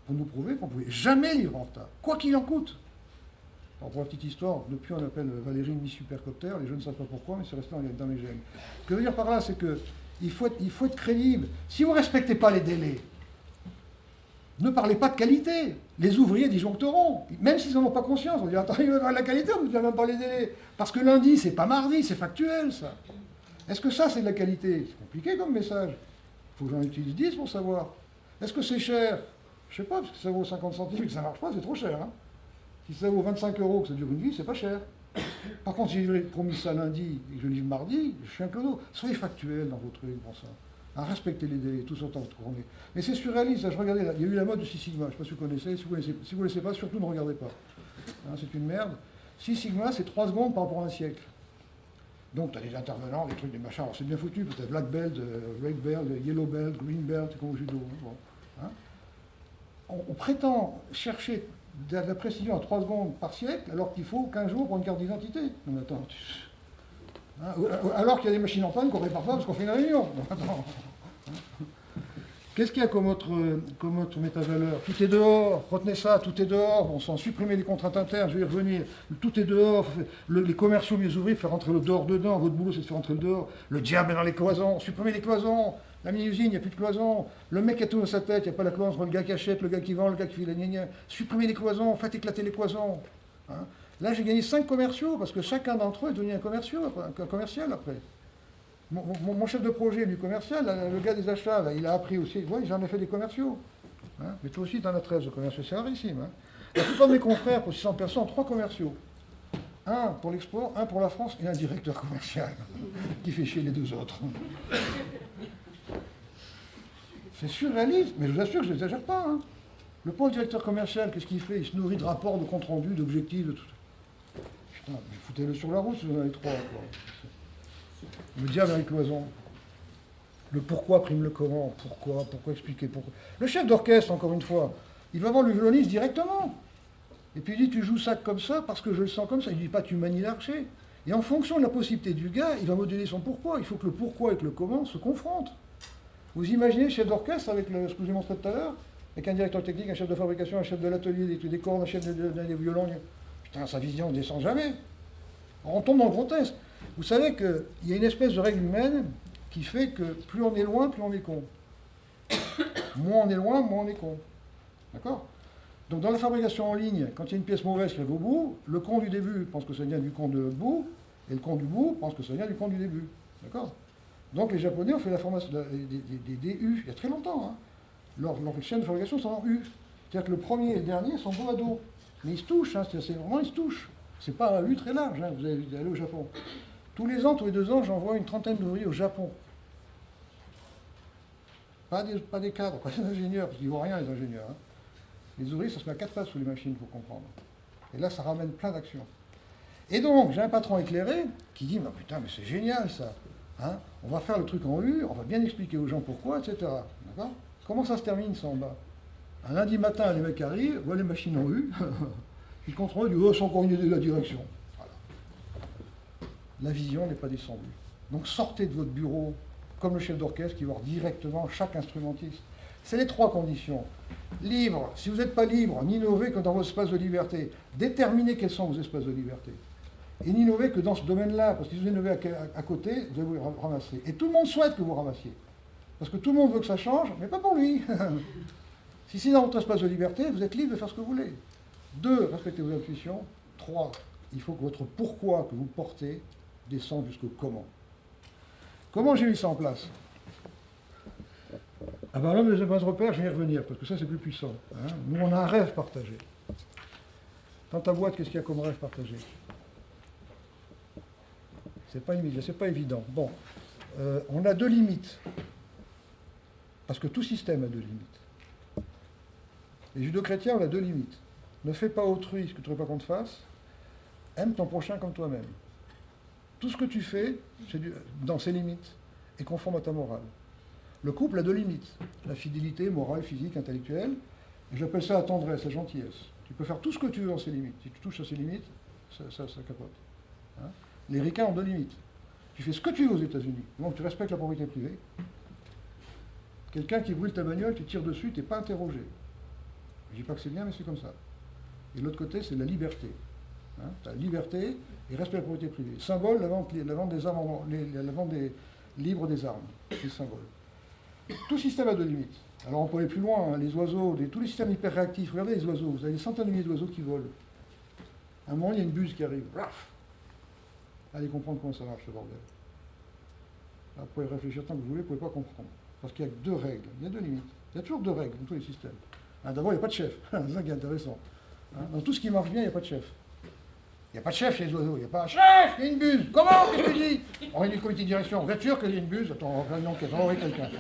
Pour nous prouver qu'on ne pouvait jamais livrer en retard, quoi qu'il en coûte. Alors pour la petite histoire, depuis on appelle Valérie Miss Supercopter, les jeunes ne savent pas pourquoi, mais c'est resté dans les gènes. Ce que je veux dire par là, c'est qu'il faut être crédible. Si vous ne respectez pas les délais, ne parlez pas de qualité. Les ouvriers disjoncteront, même s'ils n'en ont pas conscience. On dit: attends, il va y avoir de la qualité, on ne dit même pas les délais. Parce que lundi, c'est pas mardi, c'est factuel, ça. Est-ce que ça, c'est de la qualité? C'est compliqué comme message. Il faut que j'en utilise 10 pour savoir. Est-ce que c'est cher? Je ne sais pas, parce que ça vaut 50 centimes et que ça ne marche pas, c'est trop cher. Hein. Si ça vaut 25 € que ça dure une vie, c'est pas cher. Par contre, si j'ai promis ça lundi et que je livre mardi, je suis un clodo. Soyez factuel dans vos trucs pour ça. Hein, respectez les délais, tout son temps de tourner. Mais c'est surréaliste, là, je regardais, là, il y a eu la mode de 6 Sigma, je ne sais pas si vous connaissez, si vous ne connaissez pas, surtout ne regardez pas. Hein, c'est une merde. 6 Sigma, c'est 3 secondes par rapport à un siècle. Donc tu as des intervenants, des trucs, des machins, alors c'est bien foutu, peut-être black belt, red belt, yellow belt, green belt, c'est comme au judo. Hein. On prétend chercher de la précision à 3 secondes par siècle, alors qu'il faut 15 jours pour une carte d'identité. Non, attends. Hein, alors qu'il y a des machines en panne qu'on répare pas parce qu'on fait une réunion. Non, attends. Qu'est-ce qu'il y a comme autre métavaleur? Tout est dehors, retenez ça, tout est dehors. On s'en supprimer les contraintes internes, je vais y revenir. Tout est dehors. Les commerciaux, les ouvriers, faire rentrer le dehors dedans. Votre boulot, c'est de faire rentrer le dehors. Le diable est dans les cloisons. Supprimez les cloisons. La mini-usine, il n'y a plus de cloisons. Le mec a tout dans sa tête, il n'y a pas la cloison entre le gars qui achète, le gars qui vend, le gars qui fait la gna. Supprimez les cloisons, faites éclater les cloisons. Hein. Là, j'ai gagné 5 commerciaux, parce que chacun d'entre eux est devenu un commercial après. Mon chef de projet du commercial, le gars des achats, là, il a appris aussi. Oui, j'en ai fait des commerciaux. Hein. Mais toi aussi, tu en as 13 de commerciaux, c'est rarissime. Hein. La plupart de mes confrères, pour 600 personnes, ont 3 commerciaux. Un pour l'export, un pour la France et un directeur commercial, qui fait chier les 2 autres. C'est surréaliste, mais je vous assure que je n'exagère pas. Hein. Le pauvre directeur commercial, qu'est-ce qu'il fait? Il se nourrit de rapports, de comptes rendus, d'objectifs, de tout. Putain, mais foutez-le sur la route si vous en avez 3. Quoi. Le diable avec cloison. Le pourquoi prime le comment. Pourquoi expliquer pourquoi. Le chef d'orchestre, encore une fois, il va voir le violoniste directement. Et puis il dit: tu joues ça comme ça parce que je le sens comme ça. Il ne dit pas: tu manies l'archer. Et en fonction de la possibilité du gars, il va moduler son pourquoi. Il faut que le pourquoi et que le comment se confrontent. Vous imaginez le chef d'orchestre avec ce que je vous ai montré tout à l'heure, avec un directeur technique, un chef de fabrication, un chef de l'atelier, des cordes, un chef des violons. Putain, sa vision ne descend jamais. On tombe dans le grotesque. Vous savez qu'il y a une espèce de règle humaine qui fait que plus on est loin, plus on est con. Moins on est loin, moins on est con. D'accord? Donc dans la fabrication en ligne, quand il y a une pièce mauvaise qui arrive au bout, le con du début pense que ça vient du con de l'autre bout, et le con du bout pense que ça vient du con du début. D'accord? Donc les Japonais ont fait la formation des U, il y a très longtemps. Hein. Leurs chaînes de fabrication sont en U. C'est-à-dire que le premier et le dernier sont dos à dos. Mais ils se touchent, hein, c'est vraiment ils se touchent. C'est pas un U très large, hein, vous allez aller au Japon. Tous les 2 ans, j'envoie une trentaine d'ouvriers au Japon. Pas des cadres, pas des ingénieurs, parce qu'ils ne voient rien les ingénieurs. Hein. Les ouvriers, ça se met à 4 pattes sous les machines, il faut comprendre. Et là, ça ramène plein d'actions. Et donc, j'ai un patron éclairé qui dit: mais putain, mais c'est génial ça. Hein, on va faire le truc en U, on va bien expliquer aux gens pourquoi, etc. D'accord? Comment ça se termine, ça, en bas? Un lundi matin, les mecs arrivent, voient les machines en U, ils contrôlent, ils disent: oh, c'est encore une idée de la direction. Voilà. La vision n'est pas descendue. Donc sortez de votre bureau, comme le chef d'orchestre qui va voir directement chaque instrumentiste. C'est les 3 conditions. Libre, si vous n'êtes pas libre, n'innovez que dans vos espaces de liberté. Déterminez quels sont vos espaces de liberté. Et n'innovez que dans ce domaine-là, parce que si vous innovez à côté, vous allez vous ramasser. Et tout le monde souhaite que vous ramassiez. Parce que tout le monde veut que ça change, mais pas pour lui. Si c'est dans votre espace de liberté, vous êtes libre de faire ce que vous voulez. 2, respectez vos intuitions. 3, il faut que votre pourquoi que vous portez descende jusqu'au comment. Comment j'ai mis ça en place? Ah ben l'homme des bases repères, je vais y revenir, parce que ça c'est plus puissant. Hein. Nous on a un rêve partagé. Dans ta boîte, qu'est-ce qu'il y a comme rêve partagé? C'est pas immédiat, c'est pas évident. Bon, on a 2 limites. Parce que tout système a 2 limites. Les judo-chrétiens, on a 2 limites. Ne fais pas autrui ce que tu ne voudrais pas qu'on te fasse. Aime ton prochain comme toi-même. Tout ce que tu fais, dans ses limites, est conforme à ta morale. Le couple a 2 limites. La fidélité morale, physique, intellectuelle. Et j'appelle ça la tendresse, la gentillesse. Tu peux faire tout ce que tu veux dans ses limites. Si tu touches à ses limites, ça capote. Hein? Les ricains ont 2 limites. Tu fais ce que tu veux aux États-Unis. Donc tu respectes la propriété privée. Quelqu'un qui brûle ta bagnole, tu tires dessus, tu n'es pas interrogé. Je ne dis pas que c'est bien, mais c'est comme ça. Et de l'autre côté, c'est la liberté. Hein? Tu as la liberté et respect de la propriété privée. Symbole, la vente des armes, la vente libre des armes. C'est le symbole. Tout système a 2 limites. Alors on peut aller plus loin, hein, les oiseaux, tous les systèmes hyper réactifs. Regardez les oiseaux, vous avez des centaines de milliers d'oiseaux qui volent. À un moment, il y a une buse qui arrive. Raf! Allez comprendre comment ça marche, ce bordel. Là, vous pouvez réfléchir tant que vous voulez, vous ne pouvez pas comprendre. Parce qu'il y a que 2 règles, il y a 2 limites. Il y a toujours 2 règles dans tous les systèmes. Hein, d'abord, il n'y a pas de chef. C'est ça qui est intéressant. Hein, dans tout ce qui marche bien, il n'y a pas de chef. Il n'y a pas de chef chez les oiseaux, il n'y a pas un chef, il y a une buse. Comment? Qu'est-ce que tu dis? On réunit le comité de direction. Vous êtes sûr qu'il y a une buse? Attends, on va faire une enquête, on va envoyer quelqu'un.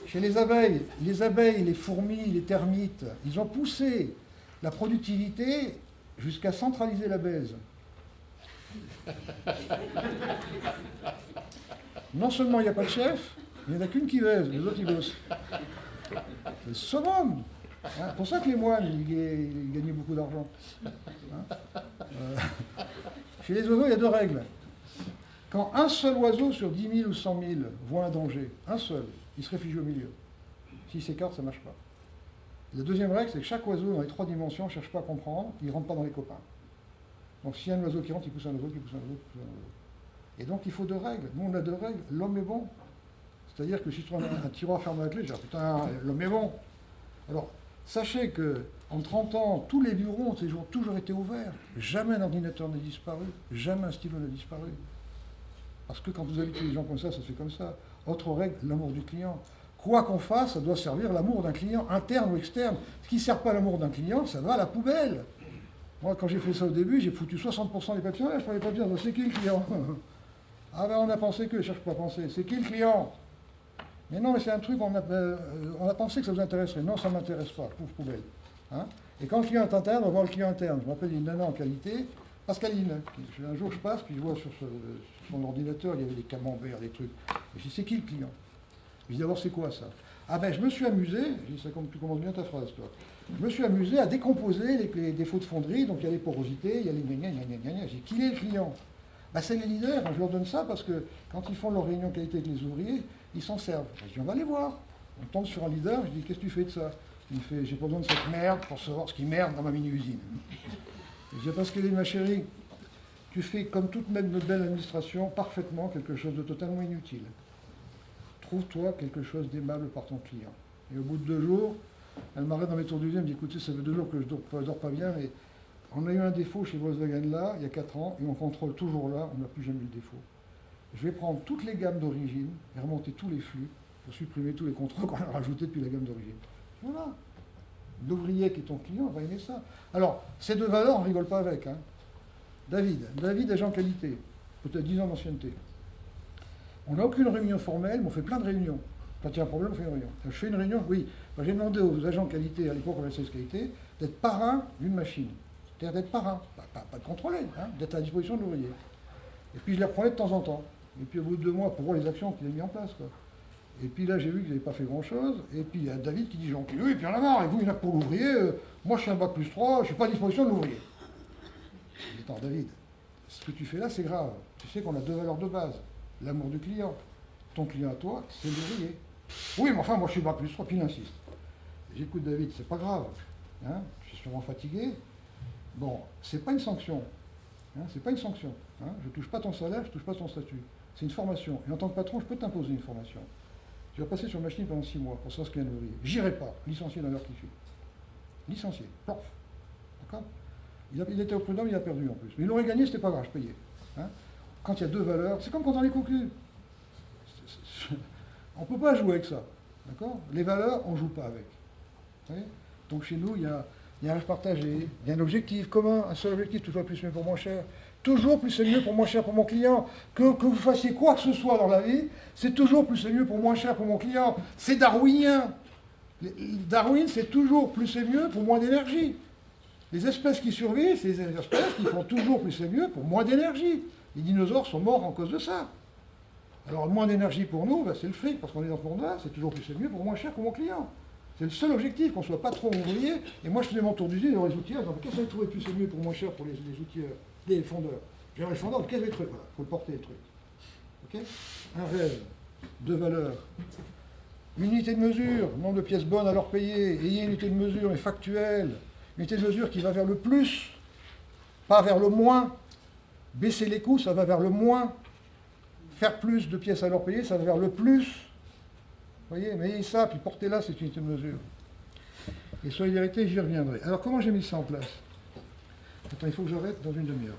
Chez les abeilles, les fourmis, les termites, ils ont poussé la productivité jusqu'à centraliser la baise. Non seulement il n'y a pas de chef, mais il n'y en a qu'une qui baise, les autres ils bossent. C'est le summum. Hein, c'est pour ça que les moines, ils gagnaient beaucoup d'argent. Hein, chez les oiseaux, il y a 2 règles. Quand un seul oiseau sur 10 000 ou 100 000 voit un danger, un seul, il se réfugie au milieu. S'il s'écarte, ça ne marche pas. La deuxième règle, c'est que chaque oiseau, dans les 3 dimensions, ne cherche pas à comprendre, il ne rentre pas dans les copains. Donc s'il y a un oiseau qui rentre, il pousse un oiseau, qui pousse un oiseau, qui pousse un oiseau. Et donc il faut 2 règles. Nous, on a 2 règles. L'homme est bon. C'est-à-dire que si tu trouves un tiroir fermé à clé, je dis, putain, l'homme est bon. Alors, sachez que en 30 ans, tous les bureaux ont toujours été ouverts. Jamais un ordinateur n'a disparu. Jamais un stylo n'a disparu. Parce que quand vous habitez les gens comme ça se fait comme ça. Autre règle, l'amour du client. Quoi qu'on fasse, ça doit servir l'amour d'un client, interne ou externe. Ce qui ne sert pas à l'amour d'un client, ça va à la poubelle. Moi, quand j'ai fait ça au début, j'ai foutu 60% des papiers. Ouais, je prends les papiers, c'est qui le client? Ah ben on a pensé que, je cherche pas à penser. C'est qui le client? Mais non, mais c'est un truc, on a pensé que ça vous intéresserait. Non, ça ne m'intéresse pas, pauvre poubelle. Hein? Et quand le client est interne, on va voir le client interne. Je me rappelle une nana en qualité, Pascaline. Un jour, je passe, puis je vois sur son ordinateur, il y avait des camemberts, des trucs. Et je dis, c'est qui le client? Je dis, d'abord, c'est quoi ça? Ah ben, je me suis amusé, je dis, tu commences bien ta phrase, toi. Je me suis amusé à décomposer les défauts de fonderie, donc il y a les porosités, il y a les gna gna gna gna gna. J'ai dit, qui est le client? Ben, c'est les leaders, je leur donne ça parce que quand ils font leur réunion qualité avec les ouvriers, ils s'en servent. Je dis, on va les voir. On tombe sur un leader, je dis, qu'est-ce que tu fais de ça? Il me fait, j'ai pas besoin de cette merde pour savoir ce qui merde dans ma mini-usine. Je dis, Pascaline, ma chérie, tu fais comme toute belle administration, parfaitement quelque chose de totalement inutile. Trouve-toi quelque chose d'aimable par ton client. Et au bout de 2 jours, elle m'arrête dans mes tours d'usine, elle me dit, écoutez, ça fait 2 jours que je dors pas bien, mais on a eu un défaut chez Volkswagen là, il y a 4 ans, et on contrôle toujours là, on n'a plus jamais eu le défaut. Je vais prendre toutes les gammes d'origine et remonter tous les flux pour supprimer tous les contrôles qu'on a rajoutés depuis la gamme d'origine. Voilà. L'ouvrier qui est ton client va aimer ça. Alors, ces 2 valeurs, on ne rigole pas avec. Hein. David, agent qualité, peut-être 10 ans d'ancienneté. On n'a aucune réunion formelle, mais on fait plein de réunions. Quand il y a un problème, on fait une réunion. Je fais une réunion, oui. Ben, j'ai demandé aux agents qualité, à l'époque on avait service qualité, d'être parrain d'une machine. C'est-à-dire d'être parrain, pas de contrôler, hein, d'être à la disposition de l'ouvrier. Et puis je les reprenais de temps en temps. Et puis au bout de 2 mois, pour voir les actions qu'il a mis en place. Quoi. Et puis là, j'ai vu qu'ils n'avaient pas fait grand-chose. Et puis il y a David qui dit, Jean-Pierre, oui, puis il y en a marre, et vous, il y en a pour l'ouvrier, moi je suis un bac plus 3, je ne suis pas à disposition de l'ouvrier. Je dis, attends, David, ce que tu fais là, c'est grave. Tu sais qu'on a 2 valeurs de base. L'amour du client. Ton client à toi, c'est l'ouvrier. Oui, mais enfin, moi je suis bac plus 3, puis il insiste. J'écoute David, c'est pas grave. Hein, je suis sûrement fatigué. Bon, c'est pas une sanction. Hein, c'est pas une sanction. Hein, je touche pas ton salaire, je touche pas ton statut. C'est une formation. Et en tant que patron, je peux t'imposer une formation. Tu vas passer sur machine pendant 6 mois pour savoir ce qu'est un ouvrier. J'irai pas, licencié dans l'heure qui suit. Licencié, plof. D'accord? Il était au prud'homme, il a perdu en plus. Mais il aurait gagné, c'était pas grave, je payais. Hein? Quand il y a 2 valeurs, c'est comme quand on est cocu. On ne peut pas jouer avec ça. D'accord? Les valeurs, on ne joue pas avec. Vous voyez? Donc chez nous, il y a un rêve partagé, il y a un objectif commun, un seul objectif, toujours plus mieux pour moins cher. Toujours plus c'est mieux pour moins cher pour mon client. Que vous fassiez quoi que ce soit dans la vie, c'est toujours plus c'est mieux pour moins cher pour mon client. C'est darwinien. Darwin, c'est toujours plus et mieux pour moins d'énergie. Les espèces qui survivent, c'est les espèces qui font toujours plus et mieux pour moins d'énergie. Les dinosaures sont morts en cause de ça. Alors, moins d'énergie pour nous, c'est le fric, parce qu'on est dans ce monde-là, c'est toujours plus et mieux pour moins cher pour mon client. C'est le seul objectif, qu'on ne soit pas trop ouvrier. Et moi, je faisais mon tour d'usine dans les outilleurs, donc qu'est-ce que vous trouvez plus et mieux pour moins cher pour les outilleurs, les fondeurs? J'ai les fondeurs, qu'est-ce que les trucs? Voilà, il faut le porter, le truc. Ok? Un rêve, deux valeurs. Unité de mesure, nombre de pièces bonnes à leur payer. Ayez une unité de mesure, mais factuelle. Une unité de mesure qui va vers le plus, pas vers le moins. Baisser les coûts, ça va vers le moins. Faire plus de pièces à leur payer, ça va vers le plus. Vous voyez, mais ayez ça, puis portez-la, cette unité de mesure. Et solidarité, j'y reviendrai. Alors, comment j'ai mis ça en place? Attends, il faut que j'arrête dans une demi-heure.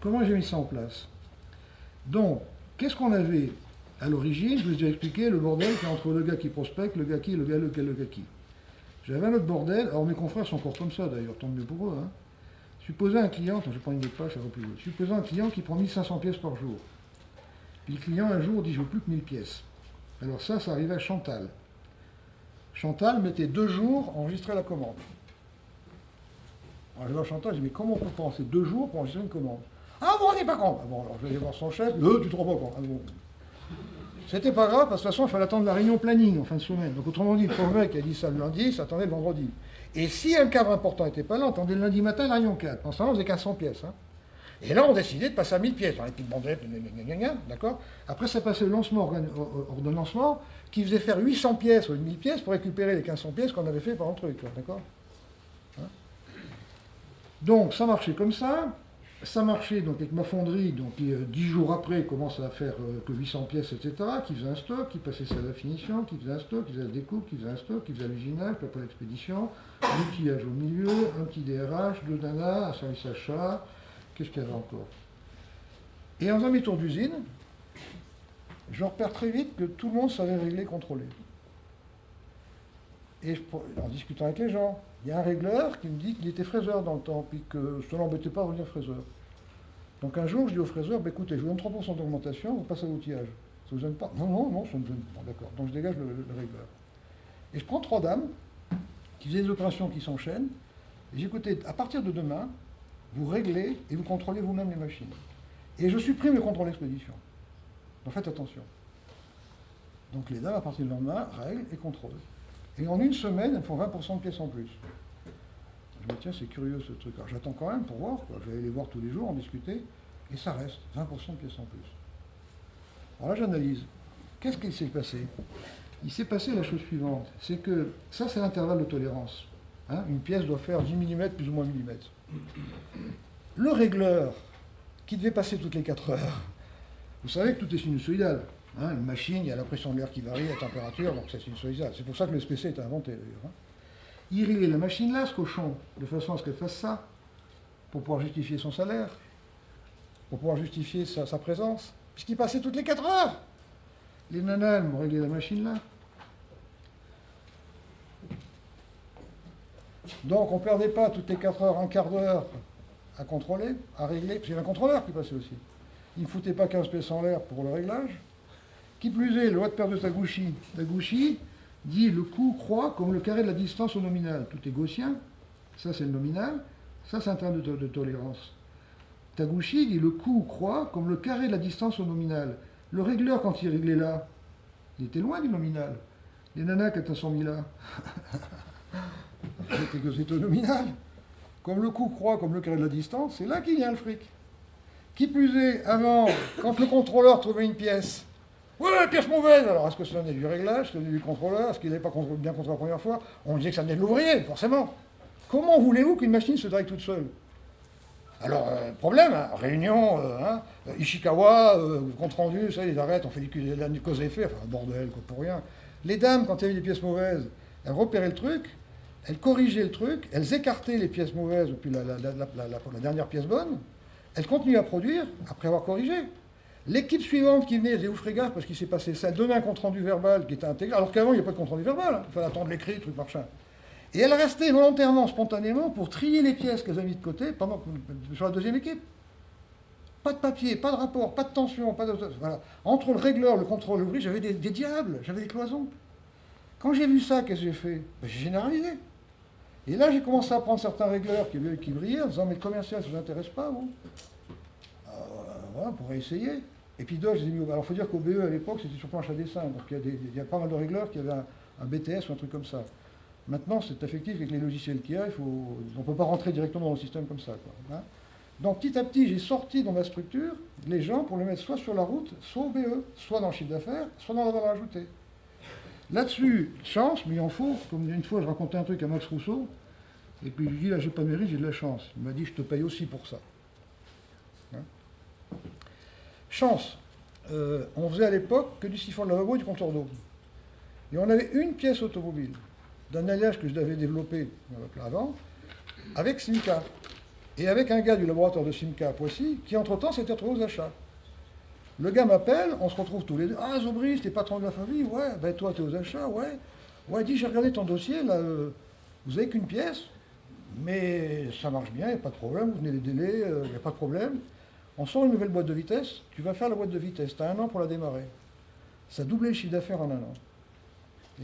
Comment j'ai mis ça en place? Donc, qu'est-ce qu'on avait à l'origine? Je vous ai déjà expliqué le bordel qui est entre le gars qui prospecte, le gars qui, le gars qui. J'avais un autre bordel, alors mes confrères sont encore comme ça d'ailleurs, tant mieux pour eux. Hein. Supposez un client, attends, je vais prendre une autre page, ça va plus vite. Supposez un client qui prend 1500 pièces par jour. Puis le client un jour dit je veux plus que 1000 pièces. Alors ça arrivait à Chantal. Chantal mettait 2 jours à enregistrer la commande. Alors je vais voir Chantal, je dis mais comment on peut penser 2 jours pour enregistrer une commande? Ah bon, on n'est pas compte. Ah bon, alors je vais aller voir son chef, tu te rends pas compte. Ah bon. C'était pas grave, parce que de toute façon, il fallait attendre la réunion planning en fin de semaine. Donc autrement dit, le pauvre mec qui a dit ça le lundi, ça attendait le vendredi. Et si un cadre important n'était pas là, on attendait le lundi matin la réunion 4. En ce temps-là, on faisait 1500 pièces. Hein. Et là, on décidait de passer à 1000 pièces dans les petites bandelettes, d'accord? Après, ça passait le lancement, ordonnancement, qui faisait faire 800 pièces ou 1000 pièces pour récupérer les 1500 pièces qu'on avait fait par le truc, d'accord? Hein? Donc, ça marchait comme ça. Ça marchait donc avec ma fonderie, donc 10 jours après, commence à faire que 800 pièces, etc., qui faisait un stock, qui passait ça à la finition, qui faisait un stock, qui faisait la découpe, qui faisait un stock, qui faisait l'usinage, puis après l'expédition, l'outillage au milieu, un petit DRH, 2 nanas, un service achat, qu'est-ce qu'il y avait encore? Et en faisant mes tours d'usine, je repère très vite que tout le monde savait régler, contrôler. Et en discutant avec les gens, il y a un régleur qui me dit qu'il était fraiseur dans le temps, puis que ça ne l'embêtait pas de devenir fraiseur. Donc un jour, je dis au fraiseur, bah, écoutez, je vous donne 3% d'augmentation, on passe à l'outillage. Ça ne vous gêne pas? Non, ça ne me gêne pas. D'accord. Donc je dégage le régleur. Et je prends 3 dames qui faisaient des opérations qui s'enchaînent, et j'ai écouté, à partir de demain, vous réglez et vous contrôlez vous-même les machines. Et je supprime le contrôle d'expédition. Donc faites attention. Donc les dames, à partir du lendemain, règlent et contrôlent. Et en une semaine, elles font 20% de pièces en plus. Je me dis, tiens, c'est curieux ce truc. Alors j'attends quand même pour voir, quoi. Je vais aller les voir tous les jours, en discuter, et ça reste 20% de pièces en plus. Alors là, j'analyse. Qu'est-ce qui s'est passé? Il s'est passé la chose suivante, c'est que ça, c'est l'intervalle de tolérance. Hein, une pièce doit faire 10 mm plus ou moins millimètres. Le régleur, qui devait passer toutes les 4 heures, vous savez que tout est sinusoïdal. Hein, une machine, il y a la pression de l'air qui varie, la température, donc c'est sinusoïdal. C'est pour ça que le SPC est inventé d'ailleurs. Hein. Il réglait la machine là, ce cochon, de façon à ce qu'elle fasse ça, pour pouvoir justifier son salaire, pour pouvoir justifier sa présence, puisqu'il passait toutes les 4 heures. Les nanas, elles m'ont réglé la machine là. Donc on ne perdait pas toutes les 4 heures, un quart d'heure à contrôler, à régler, parce qu'il y avait un contrôleur qui passait aussi. Il ne foutait pas 15 pièces en l'air pour le réglage. Qui plus est, le loi de paire de Taguchi. Taguchi dit le coût croît comme le carré de la distance au nominal. Tout est gaussien, ça c'est le nominal, ça c'est un terme de tolérance. Taguchi dit le coût croît comme le carré de la distance au nominal. Le régleur, quand il réglait là, il était loin du nominal. Les nanas, quand elles sont mis là, c'était au nominal. Comme le coût croît comme le carré de la distance, c'est là qu'il y a le fric. Qui plus est, avant, quand le contrôleur trouvait une pièce, ouais, pièce mauvaise. Alors, est-ce que ça venait du réglage, ça venait du contrôleur, est-ce qu'il n'avait pas bien contrôlé la première fois? On disait que ça venait de l'ouvrier, forcément. Comment voulez-vous qu'une machine se drague toute seule? Alors, problème, hein, réunion, Ishikawa, compte rendu, ça, ils arrêtent, on fait du cause et effet, enfin, bordel, quoi, pour rien. Les dames, quand il y avait des pièces mauvaises, elles repéraient le truc, elles corrigeaient le truc, elles écartaient les pièces mauvaises, puis la dernière pièce bonne, elles continuaient à produire après avoir corrigé. L'équipe suivante qui venait, elle disait, vous ferez gaffe parce qu'il s'est passé ça, elle donnait un compte-rendu verbal qui était intégré, alors qu'avant, il n'y a pas de compte-rendu verbal, il fallait attendre l'écrit, truc machin. Et elle restait volontairement, spontanément, pour trier les pièces qu'elles avaient mis de côté pendant sur la deuxième équipe. Pas de papier, pas de rapport, pas de tension, pas de... Voilà. Entre le régleur, le contrôle ouvrier, j'avais des diables, j'avais des cloisons. Quand j'ai vu ça, qu'est-ce que j'ai fait? Ben, j'ai généralisé. Et là, j'ai commencé à prendre certains régleurs qui brillaient en disant, mais le commercial, ça ne vous intéresse pas, vous? Voilà, on pourrait essayer. Et puis d'autres, je les ai mis alors, il faut dire qu'au BE, à l'époque, c'était sur planche à dessin. Donc, il y a pas mal de régleurs qui avaient un BTS ou un truc comme ça. Maintenant, c'est effectif avec les logiciels qu'il y a, on ne peut pas rentrer directement dans le système comme ça, quoi, hein. Donc, petit à petit, j'ai sorti dans ma structure les gens pour les mettre soit sur la route, soit au BE, soit dans le chiffre d'affaires, soit dans la valeur ajoutée. Là-dessus, chance, mais il en faut. Comme une fois, je racontais un truc à Max Rousseau, et puis je lui dis, là, j'ai pas de mérite, j'ai de la chance. Il m'a dit, je te paye aussi pour ça. Hein? Chance. On faisait à l'époque que du siphon de lavabo et du compteur d'eau. Et on avait une pièce automobile d'un alliage que je l'avais développé avant, avec Simca. Et avec un gars du laboratoire de Simca à Poissy, qui entre-temps s'était retrouvé aux achats. Le gars m'appelle, on se retrouve tous les deux. Ah, Zobris, t'es patron de la famille? Ouais. Ben toi, t'es aux achats? Ouais. Ouais, dis, j'ai regardé ton dossier, là, vous avez qu'une pièce, mais ça marche bien, il n'y a pas de problème, vous venez les délais, il n'y a pas de problème. On sort une nouvelle boîte de vitesse, tu vas faire la boîte de vitesse, tu as 1 an pour la démarrer. Ça doublait le chiffre d'affaires en 1 an.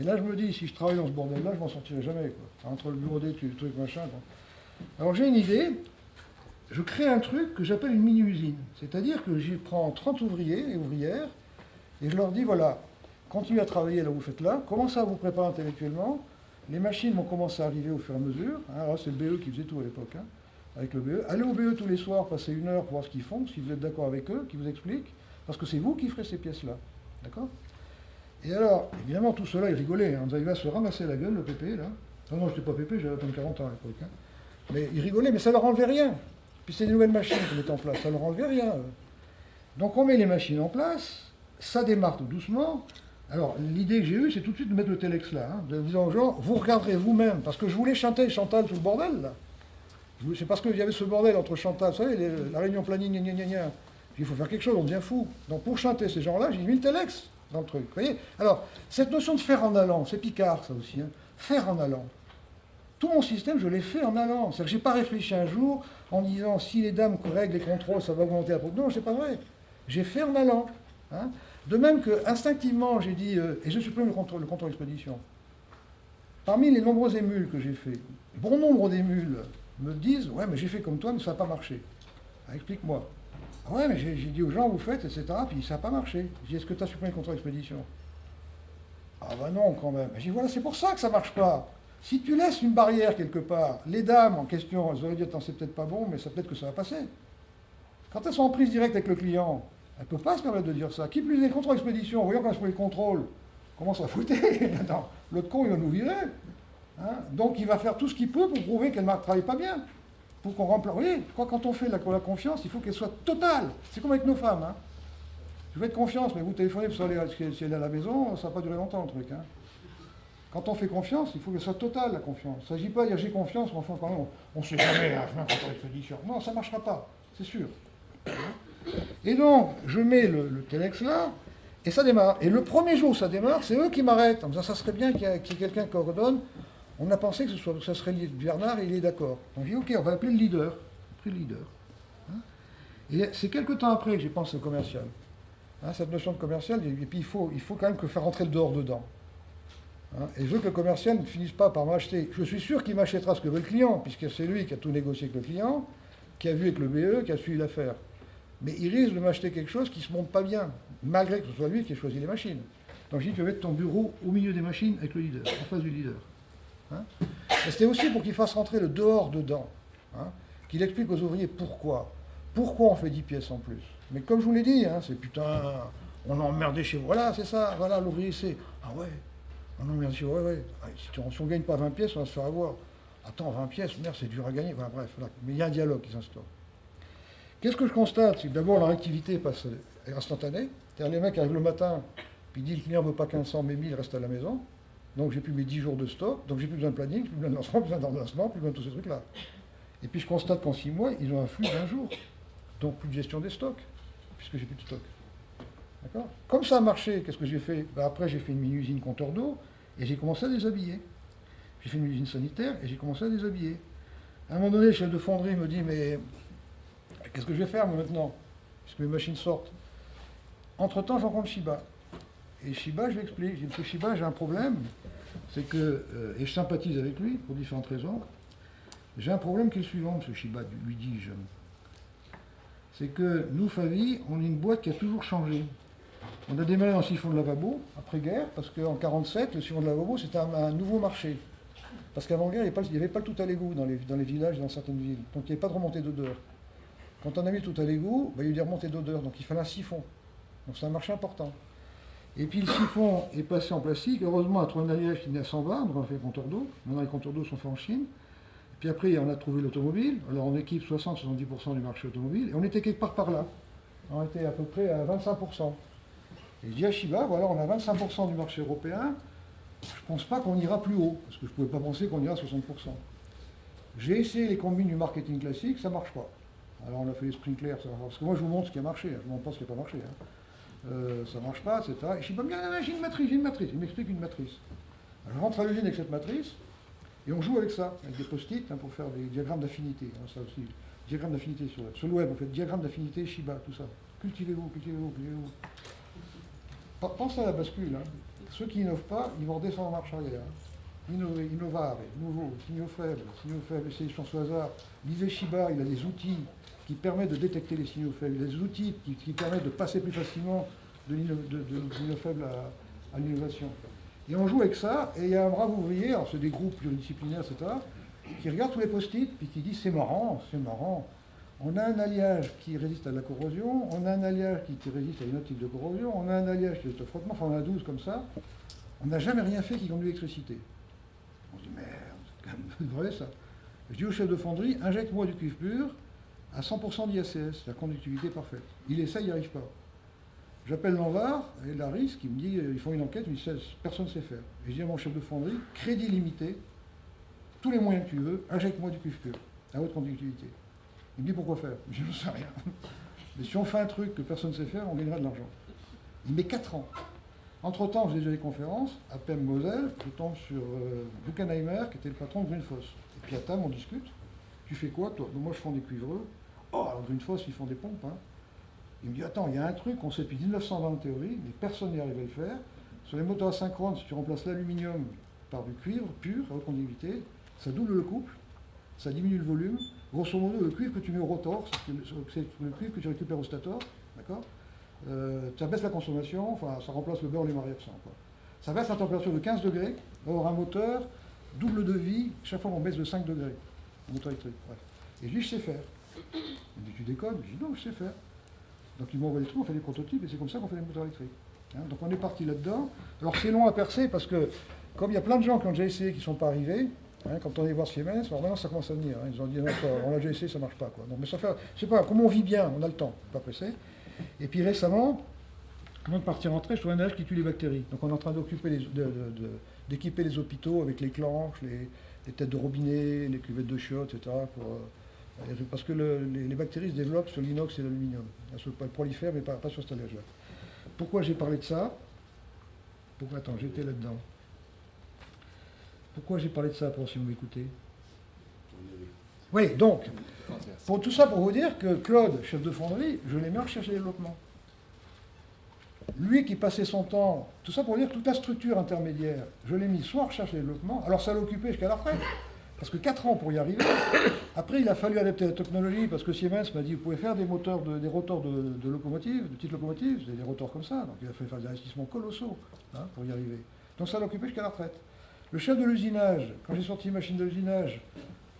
Et là, je me dis, si je travaille dans ce bordel-là, je m'en sortirai jamais, quoi. Entre le bureau d'études, le truc, machin. Bon. Alors j'ai une idée, je crée un truc que j'appelle une mini-usine. C'est-à-dire que j'y prends 30 ouvriers et ouvrières, et je leur dis, voilà, continuez à travailler là où vous faites là, commencez à vous préparer intellectuellement, les machines vont commencer à arriver au fur et à mesure. Hein, alors c'est le BE qui faisait tout à l'époque, hein, avec le BE. Allez au BE tous les soirs, passez 1 heure pour voir ce qu'ils font, si vous êtes d'accord avec eux, qu'ils vous expliquent, parce que c'est vous qui ferez ces pièces-là. D'accord? Et alors, évidemment, tout cela, ils rigolaient. Hein. Il va se ramasser la gueule, le pépé, là. Non, je n'étais pas pépé, j'avais à peine 40 ans à l'époque. Hein. Mais ils rigolaient, mais ça leur enlevait rien. Puis c'est des nouvelles machines qu'on met en place, ça leur enlevait rien. Donc on met les machines en place, ça démarre tout doucement. Alors l'idée que j'ai eue, c'est tout de suite de mettre le Telex là, hein, de dire aux gens, vous regarderez vous-même, parce que je voulais chanter Chantal tout le bordel, là. C'est parce qu'il y avait ce bordel entre Chantal, vous savez, la réunion planning, gna gna gna. Il faut faire quelque chose, on devient fou. Donc pour chanter ces gens-là, j'ai mis le Telex dans le truc. Vous voyez? Alors, cette notion de faire en allant, c'est Picard ça aussi, hein, faire en allant. Tout mon système, je l'ai fait en allant. C'est-à-dire que je n'ai pas réfléchi un jour en disant si les dames règlent les contrôles, ça va augmenter la production. Non, c'est pas vrai. J'ai fait en allant. Hein. De même que instinctivement, j'ai dit, et je supprime le contrôle expédition. Parmi les nombreux émules que j'ai fait, bon nombre d'émules me disent ouais, mais j'ai fait comme toi, mais ça n'a pas marché. Ah, explique-moi. Ah ouais, mais j'ai dit aux gens, vous faites, etc. Puis ça n'a pas marché. J'ai dit est-ce que tu as supprimé le contrôle expédition? Ah bah non, quand même. J'ai dit voilà, c'est pour ça que ça ne marche pas. Si tu laisses une barrière quelque part, les dames en question, elles auraient dit attends, c'est peut-être pas bon, mais ça peut-être que ça va passer. Quand elles sont en prise directe avec le client, elles ne peuvent pas se permettre de dire ça. Qui plus est, contrôle expédition, voyons quand elles font les contrôles, comment ça foutait? L'autre con, il va nous virer. Hein, donc il va faire tout ce qu'il peut pour prouver qu'elle ne travaille pas bien. Pour qu'on remplace. Vous voyez, je crois que quand on fait la confiance, il faut qu'elle soit totale. C'est comme avec nos femmes. Hein. Je vous faites confiance, mais vous téléphonez pour savoir si elle est à la maison, ça ne va pas durer longtemps le truc. Hein. Quand on fait confiance, il faut que ce soit totale la confiance. Il ne s'agit pas de dire j'ai confiance, mais enfin quand même, on ne sait jamais, je mets un contrôle expédition. Non, ça ne marchera pas, c'est sûr. Et donc, je mets le Telex là, et ça démarre. Et le premier jour où ça démarre, c'est eux qui m'arrêtent. En me disant, ça serait bien qu'il y ait quelqu'un qui coordonne. On a pensé que ça serait Bernard et il est d'accord. Donc j'ai dit, ok, on va appeler le leader. J'ai pris le leader. Hein, et c'est quelques temps après que j'ai pensé au commercial. Hein, cette notion de commercial, et puis il faut quand même que faire rentrer le dehors dedans. Hein, et je veux que le commercial ne finisse pas par m'acheter. Je suis sûr qu'il m'achètera ce que veut le client, puisque c'est lui qui a tout négocié avec le client, qui a vu avec le BE, qui a suivi l'affaire. Mais il risque de m'acheter quelque chose qui ne se monte pas bien, malgré que ce soit lui qui ait choisi les machines. Donc je dis, tu vas mettre ton bureau au milieu des machines avec le leader, en face du leader. Hein, et c'était aussi pour qu'il fasse rentrer le dehors dedans, hein, qu'il explique aux ouvriers pourquoi. Pourquoi on fait 10 pièces en plus. Mais comme je vous l'ai dit, hein, c'est putain, on a emmerdé chez vous. Voilà, c'est ça, voilà, l'ouvrier c'est. Ah ouais, on a emmerdé chez vous, ouais. Ah, si on ne gagne pas 20 pièces, on va se faire avoir. Attends, 20 pièces, merde, c'est dur à gagner. Enfin, bref, voilà. Mais il y a un dialogue qui s'instaure. Qu'est-ce que je constate? C'est que d'abord, la réactivité est instantanée. C'est-à-dire, les mecs arrivent le matin, puis disent le client ne veut pas 1500, mais 1000, reste à la maison. Donc, j'ai plus mes 10 jours de stock, donc j'ai plus besoin de planning, plus besoin de lancement, plus besoin d'ordonnancement, plus besoin de tous ces trucs-là. Et puis, je constate qu'en 6 mois, ils ont un flux d'1 jour. Donc, plus de gestion des stocks, puisque j'ai plus de stock. D'accord? Comme ça a marché, qu'est-ce que j'ai fait? Après, j'ai fait une mini-usine compteur d'eau, et j'ai commencé à déshabiller. J'ai fait une usine sanitaire, et j'ai commencé à déshabiller. À un moment donné, le chef de fonderie me dit, mais qu'est-ce que je vais faire moi, maintenant, puisque mes machines sortent? Entre-temps, je rencontre Shiba. Et Shiba, je lui explique. Je dis, monsieur Shiba, j'ai un problème. c'est que, et je sympathise avec lui pour différentes raisons, j'ai un problème qui est le suivant, M. Shiba, lui dis-je. C'est que nous, Favi, on est une boîte qui a toujours changé. On a démarré en siphon de lavabo, après-guerre, parce qu'en 1947, le siphon de lavabo, c'était un nouveau marché. Parce qu'avant-guerre, il n'y avait pas le tout à l'égout dans les villages et dans certaines villes. Donc il n'y avait pas de remontée d'odeur. Quand on a mis tout à l'égout, il y a eu des remontées d'odeur, donc il fallait un siphon. Donc c'est un marché important. Et puis le siphon est passé en plastique. Heureusement, on a trouvé un alliage qui n'est à 100 bars, donc on a fait les compteurs d'eau. Maintenant, les compteurs d'eau sont faits en Chine. Puis après, on a trouvé l'automobile. Alors on équipe 60-70% du marché automobile. Et on était quelque part par là. On était à peu près à 25%. Et je dis à Shiba, voilà, on a 25% du marché européen. Je ne pense pas qu'on ira plus haut, parce que je ne pouvais pas penser qu'on ira à 60%. J'ai essayé les combines du marketing classique, ça ne marche pas. Alors on a fait les sprinklers, parce que moi je vous montre ce qui a marché, je ne vous montre pas ce qui n'a pas marché. Ça ne marche pas, etc. Et Shiba me dit, ah, j'ai une matrice. Il m'explique une matrice. Alors, je rentre à l'usine avec cette matrice, et on joue avec ça, avec des post-it pour faire des diagrammes d'affinité. Ça aussi, diagrammes d'affinité sur le web, on fait diagrammes d'affinité, Shiba, tout ça. Cultivez-vous. Pensez à la bascule. Ceux qui n'innovent pas, ils vont redescendre en marche arrière. Innovare, nouveau, signaux faibles, essayez de chance au hasard. Lisez Shiba, il a des outils qui permettent de détecter les signaux faibles, il a des outils qui permettent de passer plus facilement de signaux faibles à l'innovation. Et on joue avec ça, et il y a un brave ouvrier, alors c'est des groupes pluridisciplinaires, etc., qui regarde tous les post-it, puis qui dit c'est marrant. On a un alliage qui résiste à la corrosion, on a un alliage qui résiste à une autre type de corrosion, on a un alliage qui résiste au frottement, enfin on en a 12 comme ça. On n'a jamais rien fait qui conduit l'électricité. On se dit merde, c'est quand même vrai ça. Je dis au chef de fonderie, injecte-moi du cuivre pur à 100% d'IACS, la conductivité parfaite. Il essaie, il n'y arrive pas. J'appelle l'Anvar et Laris qui me dit, ils font une enquête, personne ne sait faire. Et je dis à mon chef de fonderie, crédit limité, tous les moyens que tu veux, injecte-moi du cuivre pur, à haute conductivité. Il me dit pourquoi faire? Je ne sais rien. Mais si on fait un truc que personne ne sait faire, on gagnera de l'argent. Il met 4 ans. Entre-temps, je faisais déjà des conférences, à Pem-Moselle, je tombe sur Buchenheimer, qui était le patron de Grünfoss. Et puis à table, on discute. Tu fais quoi, toi? Moi, je fais des cuivreux. Oh, alors Grünfoss, ils font des pompes. Il me dit, attends, il y a un truc qu'on sait depuis 1920 en théorie, mais personne n'y arrive à le faire. Sur les moteurs asynchrones, si tu remplaces l'aluminium par du cuivre pur, à haute conductivité, ça double le couple, ça diminue le volume. Grosso modo, le cuivre que tu mets au rotor, c'est le cuivre que tu récupères au stator, d'accord? Ça baisse la consommation, enfin, ça remplace le beurre, les marais absents. Ça baisse la température de 15 degrés, or un moteur, double de vie, chaque fois on baisse de 5 degrés, un moteur électrique. Bref. Et je dis, je sais faire. Il me dit, tu déconnes? Je dis, non, je sais faire. Donc ils m'ont envoyé les trucs, on fait des prototypes, et c'est comme ça qu'on fait les moteurs électriques. Donc on est parti là-dedans. Alors c'est long à percer, parce que, comme il y a plein de gens qui ont déjà essayé, qui ne sont pas arrivés, quand on est voir Siemens, alors maintenant ça commence à venir. Ils ont dit, non, on l'a déjà essayé, ça ne marche pas. Donc, mais ça fait, je sais pas, comme on vit bien, on a le temps, pas pressé. Et puis récemment, avant de partir rentrer, je trouve un alliage qui tue les bactéries. Donc on est en train d'équiper les hôpitaux avec les clenches, les têtes de robinet, les cuvettes de chiottes, etc. Parce que les bactéries se développent sur l'inox et l'aluminium. Elles prolifèrent, mais pas sur cet alliage-là. Pourquoi j'ai parlé de ça? Attends, j'étais là-dedans. Pourquoi j'ai parlé de ça, pour si vous m'écoutez? Oui, donc, pour tout ça, pour vous dire que Claude, chef de fonderie, je l'ai mis en recherche et développement. Lui qui passait son temps, tout ça pour dire que toute la structure intermédiaire, je l'ai mis soit en recherche et développement, alors ça l'occupait jusqu'à la retraite, parce que 4 ans pour y arriver. Après, il a fallu adapter la technologie, parce que Siemens m'a dit, vous pouvez faire des rotors de locomotives, de petites locomotives, c'est des rotors comme ça, donc il a fallu faire des investissements colossaux pour y arriver. Donc ça l'occupait jusqu'à la retraite. Le chef de l'usinage, quand j'ai sorti une machine de l'usinage,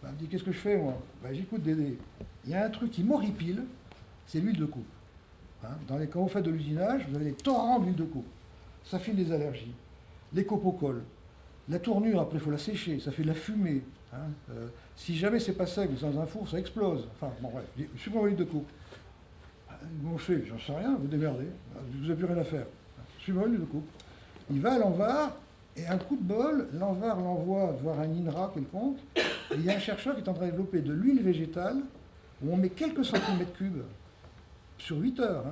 il me dit, qu'est-ce que je fais, moi? J'écoute Dédé. Il y a un truc qui m'horripile, c'est l'huile de coupe. Quand vous faites de l'usinage, vous avez des torrents d'huile de coupe. Ça fait des allergies. Les copeaux collent. La tournure, après, il faut la sécher. Ça fait de la fumée. Si jamais c'est pas sec, dans un four, ça explose. Enfin, bon, bref. Je suis pour l'huile de coupe. Bon, je fais, j'en sais rien, vous démerdez. Vous n'avez plus rien à faire. Je suis pour l'huile de coupe. Il va à l'Anvar, et un coup de bol, l'Anvar l'envoie voir un INRA quelconque, et il y a un chercheur qui est en train de développer de l'huile végétale, où on met quelques centimètres cubes sur 8 heures.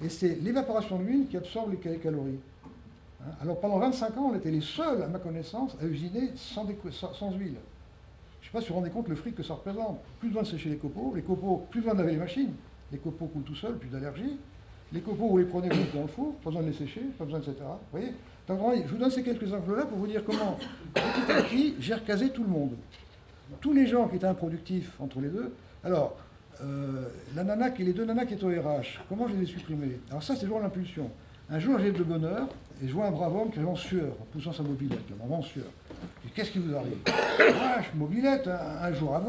Et c'est l'évaporation de l'huile qui absorbe les calories. Alors pendant 25 ans, on était les seuls, à ma connaissance, à usiner sans huile. Je ne sais pas si vous vous rendez compte le fric que ça représente. Plus besoin de sécher les copeaux, plus besoin de laver les machines. Les copeaux coulent tout seuls, plus d'allergies. Les copeaux, vous les prenez, vous les mettez dans le four, pas besoin de les sécher, pas besoin, etc. Vous voyez? Donc, je vous donne ces quelques exemples-là pour vous dire comment, petit à petit, j'ai recasé tout le monde. Tous les gens qui étaient improductifs entre les deux. Alors, les deux nanas qui étaient au RH, comment je les ai supprimés? Alors ça, c'est toujours l'impulsion. Un jour, j'ai de bonheur, et je vois un brave homme qui arrive en sueur, en poussant sa mobilette, vraiment en sueur. Je dis, qu'est-ce qui vous arrive? Ah, je mobilette, un jour à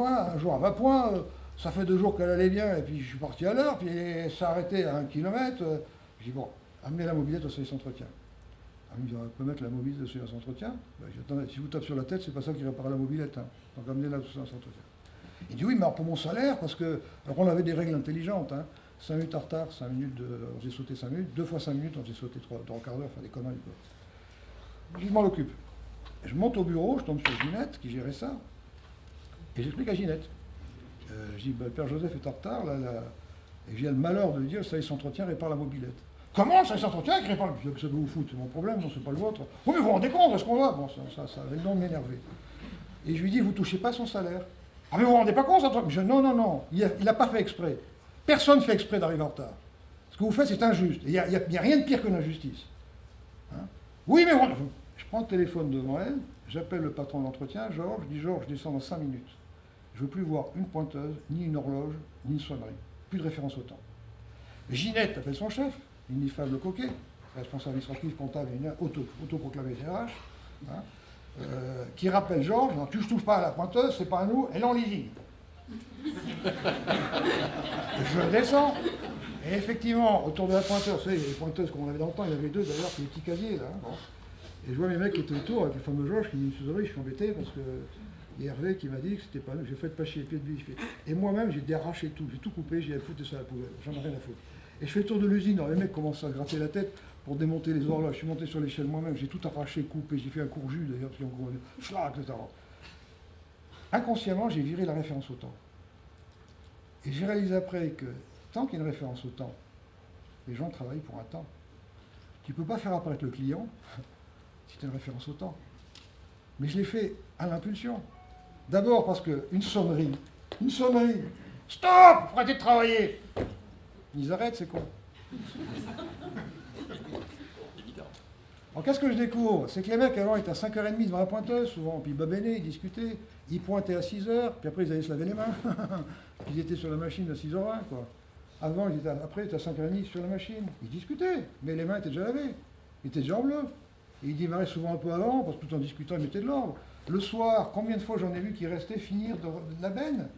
20 points, ça fait 2 jours qu'elle allait bien, et puis je suis parti à l'heure, puis elle s'est arrêtée à 1 kilomètre. Je dis, bon, amenez la mobilette au service d'entretien. Il me dit, on peut mettre la mobilette au service d'entretien? Ben, je dis, attendez, si vous tapez sur la tête, c'est pas ça qui répare la mobilette, hein. Donc amenez-la au service d'entretien. Il dit, oui, mais alors pour mon salaire, parce que, alors on avait des règles intelligentes, hein. 5 minutes en retard, 5 minutes, on s'est sauté 5 minutes, 2 fois 5 minutes, on s'est sauté 3 quarts d'heure, enfin des conneries, quoi. Je m'en occupe. Je monte au bureau, je tombe sur Ginette, qui gérait ça, et j'explique à Ginette. Je dis, bah, le père Joseph est en retard, là, et j'ai le malheur de lui dire, le service d'entretien répare la mobilette. Comment le service d'entretien qui répare la mobilette? Ça vous fout, c'est mon problème, non, c'est pas le vôtre. Oui, mais vous vous rendez compte, est-ce qu'on va? Bon, ça avait le nom de m'énerver. Et je lui dis, vous touchez pas son salaire. Ah, mais vous vous rendez pas compte, ça? Je dis, non, il n'a pas fait exprès. Personne ne fait exprès d'arriver en retard. Ce que vous faites, c'est injuste. Il n'y a rien de pire que l'injustice. Hein? Oui, mais je prends le téléphone devant elle, j'appelle le patron d'entretien, Georges, je dis, Georges, je descends dans 5 minutes. Je ne veux plus voir une pointeuse, ni une horloge, ni une sonnerie. Plus de référence au temps. Ginette appelle son chef, l'ineffable Coquet, responsable administratif, comptable et autoproclamé DRH, hein, qui rappelle Georges, non, tu ne touches pas à la pointeuse, c'est pas à nous, elle est en leasing. Je descends, et effectivement, autour de la pointeuse, vous savez, les pointeuses qu'on avait dans le temps, il y en avait 2 d'ailleurs, qui étaient petits casiers là. Bon. Et je vois mes mecs qui étaient autour, avec le fameux Georges, qui dit, je suis embêté parce que il y a Hervé qui m'a dit que c'était pas nous, j'ai fait pas chier les pieds de vie. Et moi-même, j'ai déarraché tout, j'ai tout coupé, j'ai foutu ça à la poubelle, j'en ai rien à foutre. Et je fais le tour de l'usine, alors les mecs commencent à gratter la tête pour démonter les horloges. Je suis monté sur l'échelle moi-même, j'ai tout arraché, coupé, j'ai fait un court jus d'ailleurs, puis en gros, schlag, etc. Inconsciemment, j'ai viré la référence au temps. Et j'ai réalisé après que tant qu'il y a une référence au temps, les gens travaillent pour un temps. Tu ne peux pas faire apparaître le client si tu as une référence au temps. Mais je l'ai fait à l'impulsion. D'abord parce qu'une sonnerie, stop, faut arrêter de travailler. Ils arrêtent, c'est quoi? Alors qu'est-ce que je découvre? C'est que les mecs avant étaient à 5h30 devant la pointeuse, souvent, puis ils babénaient, ils discutaient, ils pointaient à 6h, puis après ils allaient se laver les mains. Ils étaient sur la machine à 6h20, quoi. Avant, après, ils étaient à 5h30 sur la machine. Ils discutaient, mais les mains étaient déjà lavées. Ils étaient déjà en bleu. Et ils démarraient souvent un peu avant, parce que tout en discutant, ils mettaient de l'ordre. Le soir, combien de fois j'en ai vu qui restaient finir de la benne?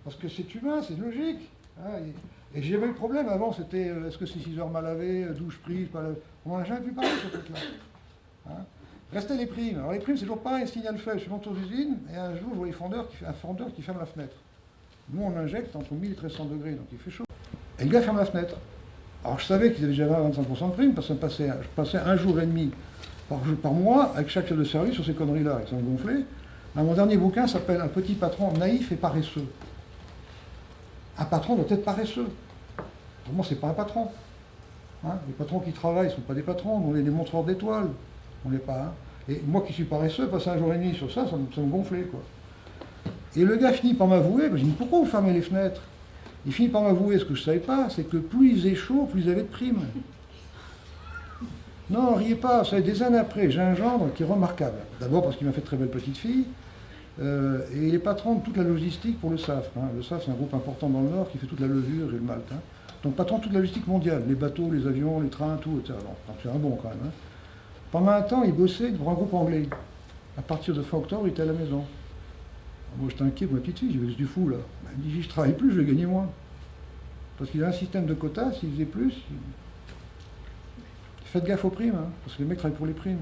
Parce que c'est humain, c'est logique. Hein, et j'ai jamais eu de problème. Avant, c'était est-ce que c'est 6h mal lavé, douche prise, pas lavé. On n'en a jamais pu parler, ce truc-là. Hein? Restaient les primes. Alors les primes, c'est toujours pareil, un signal faible. Je suis monté aux usines, et un jour, je vois un fondeur qui ferme la fenêtre. Nous, on injecte entre 1000 et 1300 degrés, donc il fait chaud. Et le gars ferme la fenêtre. Alors je savais qu'ils avaient déjà 20-25% de primes, parce que je passais 1 jour et demi par mois avec chaque chef de service sur ces conneries-là, ils sont gonflés. Mon dernier bouquin s'appelle « Un petit patron naïf et paresseux ». Un patron doit être paresseux. Pour moi, c'est pas un patron. Hein, les patrons qui travaillent ne sont pas des patrons, on est des montreurs d'étoiles. On n'est pas. Hein. Et moi qui suis paresseux, passer 1 jour et demi sur ça, ça me gonflait, quoi. Et le gars finit par m'avouer, je dis, pourquoi vous fermez les fenêtres? Il finit par m'avouer, ce que je ne savais pas, c'est que plus il faisait chaud, plus il avait de primes. Non, riez pas, ça fait des années après, j'ai un gendre qui est remarquable. D'abord parce qu'il m'a fait de très belle petite fille, et il est patron de toute la logistique pour le SAF. Hein. Le SAF, c'est un groupe important dans le Nord qui fait toute la levure et le malt. Hein. Donc patron de toute la logistique mondiale, les bateaux, les avions, les trains, tout, etc. Donc c'est un bon quand même. Hein. Pendant un temps, il bossait pour un groupe anglais. À partir de fin octobre, il était à la maison. Moi, j'étais inquiet pour ma petite fille, je me suis dit, fou là. Il me dit, je travaille plus, je vais gagner moins. Parce qu'il y a un système de quotas, s'il faisait plus, faites gaffe aux primes, hein, parce que les mecs travaillent pour les primes.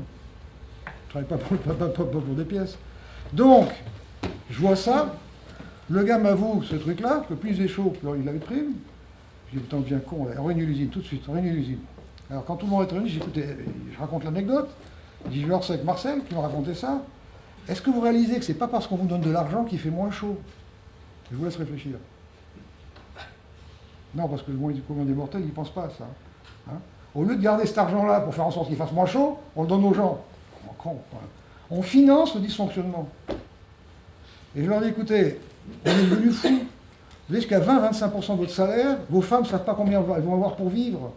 Ils ne travaillent pas pour des pièces. Donc, je vois ça, le gars m'avoue ce truc-là, que plus il est chaud, plus il avait de primes. Je dis, putain, bien con, là, on réunit l'usine, tout de suite, on réunit l'usine. Alors, quand tout le monde est réuni, j'ai écouté, je raconte l'anecdote, je dis, je vais voir ça avec Marcel, qui m'a raconté ça. Est-ce que vous réalisez que c'est pas parce qu'on vous donne de l'argent qu'il fait moins chaud? Je vous laisse réfléchir. Non, parce que le commun des mortels, ils ne pensent pas à ça. Hein? Au lieu de garder cet argent-là pour faire en sorte qu'il fasse moins chaud, on le donne aux gens. On finance le dysfonctionnement. Et je leur dis, écoutez, on est devenus fous. Vous savez, jusqu'à 20-25% de votre salaire, vos femmes ne savent pas combien elles vont avoir pour vivre.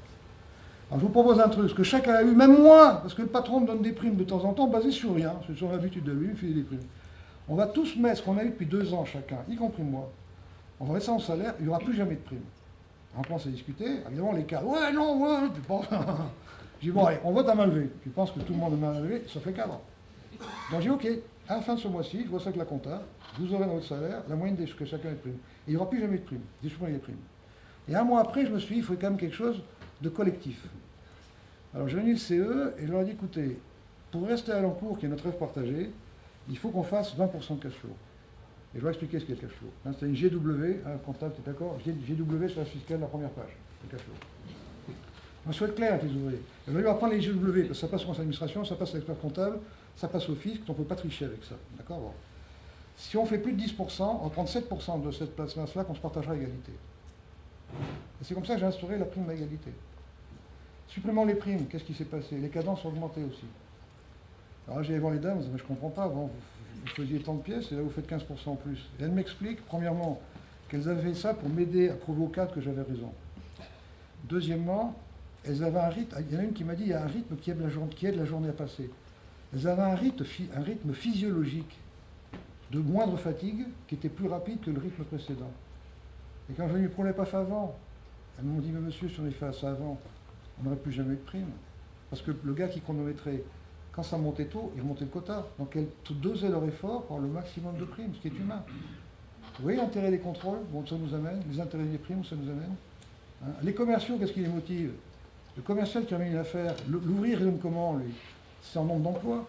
Alors, je vous propose un truc, ce que chacun a eu, même moi, parce que le patron me donne des primes de temps en temps, basées sur rien, c'est sur l'habitude de lui, il me fait des primes. On va tous mettre ce qu'on a eu depuis 2 ans chacun, y compris moi. On va mettre ça en salaire, il n'y aura plus jamais de primes. On commence à discuter, évidemment les cas, ouais, non, ouais, tu penses. Je dis, bon, allez, on vote à main levée. Tu penses que tout le monde a main levée, sauf les cadres. Donc je dis, ok, à la fin de ce mois-ci, je vois ça avec la compta, vous aurez dans votre salaire la moyenne de ce que chacun a de primes. Et il n'y aura plus jamais de primes, je supprime les primes. Et un mois après, je me suis dit, il faut quand même quelque chose de collectif. Alors j'ai réuni le CE et je leur ai dit, écoutez, pour rester à l'encours, qui est notre rêve partagé, il faut qu'on fasse 20% de cash flow. Et je vais expliquer ce qu'est le cash flow. Hein, c'est une GW, un comptable, tu es d'accord? GW sur la fiscale, la première page, le cash flow. On souhaite clair avec les ouvriers. Il va falloir prendre les GW, parce que ça passe au conseil d'administration, ça passe à l'expert comptable, ça passe au fisc, on ne peut pas tricher avec ça. D'accord? Bon. Si on fait plus de 10%, on va prendre 7% de cette place-là qu'on se partagera à égalité. Et c'est comme ça que j'ai instauré la prime à égalité. Supprimant les primes, qu'est-ce qui s'est passé? Les cadences ont augmenté aussi. Alors là, j'allais voir les dames, mais je ne comprends pas. Bon, vous faisiez tant de pièces et là, vous faites 15% en plus. Et elles m'expliquent, premièrement, qu'elles avaient fait ça pour m'aider à prouver au cadre que j'avais raison. Deuxièmement, elles avaient un rythme. Il y en a une qui m'a dit il y a un rythme qui aide la journée à passer. Elles avaient un rythme physiologique de moindre fatigue qui était plus rapide que le rythme précédent. Et quand je ne lui prenais pas fait avant, elles m'ont dit mais monsieur, si on avait fait ça avant, on n'aurait plus jamais eu de prime. Parce que le gars qui chronométrait, quand ça montait tôt, il remontait le quota. Donc elles dosaient leur effort pour le maximum de primes, ce qui est humain. Vous voyez l'intérêt des contrôles, bon, ça nous amène, les intérêts des primes, ça nous amène. Hein, les commerciaux, qu'est-ce qui les motive? Le commercial qui ramène une affaire, l'ouvrier raisonne comment, lui? C'est en nombre d'emplois.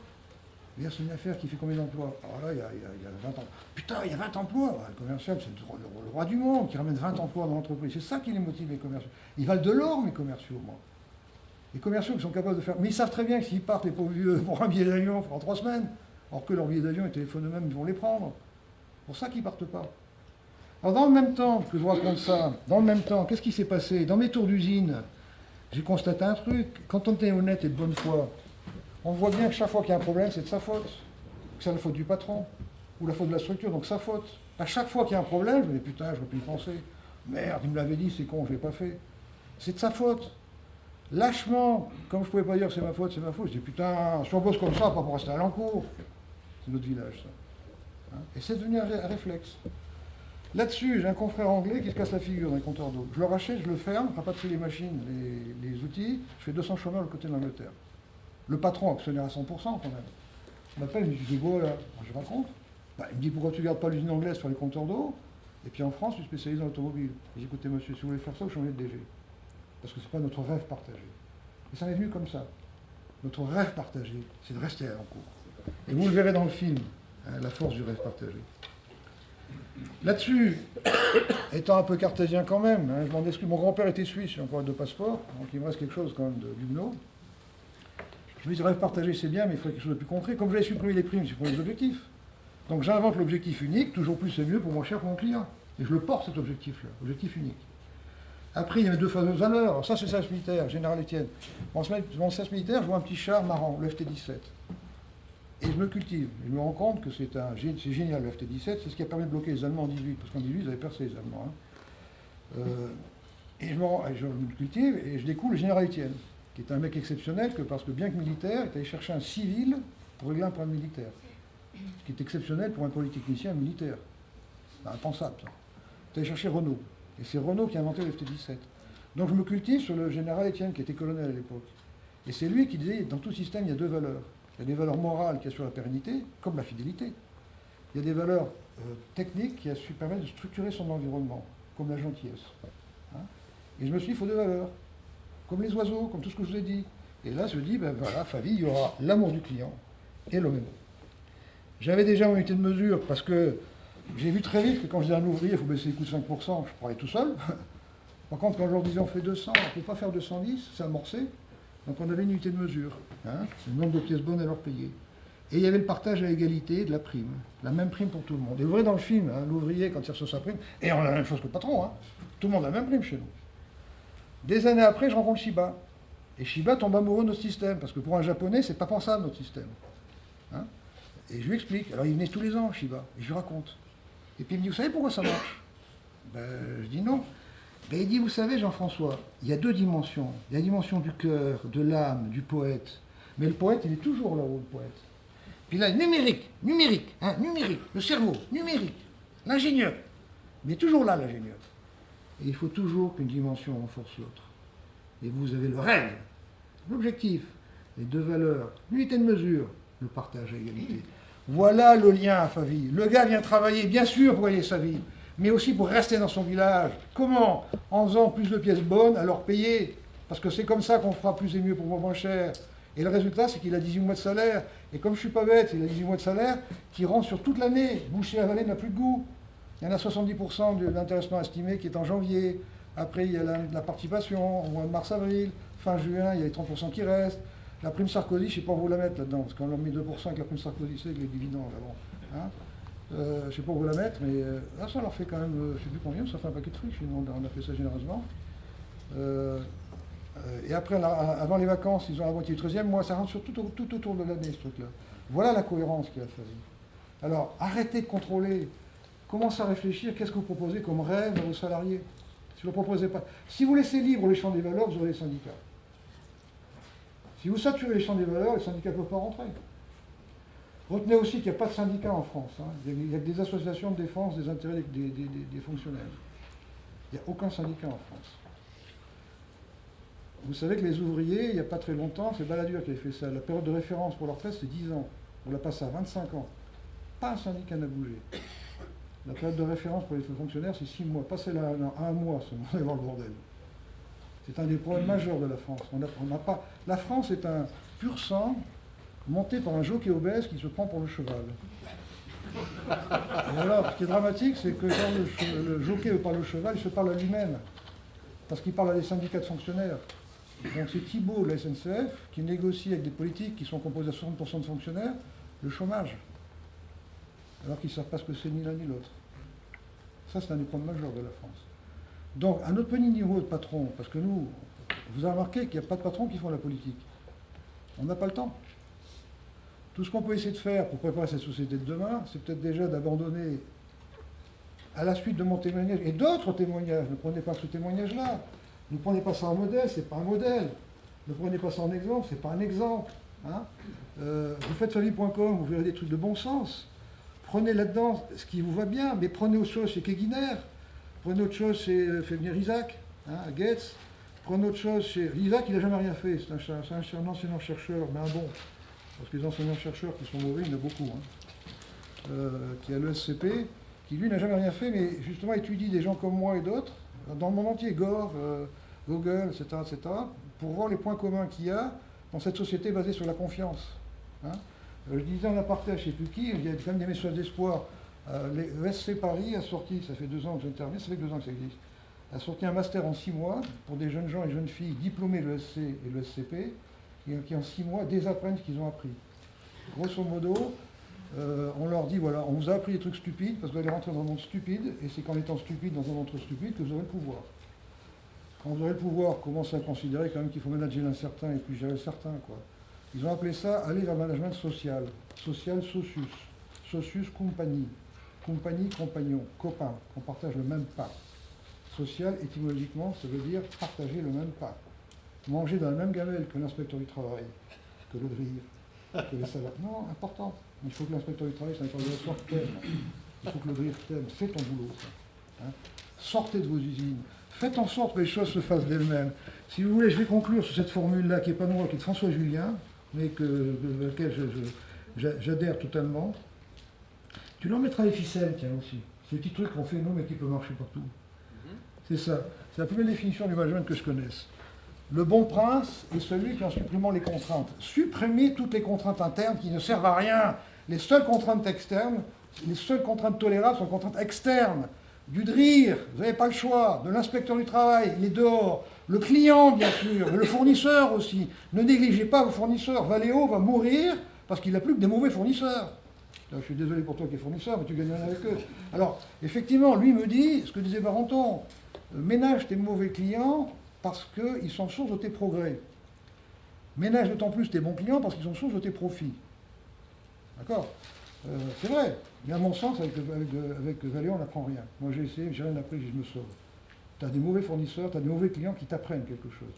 C'est une affaire qui fait combien d'emplois? Alors là, il y a 20 emplois. Putain, il y a 20 emplois. Le commercial, c'est le roi du monde qui ramène 20 emplois dans l'entreprise. C'est ça qui les motive, les commerciaux. Ils valent de l'or, mes commerciaux, moi. Les commerciaux qui sont capables de faire... Mais ils savent très bien que s'ils partent, les pauvres vieux, pour un billet d'avion, il faudra 3 semaines. Alors que leur billet d'avion, ils téléphonent eux-mêmes, ils vont les prendre. C'est pour ça qu'ils ne partent pas. Alors dans le même temps que je vous raconte ça, qu'est-ce qui s'est passé? Dans mes tours d'usine, j'ai constaté un truc. Quand on est honnête et de bonne foi, on voit bien que chaque fois qu'il y a un problème, c'est de sa faute. Que c'est la faute du patron, ou la faute de la structure, donc sa faute. À chaque fois qu'il y a un problème, je me dis putain, j'aurais pu y penser. Merde, il me l'avait dit, c'est con, je ne l'ai pas fait. C'est de sa faute. Lâchement, comme je ne pouvais pas dire c'est ma faute, je dis putain, si on bosse comme ça, pas pour rester à l'encours. C'est notre village, ça. Hein, et c'est devenu un réflexe. Là-dessus, j'ai un confrère anglais qui se casse la figure dans les compteurs d'eau. Je le rachète, je le ferme, je rapatrie les machines, les outils, je fais 200 chômeurs de côté de l'Angleterre. Le patron actionnaire à 100% quand même. Il m'appelle, il me dit, tu dis quoi là? Je raconte. Il me dit, pourquoi tu ne gardes pas l'usine anglaise sur les compteurs d'eau? Et puis en France, tu es spécialisé dans l'automobile. J'ai dit, écoutez monsieur, si vous voulez faire ça, vous changez de DG. Parce que ce n'est pas notre rêve partagé. Et ça m'est venu comme ça. Notre rêve partagé, c'est de rester à l'encours. Et vous le verrez dans le film, hein, la force du rêve partagé. Là-dessus, étant un peu cartésien quand même, hein, je m'en excuse. Mon grand-père était suisse, j'ai encore 2 passeports, donc il me reste quelque chose quand même d'huguenot. Je me dis, rêve partagé, c'est bien, mais il faudrait quelque chose de plus concret. Comme j'avais supprimé les primes, j'ai supprimé les objectifs. Donc j'invente l'objectif unique, toujours plus c'est mieux pour moins cher pour mon client. Et je le porte cet objectif-là, objectif unique. Après, il y avait 2 fameuses valeurs. Alors ça, c'est le service militaire, Général Étienne. Dans le service militaire, je vois un petit char marrant, le FT-17. Et je me cultive. Et je me rends compte que c'est génial, le FT-17. C'est ce qui a permis de bloquer les Allemands en 18, parce qu'en 18, ils avaient percé les Allemands. Hein. Et je me cultive et je découvre le Général Étienne, qui est un mec exceptionnel, parce que bien que militaire, il est allé chercher un civil pour régler un problème militaire. Ce qui est exceptionnel pour un polytechnicien militaire. C'est impensable, ça. Il est allé chercher Renault. Et c'est Renault qui a inventé le FT-17. Donc je me cultive sur le Général Étienne, qui était colonel à l'époque. Et c'est lui qui disait, dans tout système, il y a 2 valeurs. Il y a des valeurs morales qui assurent la pérennité, comme la fidélité. Il y a des valeurs techniques qui permettent de structurer son environnement, comme la gentillesse. Hein, et je me suis dit, il faut 2 valeurs. Comme les oiseaux, comme tout ce que je vous ai dit. Et là, je dis, ben voilà, Favi, il y aura l'amour du client et l'homémo. J'avais déjà mon unité de mesure, parce que j'ai vu très vite que quand je disais à un ouvrier, il faut baisser les coûts de 5%, je parlais tout seul. Par contre, quand je leur disais, on fait 200, on ne peut pas faire 210, c'est amorcé. Donc on avait une unité de mesure, hein, le nombre de pièces bonnes à leur payer. Et il y avait le partage à égalité de la prime, la même prime pour tout le monde. Et vous verrez dans le film, hein, l'ouvrier, quand il reçoit sa prime, et on a la même chose que le patron, hein, tout le monde a la même prime chez nous. Des années après, je rencontre Shiba. Et Shiba tombe amoureux de notre système, parce que pour un Japonais, c'est pas pensable notre système. Hein. Et je lui explique. Alors il venait tous les ans, Shiba, et je lui raconte. Et puis il me dit, vous savez pourquoi ça marche? Ben, je dis non. Ben, il dit, vous savez, Jean-François, il y a deux dimensions. Il y a la dimension du cœur, de l'âme, du poète. Mais le poète, il est toujours là-haut, le poète. Puis là, numérique, hein, numérique, le cerveau, numérique, l'ingénieur. Mais toujours là, l'ingénieur. Et il faut toujours qu'une dimension renforce l'autre. Et vous avez le rêve, l'objectif, les deux valeurs, l'unité de mesure, le partage à égalité. Voilà le lien à sa vie. Le gars vient travailler, bien sûr, pour gagner sa vie, mais aussi pour rester dans son village. Comment? En faisant plus de pièces bonnes, à leur payer. Parce que c'est comme ça qu'on fera plus et mieux pour moins cher. Et le résultat, c'est qu'il a 18 mois de salaire. Et comme je ne suis pas bête, il a 18 mois de salaire qui rentre sur toute l'année. Boucher à Vallée n'a plus de goût. Il y en a 70% de l'intéressement estimé qui est en janvier. Après, il y a la participation, au mois de mars-avril. Fin juin, il y a les 30% qui restent. La prime Sarkozy, je ne sais pas où vous la mettre là-dedans, parce qu'on leur met 2% avec la prime Sarkozy, c'est avec les dividendes. Là, bon, hein. Je ne sais pas où vous la mettre, mais là, ça leur fait quand même, je ne sais plus combien, ça fait un paquet de fric, on a fait ça généreusement. Et après, là, avant les vacances, ils ont la moitié du 13e mois, ça rentre sur tout autour de l'année, ce truc-là. Voilà la cohérence qu'il a fallu. Alors, arrêtez de contrôler, commencez à réfléchir, qu'est-ce que vous proposez comme rêve à vos salariés? Si vous ne proposez pas. Si vous laissez libre les champs des valeurs, vous aurez les syndicats. Si vous saturez les champs des valeurs, les syndicats ne peuvent pas rentrer. Retenez aussi qu'il n'y a pas de syndicats en France. Hein. Il y a que des associations de défense des intérêts des fonctionnaires. Il n'y a aucun syndicat en France. Vous savez que les ouvriers, il n'y a pas très longtemps, c'est Balladur qui avait fait ça. La période de référence pour leur retraite, c'est 10 ans. On l'a passé à 25 ans. Pas un syndicat n'a bougé. La période de référence pour les fonctionnaires, c'est 6 mois. Passez là un mois, seulement, on va voir le bordel. C'est un des problèmes majeurs de la France. La France est un pur sang monté par un jockey obèse qui se prend pour le cheval. Et alors, ce qui est dramatique, c'est que quand le jockey parle au cheval, il se parle à lui-même. Parce qu'il parle à des syndicats de fonctionnaires. Donc c'est Thibault de la SNCF qui négocie avec des politiques qui sont composés à 60% de fonctionnaires le chômage. Alors qu'ils ne savent pas ce que c'est ni l'un ni l'autre. Ça, c'est un des problèmes majeurs de la France. Donc, à notre petit niveau de patron, parce que nous, vous avez remarqué qu'il n'y a pas de patrons qui font la politique. On n'a pas le temps. Tout ce qu'on peut essayer de faire pour préparer cette société de demain, c'est peut-être déjà d'abandonner, à la suite de mon témoignage et d'autres témoignages, ne prenez pas ce témoignage-là, ne prenez pas ça en modèle, c'est pas un modèle. Ne prenez pas ça en exemple, c'est pas un exemple. Hein. Vous faites famille.com, vous verrez des trucs de bon sens. Prenez là-dedans ce qui vous va bien, mais prenez autre chose chez Keguiner. Prenez autre chose chez fait venir Isaac, hein, à Gates. Prenez autre chose chez... Isaac, il n'a jamais rien fait, c'est un enseignant-chercheur, mais un bon. Parce que les enseignants-chercheurs qui sont mauvais, il y en a beaucoup. Hein. Qui est à l'ESCP, qui lui n'a jamais rien fait, mais justement étudie des gens comme moi et d'autres, dans le monde entier, Gore, Google, etc., pour voir les points communs qu'il y a dans cette société basée sur la confiance. Hein. Je disais en aparté à je ne sais plus qui, il y a quand même des messages d'espoir. L'ESC Paris a sorti, ça fait 2 ans que j'interviens, ça fait 2 ans que ça existe, a sorti un master en 6 mois pour des jeunes gens et jeunes filles diplômés de l'ESC et de l'ESCP, qui en 6 mois désapprennent ce qu'ils ont appris. Grosso modo, on leur dit, voilà, on vous a appris des trucs stupides parce que vous allez rentrer dans un monde stupide, et c'est qu'en étant stupide dans un monde trop stupide que vous aurez le pouvoir. Quand vous aurez le pouvoir, commencez à considérer quand même qu'il faut manager l'incertain et puis gérer le certain, quoi. Ils ont appelé ça aller vers le management social. Social, socius. Socius, compagnie. Compagnie, compagnon, copain, qu'on partage le même pas. Social, étymologiquement, ça veut dire partager le même pas. Manger dans la même gamelle que l'inspecteur du travail, que le grille, que les salariés. Non, important. Il faut que l'inspecteur du travail, c'est un collaborateur t'aime. Il faut que le grille t'aime. C'est ton boulot, ça. Hein. Sortez de vos usines. Faites en sorte que les choses se fassent d'elles-mêmes. Si vous voulez, je vais conclure sur cette formule-là, qui n'est pas moi, qui est de François Julien, mais de laquelle j'adhère totalement. Tu leur mettras les ficelles, tiens, aussi. C'est le petit truc qu'on fait, nous, mais qui peut marcher partout. C'est ça. C'est la première définition du management que je connaisse. Le bon prince est celui qui, en supprimant les contraintes, supprimez toutes les contraintes internes qui ne servent à rien. Les seules contraintes externes, les seules contraintes tolérables sont les contraintes externes. Du DRIR, vous n'avez pas le choix, de l'inspecteur du travail, il est dehors. Le client, bien sûr, mais le fournisseur aussi. Ne négligez pas vos fournisseurs. Valeo va mourir parce qu'il n'a plus que des mauvais fournisseurs. Je suis désolé pour toi qui es fournisseur, mais tu gagnes rien avec eux. Alors, effectivement, lui me dit, ce que disait Barenton, ménage tes mauvais clients parce qu'ils sont source de tes progrès. Ménage d'autant plus tes bons clients parce qu'ils sont source de tes profits. D'accord. C'est vrai. Mais à mon sens, avec Valéo, on n'apprend rien. Moi, j'ai essayé, j'ai rien appris, je me sauve. Tu as des mauvais fournisseurs, tu as des mauvais clients qui t'apprennent quelque chose.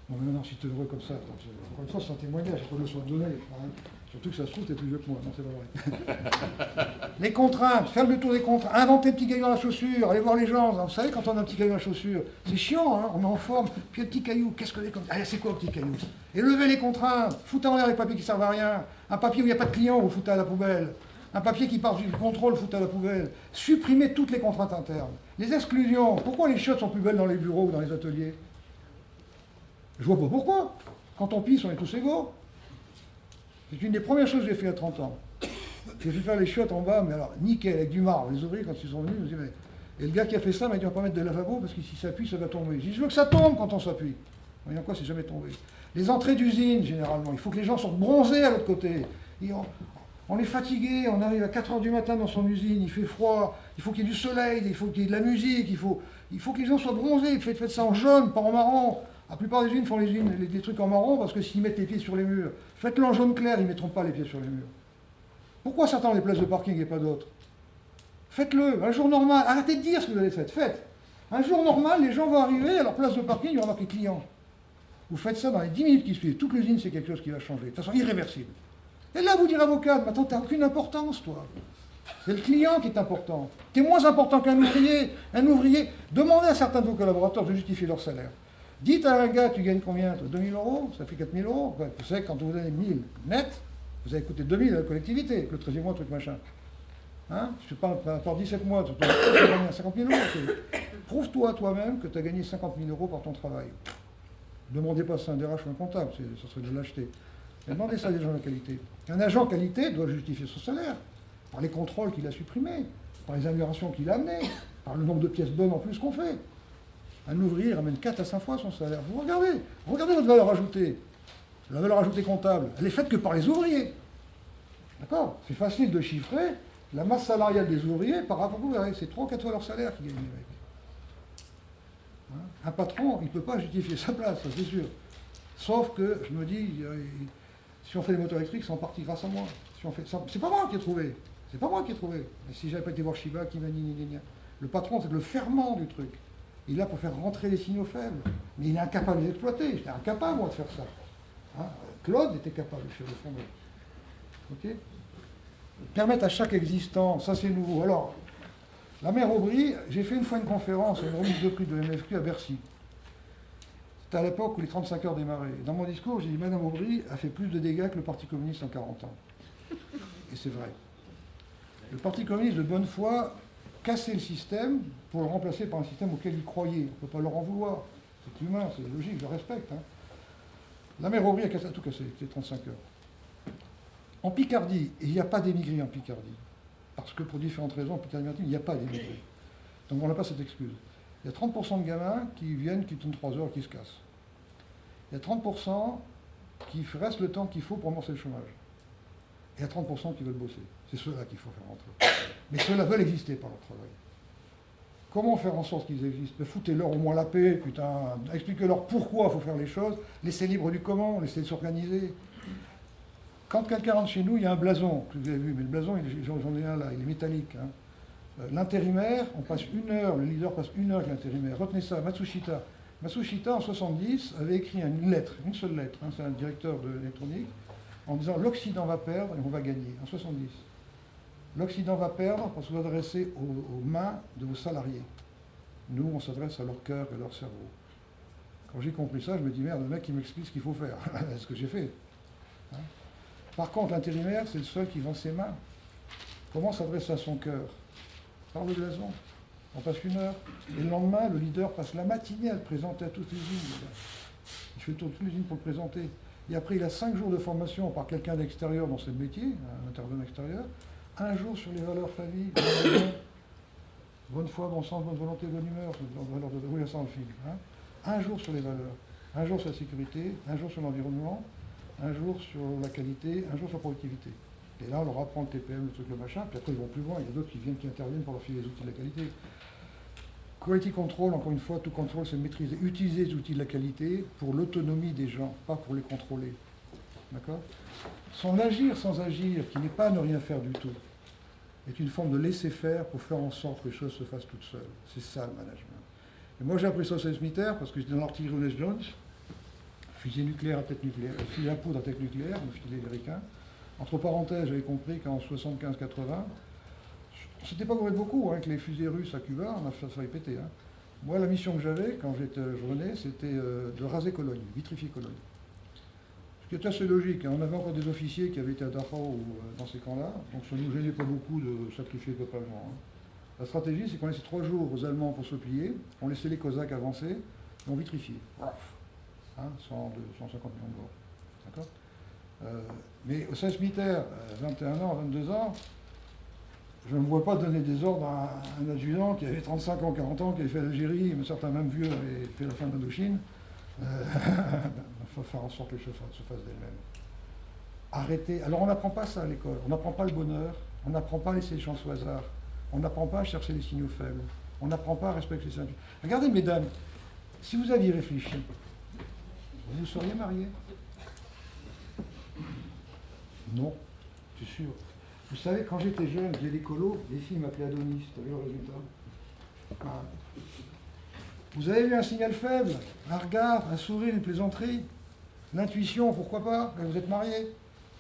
Bon, mais maintenant, si tu es heureux comme ça, encore une fois, c'est un témoignage, il faut le soin de donner. Hein. Surtout que ça se trouve, tu es plus vieux que moi. Non, c'est pas vrai. Les contraintes, faire le tour des contraintes, inventer le petit caillou dans la chaussure, aller voir les gens. Vous savez, quand on a un petit caillou dans la chaussure, c'est chiant, hein, on est en forme. Puis le petit caillou, qu'est-ce que les contraintes? Ah, c'est quoi le petit caillou? Et lever les contraintes, foutre en l'air les papiers qui servent à rien. Un papier où il n'y a pas de client, vous le foutez à la poubelle. Un papier qui part du contrôle, foutre à la poubelle. Supprimer toutes les contraintes internes. Les exclusions. Pourquoi les chiottes sont plus belles dans les bureaux ou dans les ateliers? Je vois pas pourquoi. Quand on pisse, on est tous égaux. C'est une des premières choses que j'ai fait à 30 ans. J'ai fait faire les chiottes en bas, mais alors, nickel, avec du marbre. Les ouvriers, quand ils sont venus, ils me disaient, mais... Et le gars qui a fait ça m'a dit, on va pas mettre de lavabo, parce que s'il s'appuie, ça va tomber. J'ai dit, je veux que ça tombe quand on s'appuie. Voyons quoi, c'est jamais tombé. Les entrées d'usine, généralement, il faut que les gens sortent bronzés à l'autre côté. On est fatigué, on arrive à 4 h du matin dans son usine, il fait froid, il faut qu'il y ait du soleil, il faut qu'il y ait de la musique, il faut que les gens soient bronzés. Faites ça en jaune, pas en marron. La plupart des usines font des trucs en marron parce que s'ils mettent les pieds sur les murs, faites-le en jaune clair, ils ne mettront pas les pieds sur les murs. Pourquoi certains ont des places de parking et pas d'autres? Faites-le, un jour normal, arrêtez de dire ce que vous avez fait, faites. Un jour normal, les gens vont arriver, à leur place de parking, il y aura marqué client. Vous faites ça dans les 10 minutes qui suivent, toute l'usine c'est quelque chose qui va changer, de façon irréversible. Et là vous direz avocat, mais attends, tu n'as aucune importance toi. C'est le client qui est important. Tu es moins important qu'un ouvrier. Un ouvrier, demandez à certains de vos collaborateurs de justifier leur salaire. Dites à un gars, tu gagnes combien? 2000 euros? Ça fait 4000 euros. Vous savez, quand vous donnez 1000 net, vous avez coûté 2000 à la collectivité, le 13e mois, truc machin. Hein? Je parle par 17 mois, tu as gagné 50 000 euros. Prouve-toi toi-même que tu as gagné 50 000 euros par ton travail. Ne demandez pas ça à un DRH ou un comptable, ça serait de l'acheter. Demandez ça à des gens de qualité. Un agent qualité doit justifier son salaire par les contrôles qu'il a supprimés, par les améliorations qu'il a amenées, par le nombre de pièces bonnes en plus qu'on fait. Un ouvrier ramène 4 à 5 fois son salaire. Vous regardez votre valeur ajoutée. La valeur ajoutée comptable, elle est faite que par les ouvriers. D'accord? C'est facile de chiffrer la masse salariale des ouvriers par rapport au ouvrier. C'est 3 ou 4 fois leur salaire qui gagnent les mecs. Hein? Un patron, il ne peut pas justifier sa place, ça c'est sûr. Sauf que, je me dis, si on fait des moteurs électriques, c'est en partie grâce à moi. Si on fait ça, c'est pas moi qui ai trouvé. C'est pas moi qui ai trouvé. Et si j'avais pas été voir Shiba, qui m'a dit, le patron, c'est le ferment du truc. Il est là pour faire rentrer les signaux faibles. Mais il est incapable de les exploiter. J'étais incapable, moi, de faire ça. Hein? Claude était capable, je suis le fond. Ok? Permettre à chaque existant, ça c'est nouveau. Alors, la mère Aubry, j'ai fait une fois une conférence, une remise de prix de MFQ à Bercy. C'était à l'époque où les 35 heures démarraient. Dans mon discours, j'ai dit, Madame Aubry a fait plus de dégâts que le Parti communiste en 40 ans. Et c'est vrai. Le Parti communiste, de bonne foi, cassait le système pour le remplacer par un système auquel il croyait. On ne peut pas leur en vouloir. C'est humain, c'est logique, je le respecte. Hein. La mère Aubry a tout cassé, c'était 35 heures. En Picardie, il n'y a pas d'émigrés en Picardie. Parce que pour différentes raisons, en Picardie-Maritime, il n'y a pas d'émigrés. Donc on n'a pas cette excuse. Il y a 30% de gamins qui viennent, qui tournent 3 heures et qui se cassent. Il y a 30% qui restent le temps qu'il faut pour amorcer le chômage. Et il y a 30% qui veulent bosser. C'est ceux-là qu'il faut faire rentrer. Mais ceux-là veulent exister par leur travail. Comment faire en sorte qu'ils existent? Foutez-leur au moins la paix, putain. Expliquez-leur pourquoi il faut faire les choses. Laissez libre du comment, laissez s'organiser. Quand quelqu'un rentre chez nous, il y a un blason, que vous avez vu, mais le blason, j'en ai un là, il est métallique. Hein. L'intérimaire, on passe 1 heure, le leader passe 1 heure avec l'intérimaire. Retenez ça, Matsushita. Matsushita, en 70, avait écrit une lettre, une seule lettre, hein, c'est un directeur de l'électronique, en disant l'Occident va perdre et on va gagner, en 70. L'Occident va perdre parce que vous vous adressez aux mains de vos salariés. Nous, on s'adresse à leur cœur et à leur cerveau. Quand j'ai compris ça, je me dis, merde, le mec, il m'explique ce qu'il faut faire. C'est ce que j'ai fait. Hein? Par contre, l'intérimaire, c'est le seul qui vend ses mains. Comment s'adresser à son cœur? Par le blason. On passe 1 heure. Et le lendemain, le leader passe la matinée à le présenter à toutes les usines. Il fait le tour de toutes les usines pour le présenter. Et après, il a 5 jours de formation par quelqu'un d'extérieur dans ce métier, un intervenant extérieur. 1 jour sur les valeurs famille, bonne foi, bon sens, bonne volonté, bonne humeur, oui, ça dans le film. Hein. 1 jour sur les valeurs, 1 jour sur la sécurité, 1 jour sur l'environnement, 1 jour sur la qualité, 1 jour sur la productivité. Et là, on leur apprend le TPM, le truc, le machin, puis après ils vont plus loin, il y a d'autres qui interviennent pour leur filer les outils de la qualité. Quality control, encore une fois, tout contrôle, c'est maîtriser, utiliser les outils de la qualité pour l'autonomie des gens, pas pour les contrôler. D'accord? Son agir sans agir, qui n'est pas ne rien faire du tout, est une forme de laisser faire pour faire en sorte que les choses se fassent toutes seules. C'est ça le management. Et moi, j'ai appris ça au Saint-Smithère parce que j'étais dans l'artillerie Honest Jones, fusil nucléaire à tête nucléaire, fusil à poudre à tête nucléaire, le fusil américain. Entre parenthèses, j'avais compris qu'en 75-80, c'était pas beaucoup, hein, que les fusées russes à Cuba, on a failli péter. Hein. Moi, la mission que j'avais, quand je venais, c'était de raser Cologne, vitrifier Cologne. Ce qui est assez logique, hein. On avait encore des officiers qui avaient été à Dachau ou dans ces camps-là, donc ça ne nous gênait pas beaucoup de sacrifier le peuple allemand. Hein. La stratégie, c'est qu'on laissait 3 jours aux Allemands pour se plier, on laissait les Cosaques avancer, et on vitrifiait. Hein, 150 millions de morts. D'accord. Mais au Saint-Smithère, 21 ans, 22 ans, je ne me vois pas donner des ordres à un adjudant qui avait 35 ans, 40 ans, qui avait fait l'Algérie, mais certains même vieux avaient fait la fin de l'Indochine. Il faut faire en sorte que les choses se fassent d'elles-mêmes. Arrêtez. Alors on n'apprend pas ça à l'école. On n'apprend pas le bonheur. On n'apprend pas à laisser les chances au hasard. On n'apprend pas à chercher les signaux faibles. On n'apprend pas à respecter les ceintures. Regardez, mesdames, si vous aviez réfléchi, vous seriez mariés? Non, c'est sûr. Vous savez, quand j'étais jeune, j'ai l'écolo, les filles m'appelaient Adonis. T'as vu le résultat? Ah. Vous avez vu un signal faible, un regard, un sourire, une plaisanterie, l'intuition, pourquoi pas? Vous êtes mariés,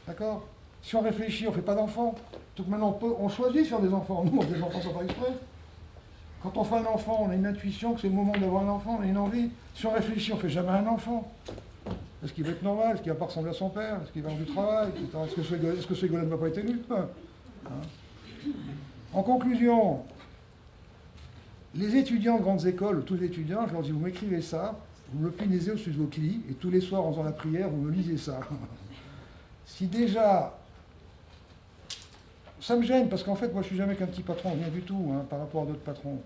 d'accord? Si on réfléchit, on ne fait pas d'enfants. Donc maintenant, on choisit de faire des enfants. Nous, on fait des enfants sans faire exprès. Quand on fait un enfant, on a une intuition que c'est le moment d'avoir un enfant, on a une envie. Si on réfléchit, on ne fait jamais un enfant. Est-ce qu'il va être normal? Est-ce qu'il va pas ressembler à son père? Est-ce qu'il va avoir du travail? Est-ce que Ségolène ne va pas être élu? Hein? En conclusion, les étudiants de grandes écoles, tous les étudiants, je leur dis, vous m'écrivez ça, vous me le punaisez au-dessus de vos clics, et tous les soirs, en faisant la prière, vous me lisez ça. Si déjà, ça me gêne, parce qu'en fait, moi, je suis jamais qu'un petit patron, rien du tout, hein, par rapport à d'autres patrons.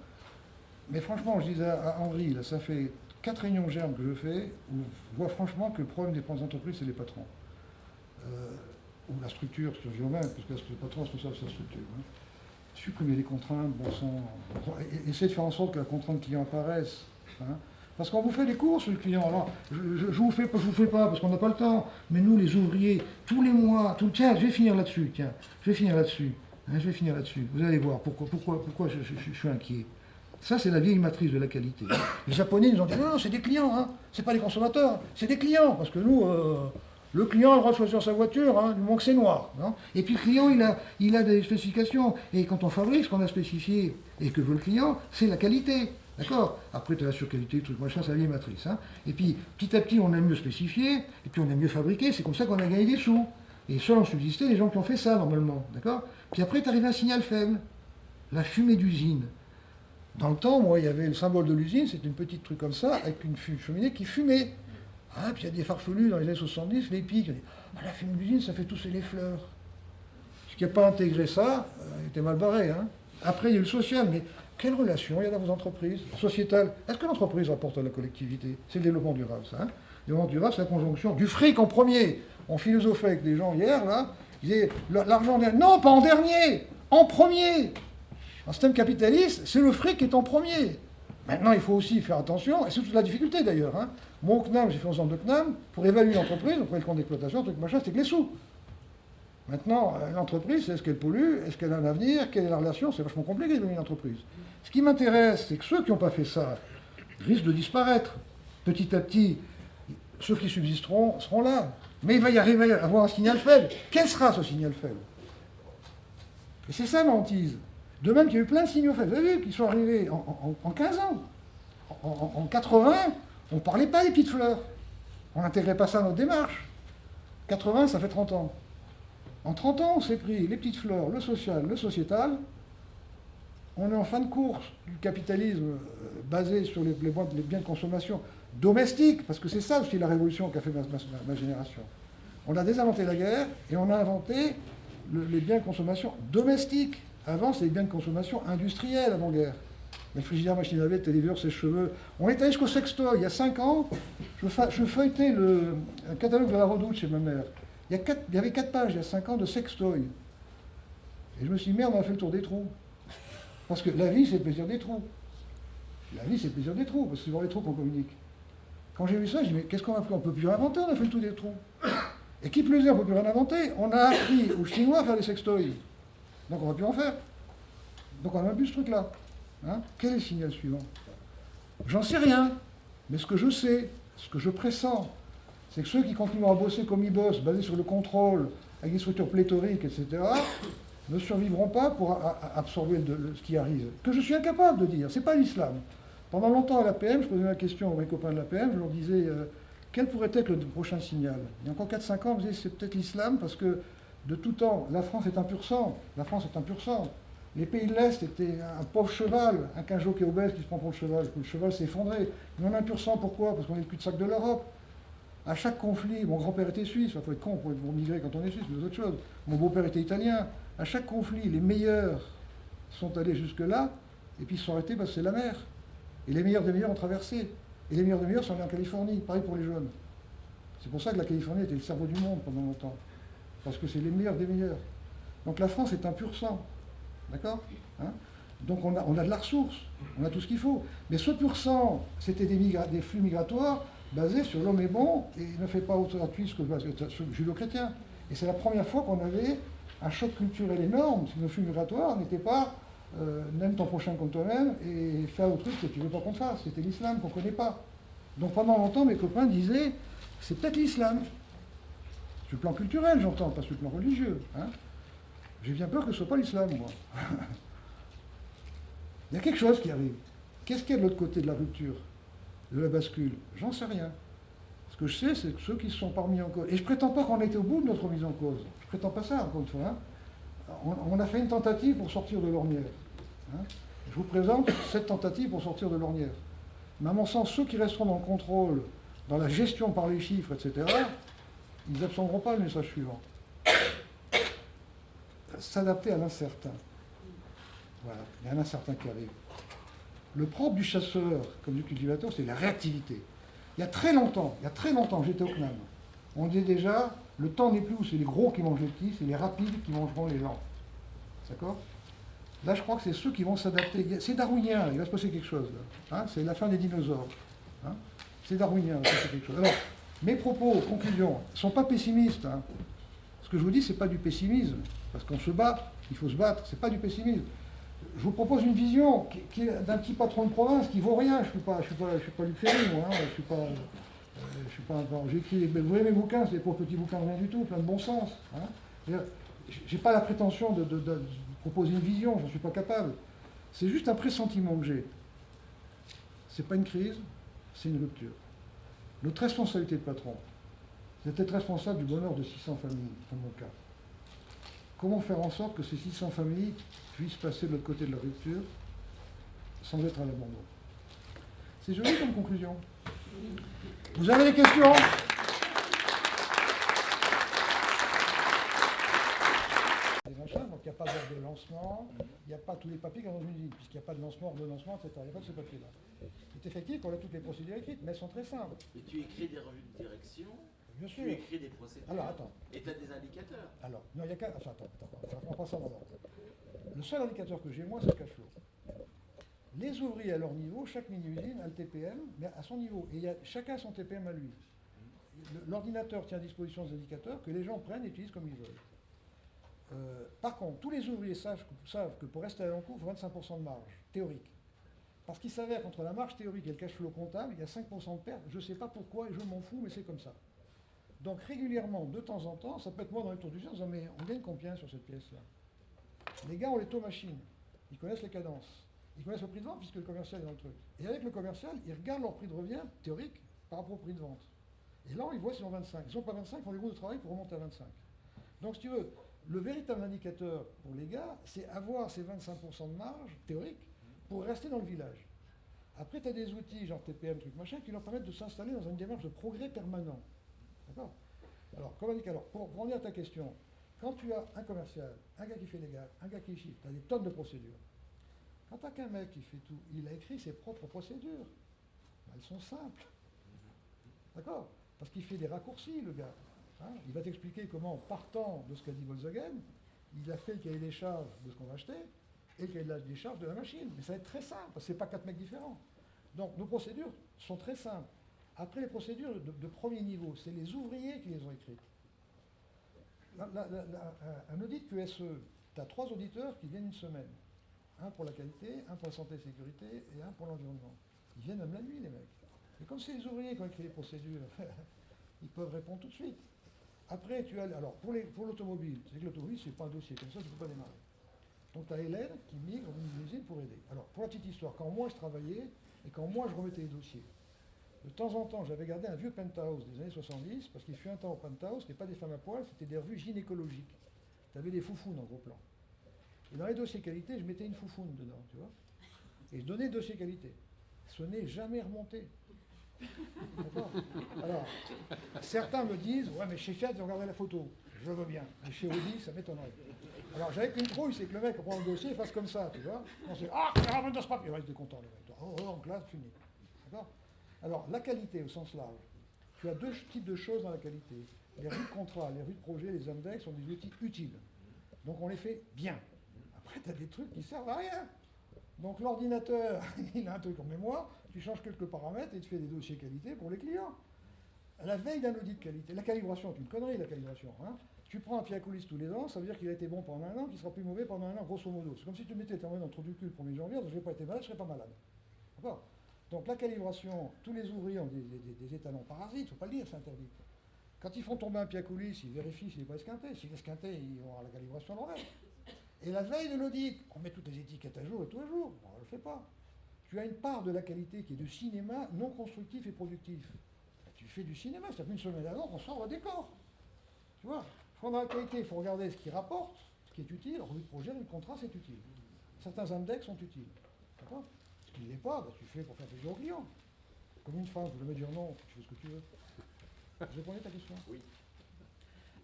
Mais franchement, je disais à Henri, là, ça fait 4 réunions germes que je fais, où je vois franchement que le problème des grandes entreprises, c'est les patrons. Ou la structure, c'est même, parce que le patron est responsable de sa structure. Hein. Supprimer les contraintes, bon sang. Essayez de faire en sorte que la contrainte client apparaisse. Hein. Parce qu'on vous fait des courses, le client. Alors, je vous fais pas, parce qu'on n'a pas le temps. Mais nous, les ouvriers, tous les mois, tiens, je vais finir là-dessus, tiens, je vais finir là-dessus. Hein, je vais finir là-dessus. Vous allez voir pourquoi je suis inquiet. Ça, c'est la vieille matrice de la qualité. Les Japonais nous ont dit, non, c'est des clients, hein. C'est pas les consommateurs, c'est des clients. Parce que nous, le client a le droit de choisir sa voiture, hein, du moment que c'est noir. Hein. Et puis le client, il a des spécifications. Et quand on fabrique ce qu'on a spécifié et que veut le client, c'est la qualité. D'accord? Après, tu as la surqualité, truc machin, c'est la vieille matrice. Hein. Et puis, petit à petit, on aime mieux spécifier, et puis on aime mieux fabriquer. C'est comme ça qu'on a gagné des sous. Et seuls ont subsisté les gens qui ont fait ça, normalement. D'accord? Puis après, tu arrives à un signal faible. La fumée d'usine. Dans le temps, moi, il y avait le symbole de l'usine, c'était une petite truc comme ça, avec une cheminée qui fumait. Ah, puis il y a des farfelus dans les années 70, les pics, la fumée d'usine, ça fait tousser les fleurs. Ce qui n'a pas intégré ça, il était mal barré. Hein. Après, il y a eu le social, mais quelle relation il y a dans vos entreprises sociétales? Est-ce que l'entreprise rapporte à la collectivité? C'est le développement durable, ça. Hein. Le développement durable, c'est la conjonction du fric en premier. On philosophait avec des gens hier, là, ils disaient, l'argent en dernier. Non, pas en dernier, en premier. Un système capitaliste, c'est le fric qui est en premier. Maintenant, il faut aussi faire attention, et c'est toute la difficulté d'ailleurs. Hein. Moi, au CNAM, j'ai fait ensemble de CNAM, pour évaluer l'entreprise, on prenait le compte d'exploitation, truc machin, c'était que les sous. Maintenant, l'entreprise, est-ce qu'elle pollue, est-ce qu'elle a un avenir, quelle est la relation, c'est vachement compliqué d'évaluer une entreprise. Ce qui m'intéresse, c'est que ceux qui n'ont pas fait ça risquent de disparaître. Petit à petit, ceux qui subsisteront seront là. Mais il va y arriver à avoir un signal faible. Quel sera ce signal faible? Et c'est ça ma hantise. De même qu'il y a eu plein de signaux faibles. Vous avez vu qu'ils sont arrivés en 15 ans. En 80, on ne parlait pas des petites fleurs. On n'intégrait pas ça dans notre démarche. 80, ça fait 30 ans. En 30 ans, on s'est pris les petites fleurs, le social, le sociétal. On est en fin de course du capitalisme basé sur les biens de consommation domestiques, parce que c'est ça aussi la révolution qu'a fait ma génération. On a désinventé la guerre et on a inventé les biens de consommation domestiques. Avant, c'était des biens de consommation industriels avant-guerre. Le frigidaire, machine à laver, téléviseur, sèche-cheveux. On est allé jusqu'au sextoy. Il y a 5 ans, je feuilletais un catalogue de la Redoute chez ma mère. Il y avait 4 pages, il y a 5 ans, de sextoy. Et je me suis dit, merde, on a fait le tour des trous. Parce que la vie, c'est le plaisir des trous. La vie, c'est le plaisir des trous, parce que c'est dans les trous qu'on communique. Quand j'ai vu ça, j'ai dit, mais qu'est-ce qu'on a fait? On ne peut plus rien inventer, on a fait le tour des trous. Et qui plus est, on ne peut plus rien inventer. On a appris aux Chinois à faire des sextoys. Donc on ne va plus en faire. Donc on n'a même plus ce truc-là. Hein? Quel est le signal suivant? J'en sais rien. Mais ce que je sais, ce que je pressens, c'est que ceux qui continueront à bosser comme ils bossent, basés sur le contrôle, avec des structures pléthoriques, etc., ne survivront pas pour absorber ce qui arrive. Que je suis incapable de dire. C'est pas l'islam. Pendant longtemps à l'APM, je posais la question à mes copains de l'APM, je leur disais quel pourrait être le prochain signal. Il y a encore 4-5 ans, je me disais c'est peut-être l'islam parce que de tout temps, la France est un pur sang. La France est un pur sang. Les pays de l'Est étaient un pauvre cheval, un quinjot qui est obèse qui se prend pour le cheval. Le cheval s'est effondré. Mais on a un pur sang, pourquoi? Parce qu'on est le cul-de-sac de l'Europe. À chaque conflit, mon grand-père était suisse, il faut être con pour migrer quand on est suisse, mais c'est autre chose. Mon beau-père était italien. À chaque conflit, les meilleurs sont allés jusque-là, et puis ils sont arrêtés parce que c'est la mer. Et les meilleurs des meilleurs ont traversé. Et les meilleurs des meilleurs sont allés en Californie, pareil pour les jeunes. C'est pour ça que la Californie était le cerveau du monde pendant longtemps. Parce que c'est les meilleurs des meilleurs. Donc la France est un pur sang. D'accord, hein? Donc on a de la ressource, on a tout ce qu'il faut. Mais ce pur sang, c'était des flux migratoires basés sur l'homme est bon et ne fait pas autre altruisme que judo-chrétien. Et c'est la première fois qu'on avait un choc culturel énorme, si nos flux migratoires n'étaient pas n'aime ton prochain comme toi-même et fais autre truc que tu ne veux pas qu'on te fasse. C'était l'islam qu'on ne connaît pas. Donc pendant longtemps, mes copains disaient, c'est peut-être l'islam. Sur le plan culturel, j'entends, pas sur le plan religieux. Hein. J'ai bien peur que ce ne soit pas l'islam, moi. Il y a quelque chose qui arrive. Qu'est-ce qu'il y a de l'autre côté de la rupture, de la bascule? J'en sais rien. Ce que je sais, c'est que ceux qui se sont parmi en cause. Et je ne prétends pas qu'on ait été au bout de notre mise en cause. Je ne prétends pas ça, encore une fois. Hein. On a fait une tentative pour sortir de l'ornière. Hein. Je vous présente cette tentative pour sortir de l'ornière. Mais à mon sens, ceux qui resteront dans le contrôle, dans la gestion par les chiffres, etc., ils n'absorberont pas le message suivant. S'adapter à l'incertain. Voilà, il y a un incertain qui arrive. Le propre du chasseur, comme du cultivateur, c'est la réactivité. Il y a très longtemps, j'étais au CNAM, on disait déjà, le temps n'est plus où c'est les gros qui mangent les petits, c'est les rapides qui mangeront les lents. D'accord? Là, je crois que c'est ceux qui vont s'adapter. C'est darwinien, il va se passer quelque chose. Là. Hein, c'est la fin des dinosaures. Hein, c'est darwinien, il va se passer quelque chose. Alors, mes propos, conclusion, ne sont pas pessimistes. Hein. Ce que je vous dis, ce n'est pas du pessimisme. Parce qu'on se bat, il faut se battre, ce n'est pas du pessimisme. Je vous propose une vision qui est d'un petit patron de province qui vaut rien. Je ne suis pas Luc Ferry, moi. Hein, je suis pas j'écris, vous voyez mes bouquins, c'est des pauvres petits bouquins de rien du tout, plein de bon sens. Hein. Je n'ai pas la prétention de proposer une vision, j'en suis pas capable. C'est juste un pressentiment que j'ai. C'est pas une crise, c'est une rupture. Notre responsabilité de patron, c'est d'être responsable du bonheur de 600 familles, dans mon cas. Comment faire en sorte que ces 600 familles puissent passer de l'autre côté de la rupture sans être à l'abandon? C'est joli comme conclusion. Vous avez des questions? Donc il n'y a pas d'ordre de lancement, il n'y a pas tous les papiers qui sont dans une usine, puisqu'il n'y a pas de lancement, ordre de lancement, etc. Il n'y a pas de ce papier-là. C'est effectif qu'on a toutes les procédures écrites, mais elles sont très simples. Et tu écris des revues de direction, Bien sûr. tu écris des procédures, Alors, attends. et tu as des indicateurs. Alors, non, il y a qu'un... Attends, on prend ça d'abord. Le seul indicateur que j'ai, moi, c'est le cash flow. Les ouvriers à leur niveau, chaque mini-usine a le TPM, mais à son niveau. Et chacun a son TPM à lui. L'ordinateur tient à disposition des indicateurs que les gens prennent et utilisent comme ils veulent. Par contre, tous les ouvriers savent que pour rester à l'encours, il faut 25% de marge, théorique. Parce qu'il s'avère qu'entre la marge théorique et le cash flow comptable, il y a 5% de perte. Je ne sais pas pourquoi et je m'en fous, mais c'est comme ça. Donc régulièrement, de temps en temps, ça peut être moi dans les tours du jeu en disant mais on gagne combien sur cette pièce-là? Les gars ont les taux machines, ils connaissent les cadences, ils connaissent le prix de vente puisque le commercial est dans le truc. Et avec le commercial, ils regardent leur prix de revient théorique par rapport au prix de vente. Et là, ils voient s'ils ont 25. Ils n'ont pas 25, ils font des groupes de travail pour remonter à 25. Donc si tu veux, le véritable indicateur pour les gars, c'est avoir ces 25% de marge théorique pour rester dans le village. Après, tu as des outils, genre TPM, truc machin, qui leur permettent de s'installer dans une démarche de progrès permanent. D'accord? Alors, pour revenir à ta question, quand tu as un commercial, un gars qui fait les gars, un gars qui chiffre, tu as des tonnes de procédures. Quand tu n'as qu'un mec qui fait tout, il a écrit ses propres procédures. Elles sont simples. D'accord? Parce qu'il fait des raccourcis, le gars. Hein, il va t'expliquer comment, partant de ce qu'a dit Volkswagen, il a fait le cahier des charges de ce qu'on va acheter et le cahier des charges de la machine. Mais ça va être très simple, parce que ce n'est pas 4 mecs différents. Donc nos procédures sont très simples. Après les procédures de premier niveau, c'est les ouvriers qui les ont écrites. Un audit QSE, tu as 3 auditeurs qui viennent une semaine. Un pour la qualité, un pour la santé et sécurité et un pour l'environnement. Ils viennent même la nuit, les mecs. Et comme c'est les ouvriers qui ont écrit les procédures, ils peuvent répondre tout de suite. Après, tu as... Alors, pour l'automobile, c'est que l'automobile, c'est pas un dossier, comme ça, tu ne peux pas démarrer. Donc, tu as Hélène qui migre dans une usine pour aider. Alors, pour la petite histoire, quand moi, je travaillais, et quand moi, je remettais les dossiers, de temps en temps, j'avais gardé un vieux penthouse des années 70, parce qu'il fut un temps au penthouse, c'était pas des femmes à poil, c'était des revues gynécologiques. Tu avais des foufounes en gros plan. Et dans les dossiers qualité, je mettais une foufoune dedans, tu vois. Et je donnais le dossier qualité. Ce n'est jamais remonté. D'accord. Alors, certains me disent, ouais, mais chez Fiat, ils ont regardé la photo. Je veux bien. Mais chez Audi, ça m'étonnerait. Alors, j'avais qu'une trouille, c'est que le mec prend le dossier et fasse comme ça, tu vois. On se dit, ah, il ramène dans ce papier. Il reste content, le mec. Oh, en classe, fini. D'accord. Alors, la qualité au sens large, tu as deux types de choses dans la qualité. Les revues de contrat, les revues de projet, les index sont des outils utiles. Donc, on les fait bien. Après, tu as des trucs qui servent à rien. Donc, l'ordinateur, il a un truc en mémoire, tu changes quelques paramètres et tu fais des dossiers qualité pour les clients. À la veille d'un audit de qualité, la calibration, c'est une connerie, la calibration. Hein. Tu prends un pied à coulisses tous les ans, ça veut dire qu'il a été bon pendant un an, qu'il sera plus mauvais pendant un an, grosso modo. C'est comme si tu mettais ta main dans le trou du cul le 1er janvier, donc je n'ai pas été malade, je ne serais pas malade. D'accord. Donc la calibration, tous les ouvriers ont des étalons parasites, il ne faut pas le dire, c'est interdit. Quand ils font tomber un pied à coulisses, ils vérifient s'il n'est pas esquinté. S'il est esquinté, ils vont avoir la calibration à l'envers. Et la veille de l'audit, on met toutes les étiquettes à jour et tous les jours. On ne le fait pas. Tu as une part de la qualité qui est du cinéma non constructif et productif. Tu fais du cinéma, ça fait une semaine avant qu'on sort le décor. Tu vois, dans la qualité, il faut regarder ce qui rapporte, ce qui est utile. Revue de projet, le contrat, c'est utile. Certains index sont utiles. D'accord. Ce qui ne l'est pas, bah, tu fais pour faire plaisir aux clients. Comme une phrase, vous devez dire non, tu fais ce que tu veux. Je répondais à ta question. Oui.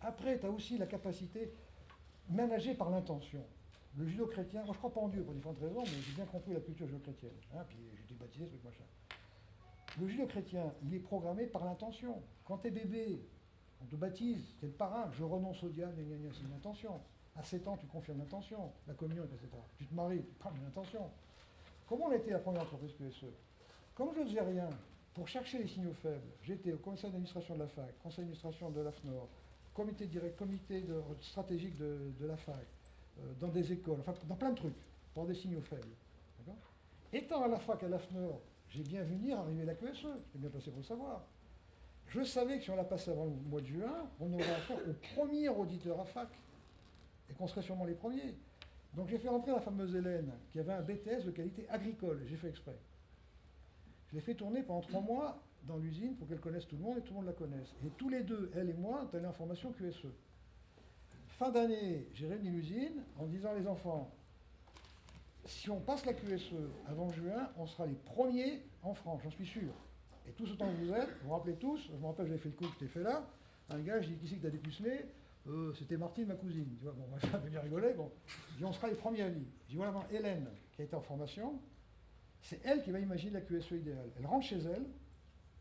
Après, tu as aussi la capacité managée par l'intention. Le judo-chrétien, moi je ne crois pas en Dieu pour différentes raisons, mais j'ai bien compris la culture judo-chrétienne. Hein, puis j'ai été baptisé, ce truc machin. Le judo-chrétien, il est programmé par l'intention. Quand tu es bébé, on te baptise, tu es le parrain, je renonce au diable, c'est une intention. À 7 ans, tu confirmes l'intention, la communion, etc. Tu te maries, tu prends une intention. Comment on a été la première entreprise QSE? Comme je ne faisais rien pour chercher les signaux faibles, j'étais au conseil d'administration de la fac, conseil d'administration de l'AFNOR, comité stratégique de la fac, dans des écoles, enfin dans plein de trucs, pour des signaux faibles. Étant à la fac, à l'AFNOR, j'ai bien vu venir arriver la QSE, j'étais bien placé pour le savoir. Je savais que si on la passait avant le mois de juin, on aurait affaire au premier auditeur à fac, et qu'on serait sûrement les premiers. Donc j'ai fait rentrer la fameuse Hélène, qui avait un BTS de qualité agricole, j'ai fait exprès. Je l'ai fait tourner pendant 3 mois dans l'usine pour qu'elle connaisse tout le monde et tout le monde la connaisse. Et tous les deux, elle et moi, on allé en formation QSE. Fin d'année, j'ai réuni l'usine en disant les enfants, si on passe la QSE avant juin, on sera les premiers en France, j'en suis sûr. Et tout ce temps que vous êtes, vous vous rappelez tous, je me rappelle, j'avais fait le coup que je t'ai fait là, un gars, je dis, qui c'est que t'as dépucelé? C'était Martine, ma cousine. Tu vois, bon, on va venir rigoler, bon. Je dis, on sera les premiers à vie. Je dis, voilà, Hélène, qui a été en formation, c'est elle qui va imaginer la QSE idéale. Elle rentre chez elle,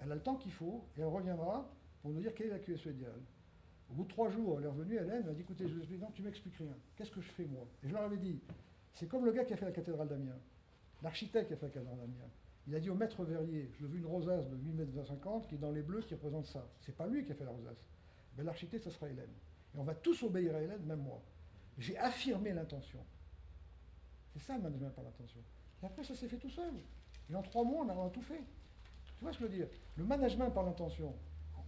elle a le temps qu'il faut, et elle reviendra pour nous dire quelle est la QSE idéale. Au bout de 3 jours, elle est revenue, Hélène, elle m'a dit, écoutez, je vous explique, non, tu m'expliques rien. Qu'est-ce que je fais, moi? Et je leur avais dit, c'est comme le gars qui a fait la cathédrale d'Amiens, l'architecte qui a fait la cathédrale d'Amiens. Il a dit au maître verrier, je veux une rosace de 8 mètres 50 qui est dans les bleus, qui représente ça. C'est pas lui qui a fait la rosace. Mais l'architecte, ça sera Hélène. Et on va tous obéir à Hélène, même moi. J'ai affirmé l'intention. C'est ça le management par l'intention. Et après, ça s'est fait tout seul. Et en 3 mois, on a tout fait. Tu vois ce que je veux dire? Le management par l'intention,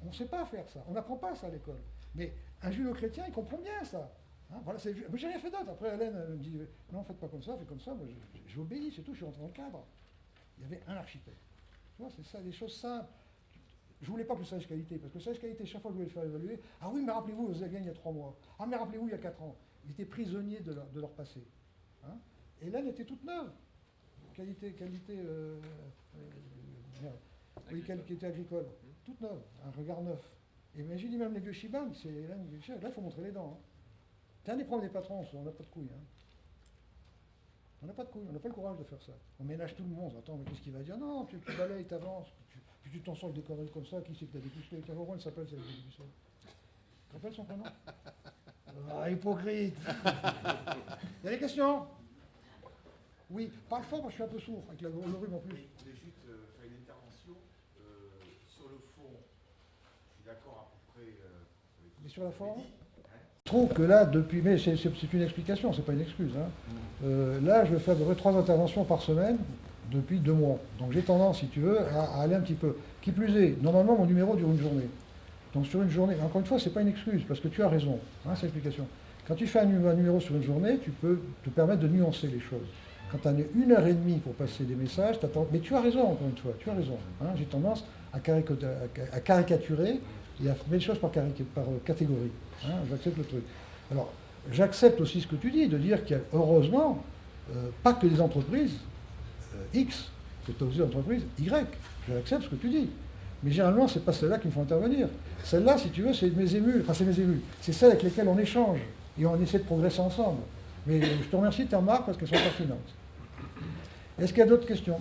on ne sait pas faire ça. On n'apprend pas ça à l'école. Mais un judo-chrétien, il comprend bien ça. Hein, voilà, j'ai rien fait d'autre. Après, Hélène, elle me dit, non, faites pas comme ça, faites comme ça. Moi, j'obéis, c'est tout, je suis rentré dans le cadre. Il y avait un architecte. Tu vois, c'est ça, des choses simples. Je ne voulais pas que le service qualité, parce que le service qualité, chaque fois que je voulais le faire évaluer, ah oui, mais rappelez-vous, vous avez gagné il y a 3 mois. Ah, mais rappelez-vous, il y a 4 ans. Ils étaient prisonniers de leur passé. Hein. Et Hélène était toute neuve. Qualité agricole. Toute neuve, un regard neuf. Et mais j'ai dit même les vieux Shiban, c'est Hélène, là, il faut montrer les dents. Hein. C'est un des problèmes des patrons, on n'a pas de couilles. Hein. On n'a pas de couilles, on n'a pas le courage de faire ça. On ménage tout le monde. Attends, mais qu'est-ce qu'il va dire? Non, tu balayes, tu avances, puis tu t'en sors avec des conneries comme ça. Qui c'est que t'as dépucelé? Tiens, comment elle s'appelle, celle qui a dépucelé? Tu te rappelles son prénom? Ah, hypocrite. Il y a des questions? Oui, parle fort parce que je suis un peu sourd, avec le rhume en plus. Je voulais juste faire une intervention sur le fond. Je suis d'accord à peu près avec Mais sur la forme? dit. Je trouve que là, depuis, mais c'est une explication, c'est pas une excuse. Hein. Là, je vais faire à peu près 3 interventions par semaine, depuis 2 mois. Donc j'ai tendance, si tu veux, à aller un petit peu. Qui plus est, normalement, mon numéro dure une journée. Donc sur une journée, encore une fois, ce n'est pas une excuse, parce que tu as raison, hein, c'est l'explication. Quand tu fais un numéro sur une journée, tu peux te permettre de nuancer les choses. Quand tu as 1 heure et demie pour passer des messages, mais tu as raison, encore une fois, tu as raison. Hein, j'ai tendance à caricaturer et à mettre les choses par catégorie. Hein, j'accepte le truc. Alors, j'accepte aussi ce que tu dis, de dire qu'il y a, heureusement, pas que des entreprises X, c'est aussi des entreprises Y. J'accepte ce que tu dis. Mais généralement, ce n'est pas celles-là qui me font intervenir. Celles-là, si tu veux, c'est mes émules. Enfin, c'est mes émules. C'est celles avec lesquelles on échange. Et on essaie de progresser ensemble. Mais je te remercie de tes remarques parce qu'elles sont pertinentes. Est-ce qu'il y a d'autres questions?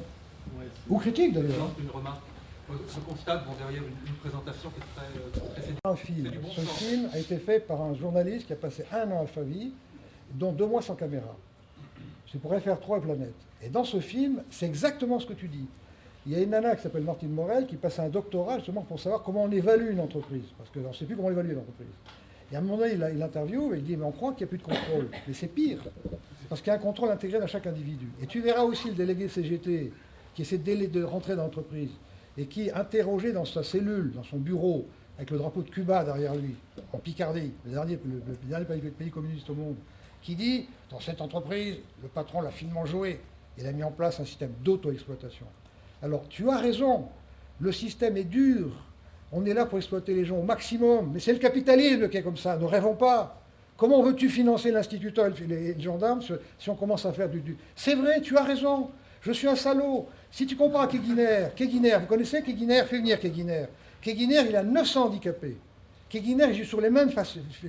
Ou critiques, d'ailleurs. Une remarque. Je constate, derrière une présentation qui est très Un film. C'est du bon Ce sens. film a été fait par un journaliste qui a passé 1 an à Favie, dont 2 mois sans caméra. C'est pour FR3 et Planète. Et dans ce film, c'est exactement ce que tu dis. Il y a une nana qui s'appelle Martine Morel qui passe un doctorat justement pour savoir comment on évalue une entreprise. Parce qu'on ne sait plus comment évaluer une entreprise. Et à un moment donné, il interviewe et il dit, mais on croit qu'il n'y a plus de contrôle. Mais c'est pire. Parce qu'il y a un contrôle intégré dans chaque individu. Et tu verras aussi le délégué CGT qui essaie de rentrer dans l'entreprise et qui est interrogé dans sa cellule, dans son bureau, avec le drapeau de Cuba derrière lui, en Picardie, le dernier pays communiste au monde, qui dit, dans cette entreprise, le patron l'a finement joué. Il a mis en place un système d'auto-exploitation. Alors, tu as raison, le système est dur, on est là pour exploiter les gens au maximum, mais c'est le capitalisme qui est comme ça, ne rêvons pas. Comment veux-tu financer l'instituteur et les gendarmes si on commence à faire du... C'est vrai, tu as raison, je suis un salaud. Si tu compares à Keguiner, vous connaissez Keguiner? Fais venir Keguiner. Keguiner, il a 900 handicapés. Keguiner, il joue sur les mêmes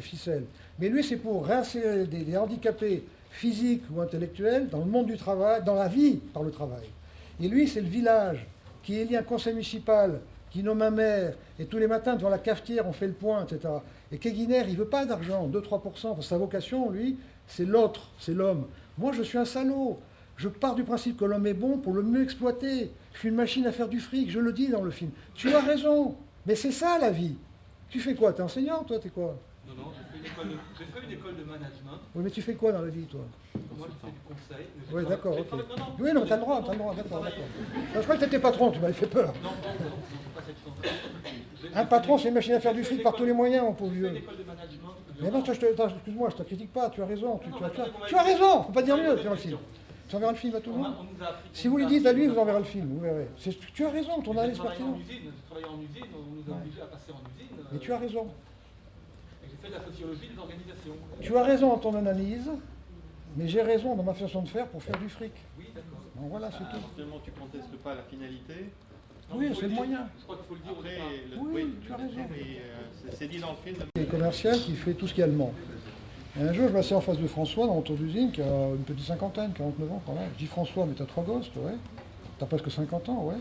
ficelles. Mais lui, c'est pour réinsérer des handicapés physiques ou intellectuels dans le monde du travail, dans la vie par le travail. Et lui, c'est le village qui élit un conseil municipal, qui nomme un maire, et tous les matins, devant la cafetière, on fait le point, etc. Et Keguiner, il ne veut pas d'argent, 2-3%, parce que sa vocation, lui, c'est l'autre, c'est l'homme. Moi, je suis un salaud. Je pars du principe que l'homme est bon pour le mieux exploiter. Je suis une machine à faire du fric, je le dis dans le film. Tu as raison, mais c'est ça la vie. Tu fais quoi? T'es enseignant, toi? T'es quoi? Non, j'ai fait une école de management. Oui, mais tu fais quoi dans la vie, toi? Moi, je fais du conseil. Oui, d'accord, ok. Non, Oui, non, t'as le droit, d'accord, d'accord. Je crois que t'étais patron, tu m'avais fait peur. Non, pas cette chance. Un patron, c'est une machine à faire du fric par tous les moyens, mon pauvre J'ai fait vieux. une école de management. Mais non, excuse-moi, je te critique pas, tu as raison. Tu as raison, faut pas dire mieux, tu verras le film. Tu enverras le film à tout le monde. Si vous lui dites à lui, vous enverrez le film, vous verrez. Tu as raison, ton analyse pertinente. J'ai travaillé en usine, on nous a obligés à passer en usine. Mais tu as raison. J'ai fait de la sociologie des organisations. Tu as raison dans ton analyse, mais j'ai raison dans ma façon de faire pour faire du fric. Oui, d'accord. Donc voilà, c'est tout. Actuellement, tu ne contestes pas la finalité. Oui, c'est le moyen. Je crois qu'il faut le dire au Après, départ. Oui, tu as raison. c'est dit dans le film. Il est commercial qui fait tout ce qui est allemand. Et un jour, je m'assieds en face de François dans mon tour d'usine, qui a une petite cinquantaine, 49 ans, par là. Je dis, François, mais t'as 3 gosses, toi, ouais. T'as presque 50 ans, ouais.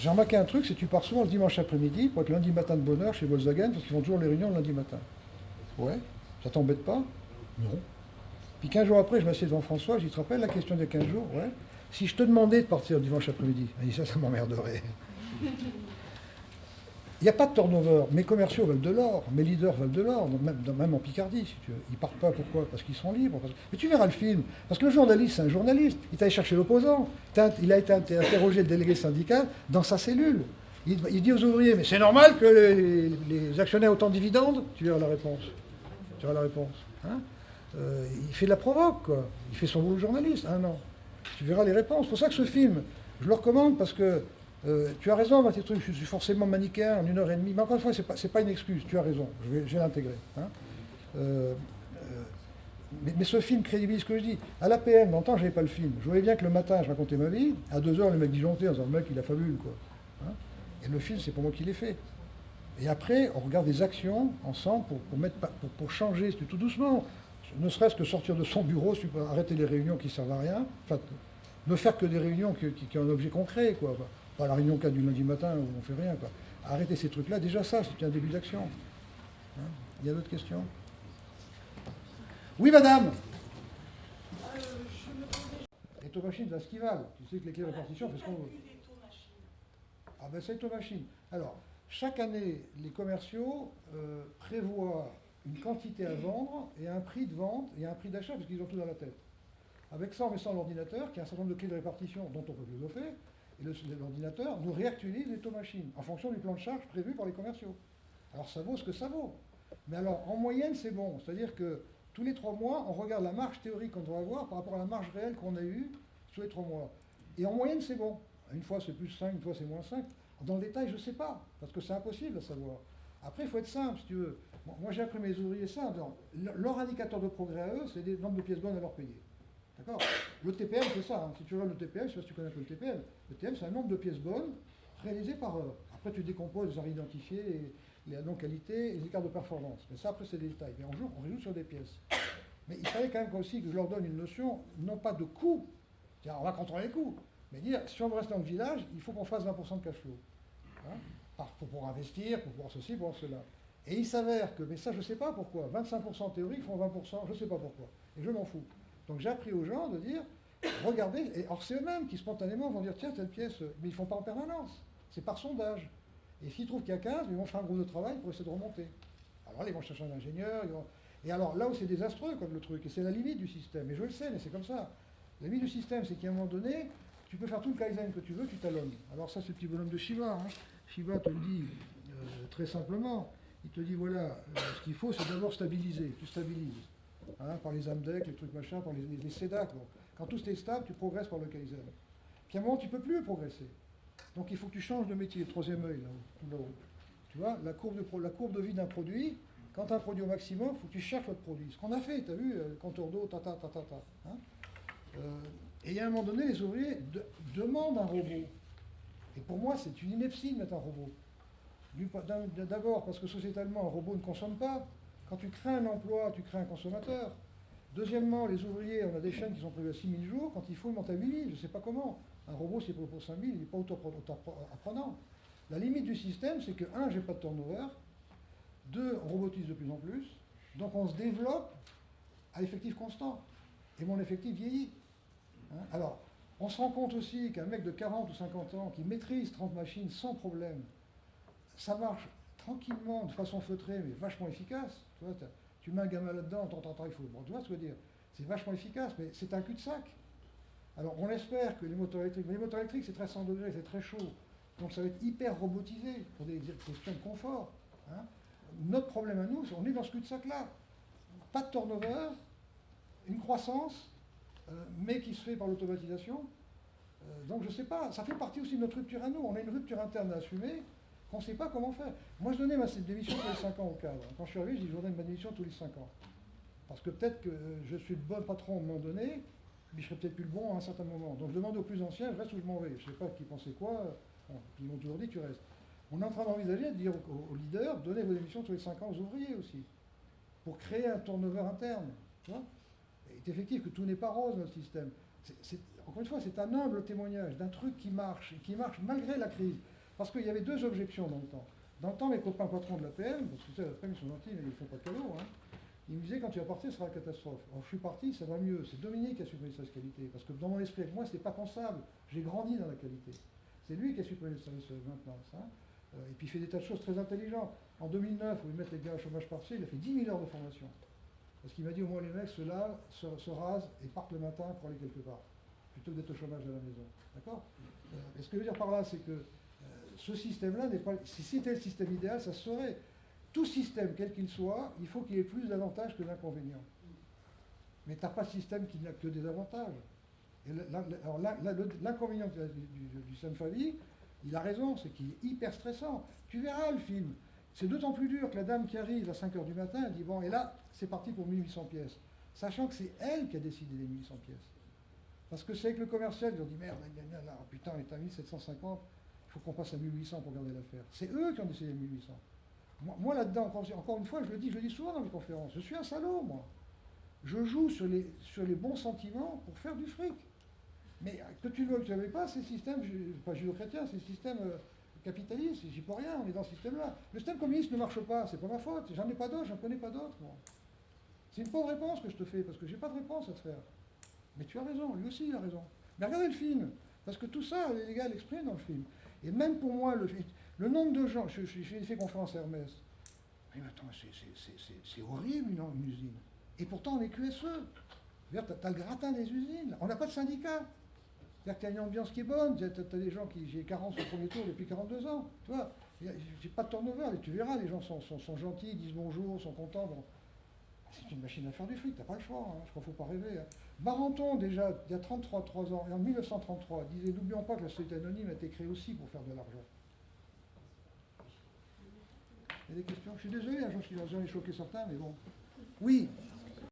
J'ai remarqué un truc, c'est que tu pars souvent le dimanche après-midi pour être le lundi matin de bonne heure chez Volkswagen, parce qu'ils font toujours les réunions le lundi matin. Ouais, ça t'embête pas? Non. Puis 15 jours après, je m'assieds devant François, je dis, tu te rappelles la question des 15 jours? Ouais. Si je te demandais de partir le dimanche après-midi, il dit, ça m'emmerderait. Il n'y a pas de turnover. Mes commerciaux veulent de l'or, mes leaders veulent de l'or, même en Picardie, si tu veux. Ils partent pas, pourquoi? Parce qu'ils sont libres. Mais tu verras le film. Parce que le journaliste, c'est un journaliste. Il est allé chercher l'opposant. Il a été interrogé le délégué syndical dans sa cellule. Il dit aux ouvriers, mais c'est normal que les actionnaires aient autant de dividendes? Tu verras la réponse. Tu verras la réponse. Hein, il fait de la provoque, quoi. Il fait son boulot de journaliste. Ah non. Tu verras les réponses. C'est pour ça que ce film, je le recommande parce que tu as raison, tes trucs, je suis forcément manichéen en 1 heure et demie, mais encore une fois, c'est pas une excuse, tu as raison, je vais l'intégrer. Hein. Mais ce film crédibilise ce que je dis. À l'APM, dans le temps, je n'avais pas le film. Je voyais bien que le matin, je racontais ma vie, à 2 heures, le mec disjonctait en disant, le mec, il a fabule, quoi. Hein. Et le film, c'est pour moi qui l'ai fait. Et après, on regarde des actions ensemble pour changer, tout doucement. Ne serait-ce que sortir de son bureau, arrêter les réunions qui ne servent à rien, enfin, ne faire que des réunions qui ont un objet concret, quoi. Pas la réunion 4 du lundi matin où on ne fait rien, quoi. Arrêter ces trucs-là, déjà ça, c'est un début d'action. Hein, il y a d'autres questions? Oui, madame. Et Tomachine, la Skival. Tu sais que les clés de répartition, fait ce qu'on veut. Ah ben c'est Tomachine. Alors, chaque année, les commerciaux prévoient une quantité à vendre et un prix de vente et un prix d'achat, parce qu'ils ont tout dans la tête. Avec ça, on met ça dans l'ordinateur, qui a un certain nombre de clés de répartition dont on peut philosopher, et l'ordinateur nous réactualise les taux machines en fonction du plan de charge prévu par les commerciaux. Alors ça vaut ce que ça vaut. Mais alors, en moyenne, c'est bon. C'est-à-dire que tous les 3 mois, on regarde la marge théorique qu'on doit avoir par rapport à la marge réelle qu'on a eue sur les 3 mois. Et en moyenne, c'est bon. Une fois, c'est plus 5, une fois, c'est moins 5. Dans le détail, je ne sais pas, parce que c'est impossible à savoir. Après, il faut être simple, si tu veux. Moi, j'ai appris mes ouvriers ça. Leur indicateur de progrès à eux, c'est le nombre de pièces bonnes à leur payer. D'accord? Le TPM, c'est ça. Si tu regardes le TPM, je ne sais pas si tu connais un peu le TPM. Le TPM, c'est un nombre de pièces bonnes réalisées par heure. Après, tu décomposes les envies identifiées, les non-qualités et les écarts de performance. Mais ça, après, c'est des détails. Mais on réjoue sur des pièces. Mais il fallait quand même aussi que je leur donne une notion, non pas de coût, c'est-à-dire on va contrôler les coûts, mais dire, si on veut rester dans le village, il faut qu'on fasse 20% de cash flow. Hein, pour investir, pour pouvoir ceci, pour pouvoir cela. Et il s'avère que, mais ça je ne sais pas pourquoi, 25% théorique font 20%, je ne sais pas pourquoi. Et je m'en fous. Donc j'ai appris aux gens de dire, regardez, et or c'est eux-mêmes qui spontanément vont dire, tiens, telle pièce, mais ils ne font pas en permanence. C'est par sondage. Et s'ils trouvent qu'il y a 15, ils vont faire un groupe de travail pour essayer de remonter. Alors là, ils vont chercher un ingénieur. Et alors là où c'est désastreux comme le truc, et c'est la limite du système, et je le sais, mais c'est comme ça. La limite du système, c'est qu'à un moment donné, tu peux faire tout le Kaizen que tu veux, tu talonnes. Alors ça, c'est le petit bonhomme de Shiva. Hein. Shiva te le dit très simplement. Il te dit, voilà, ce qu'il faut, c'est d'abord stabiliser. Tu stabilises. Hein, par les AMDEC, les trucs machin, par les CEDAC. Bon. Quand tout est stable, tu progresses par le Kaizen. Puis à un moment, tu ne peux plus progresser. Donc il faut que tu changes de métier, le troisième œil, tout là-haut. Tu vois, la courbe de vie d'un produit, quand tu as un produit au maximum, il faut que tu cherches votre produit. Ce qu'on a fait, tu as vu, contour d'eau, hein. Et il y a un moment donné, les ouvriers demandent un robot. Et pour moi, c'est une ineptie de mettre un robot. D'abord, parce que sociétalement, un robot ne consomme pas. Quand tu crées un emploi, tu crées un consommateur. Deuxièmement, les ouvriers, on a des chaînes qui sont prévues à 6 000 jours. Quand il faut, ils montent à 8 000, je ne sais pas comment. Un robot, c'est pour 5 000, il n'est pas auto-apprenant. La limite du système, c'est que, 1, j'ai pas de turnover. 2, on robotise de plus en plus. Donc on se développe à effectif constant. Et mon effectif vieillit. Hein, alors, on se rend compte aussi qu'un mec de 40 ou 50 ans qui maîtrise 30 machines sans problème, ça marche tranquillement, de façon feutrée, mais vachement efficace. Tu vois, tu mets un gamin là-dedans, il faut... Bon, tu vois ce que je veux dire? C'est vachement efficace, mais c'est un cul-de-sac. Alors, on espère que les moteurs électriques... Mais les moteurs électriques, c'est très 100 degrés, c'est très chaud. Donc, ça va être hyper robotisé pour des questions de confort. Hein. Notre problème à nous, c'est qu'on est dans ce cul-de-sac-là. Pas de turnover, une croissance, mais qui se fait par l'automatisation. Donc, je ne sais pas. Ça fait partie aussi de notre rupture à nous. On a une rupture interne à assumer. On ne sait pas comment faire. Moi, je donnais ma démission tous les 5 ans au cadre. Quand je suis arrivé, je dis je donne ma démission tous les 5 ans. Parce que peut-être que je suis le bon patron à un moment donné, mais je serai peut-être plus le bon à un certain moment. Donc je demande aux plus anciens, je reste ou je m'en vais. Je ne sais pas qui pensait quoi. Bon, ils m'ont toujours dit tu restes. On est en train d'envisager de dire aux leaders, donnez vos démissions tous les 5 ans aux ouvriers aussi. Pour créer un turnover interne. Tu vois, il est effectif que tout n'est pas rose dans le système. Encore une fois, c'est un humble témoignage d'un truc qui marche, et qui marche malgré la crise. Parce qu'il y avait 2 objections dans le temps. Dans le temps, mes copains patrons de la PM, parce que tu sais, la PM, ils sont gentils, mais ils ne font pas de cadeaux, hein, ils me disaient, quand tu vas partir, ce sera la catastrophe. Alors, je suis parti, ça va mieux. C'est Dominique qui a supprimé le service qualité. Parce que dans mon esprit, avec moi, ce n'était pas pensable. J'ai grandi dans la qualité. C'est lui qui a supprimé le service maintenance. Hein. Et puis, il fait des tas de choses très intelligentes. En 2009, où ils mettent les gars au chômage partiel, il a fait 10 000 heures de formation. Parce qu'il m'a dit, au moins, les mecs, ceux-là, se rasent et partent le matin pour aller quelque part. Plutôt que d'être au chômage à la maison. D'accord? Et ce que je veux dire par là, c'est que ce système-là n'est pas... Si c'était le système idéal, ça se saurait. Tout système, quel qu'il soit, il faut qu'il y ait plus d'avantages que d'inconvénients. Mais tu n'as pas de système qui n'a que des avantages. Et alors l'inconvénient du système famille, il a raison, c'est qu'il est hyper stressant. Tu verras le film. C'est d'autant plus dur que la dame qui arrive à 5 h du matin, elle dit, bon, et là, c'est parti pour 1800 pièces. Sachant que c'est elle qui a décidé des 1800 pièces. Parce que c'est avec le commercial, ils ont dit, merde, là, putain, on est à 1750. Il faut qu'on passe à 1800 pour garder l'affaire. C'est eux qui ont décidé 1800. Moi là-dedans, encore une fois, je le dis souvent dans mes conférences, je suis un salaud, moi. Je joue sur les bons sentiments pour faire du fric. Mais que tu veux que tu ne savais pas, c'est le système, pas judéo-chrétien, c'est le système capitaliste, j'y peux rien, on est dans ce système-là. Le système communiste ne marche pas, c'est pas ma faute, j'en ai pas d'autres, j'en connais pas d'autres. C'est une pauvre réponse que je te fais, parce que j'ai pas de réponse à te faire. Mais tu as raison, lui aussi il a raison. Mais regardez le film, parce que tout ça, les gars l'expriment dans le film. Et même pour moi, le nombre de gens, j'ai fait conférence à Hermès, mais attends, c'est horrible une usine. Et pourtant on est QSE. Tu as le gratin des usines. On n'a pas de syndicat. C'est-à-dire que tu as une ambiance qui est bonne. Tu as des gens qui. J'ai 40 au premier tour depuis 42 ans. Tu vois, j'ai pas de turnover. Et tu verras, les gens sont gentils, ils disent bonjour, sont contents. Bon. C'est une machine à faire du fric, t'as pas le choix. Hein. Je crois qu'il ne faut pas rêver. Hein. Barenton, déjà, il y a 3 ans, et en 1933, disait n'oublions pas que la société anonyme a été créée aussi pour faire de l'argent. Il y a des questions? Je suis désolé, hein, j'en ai choqué certains, mais bon. Oui.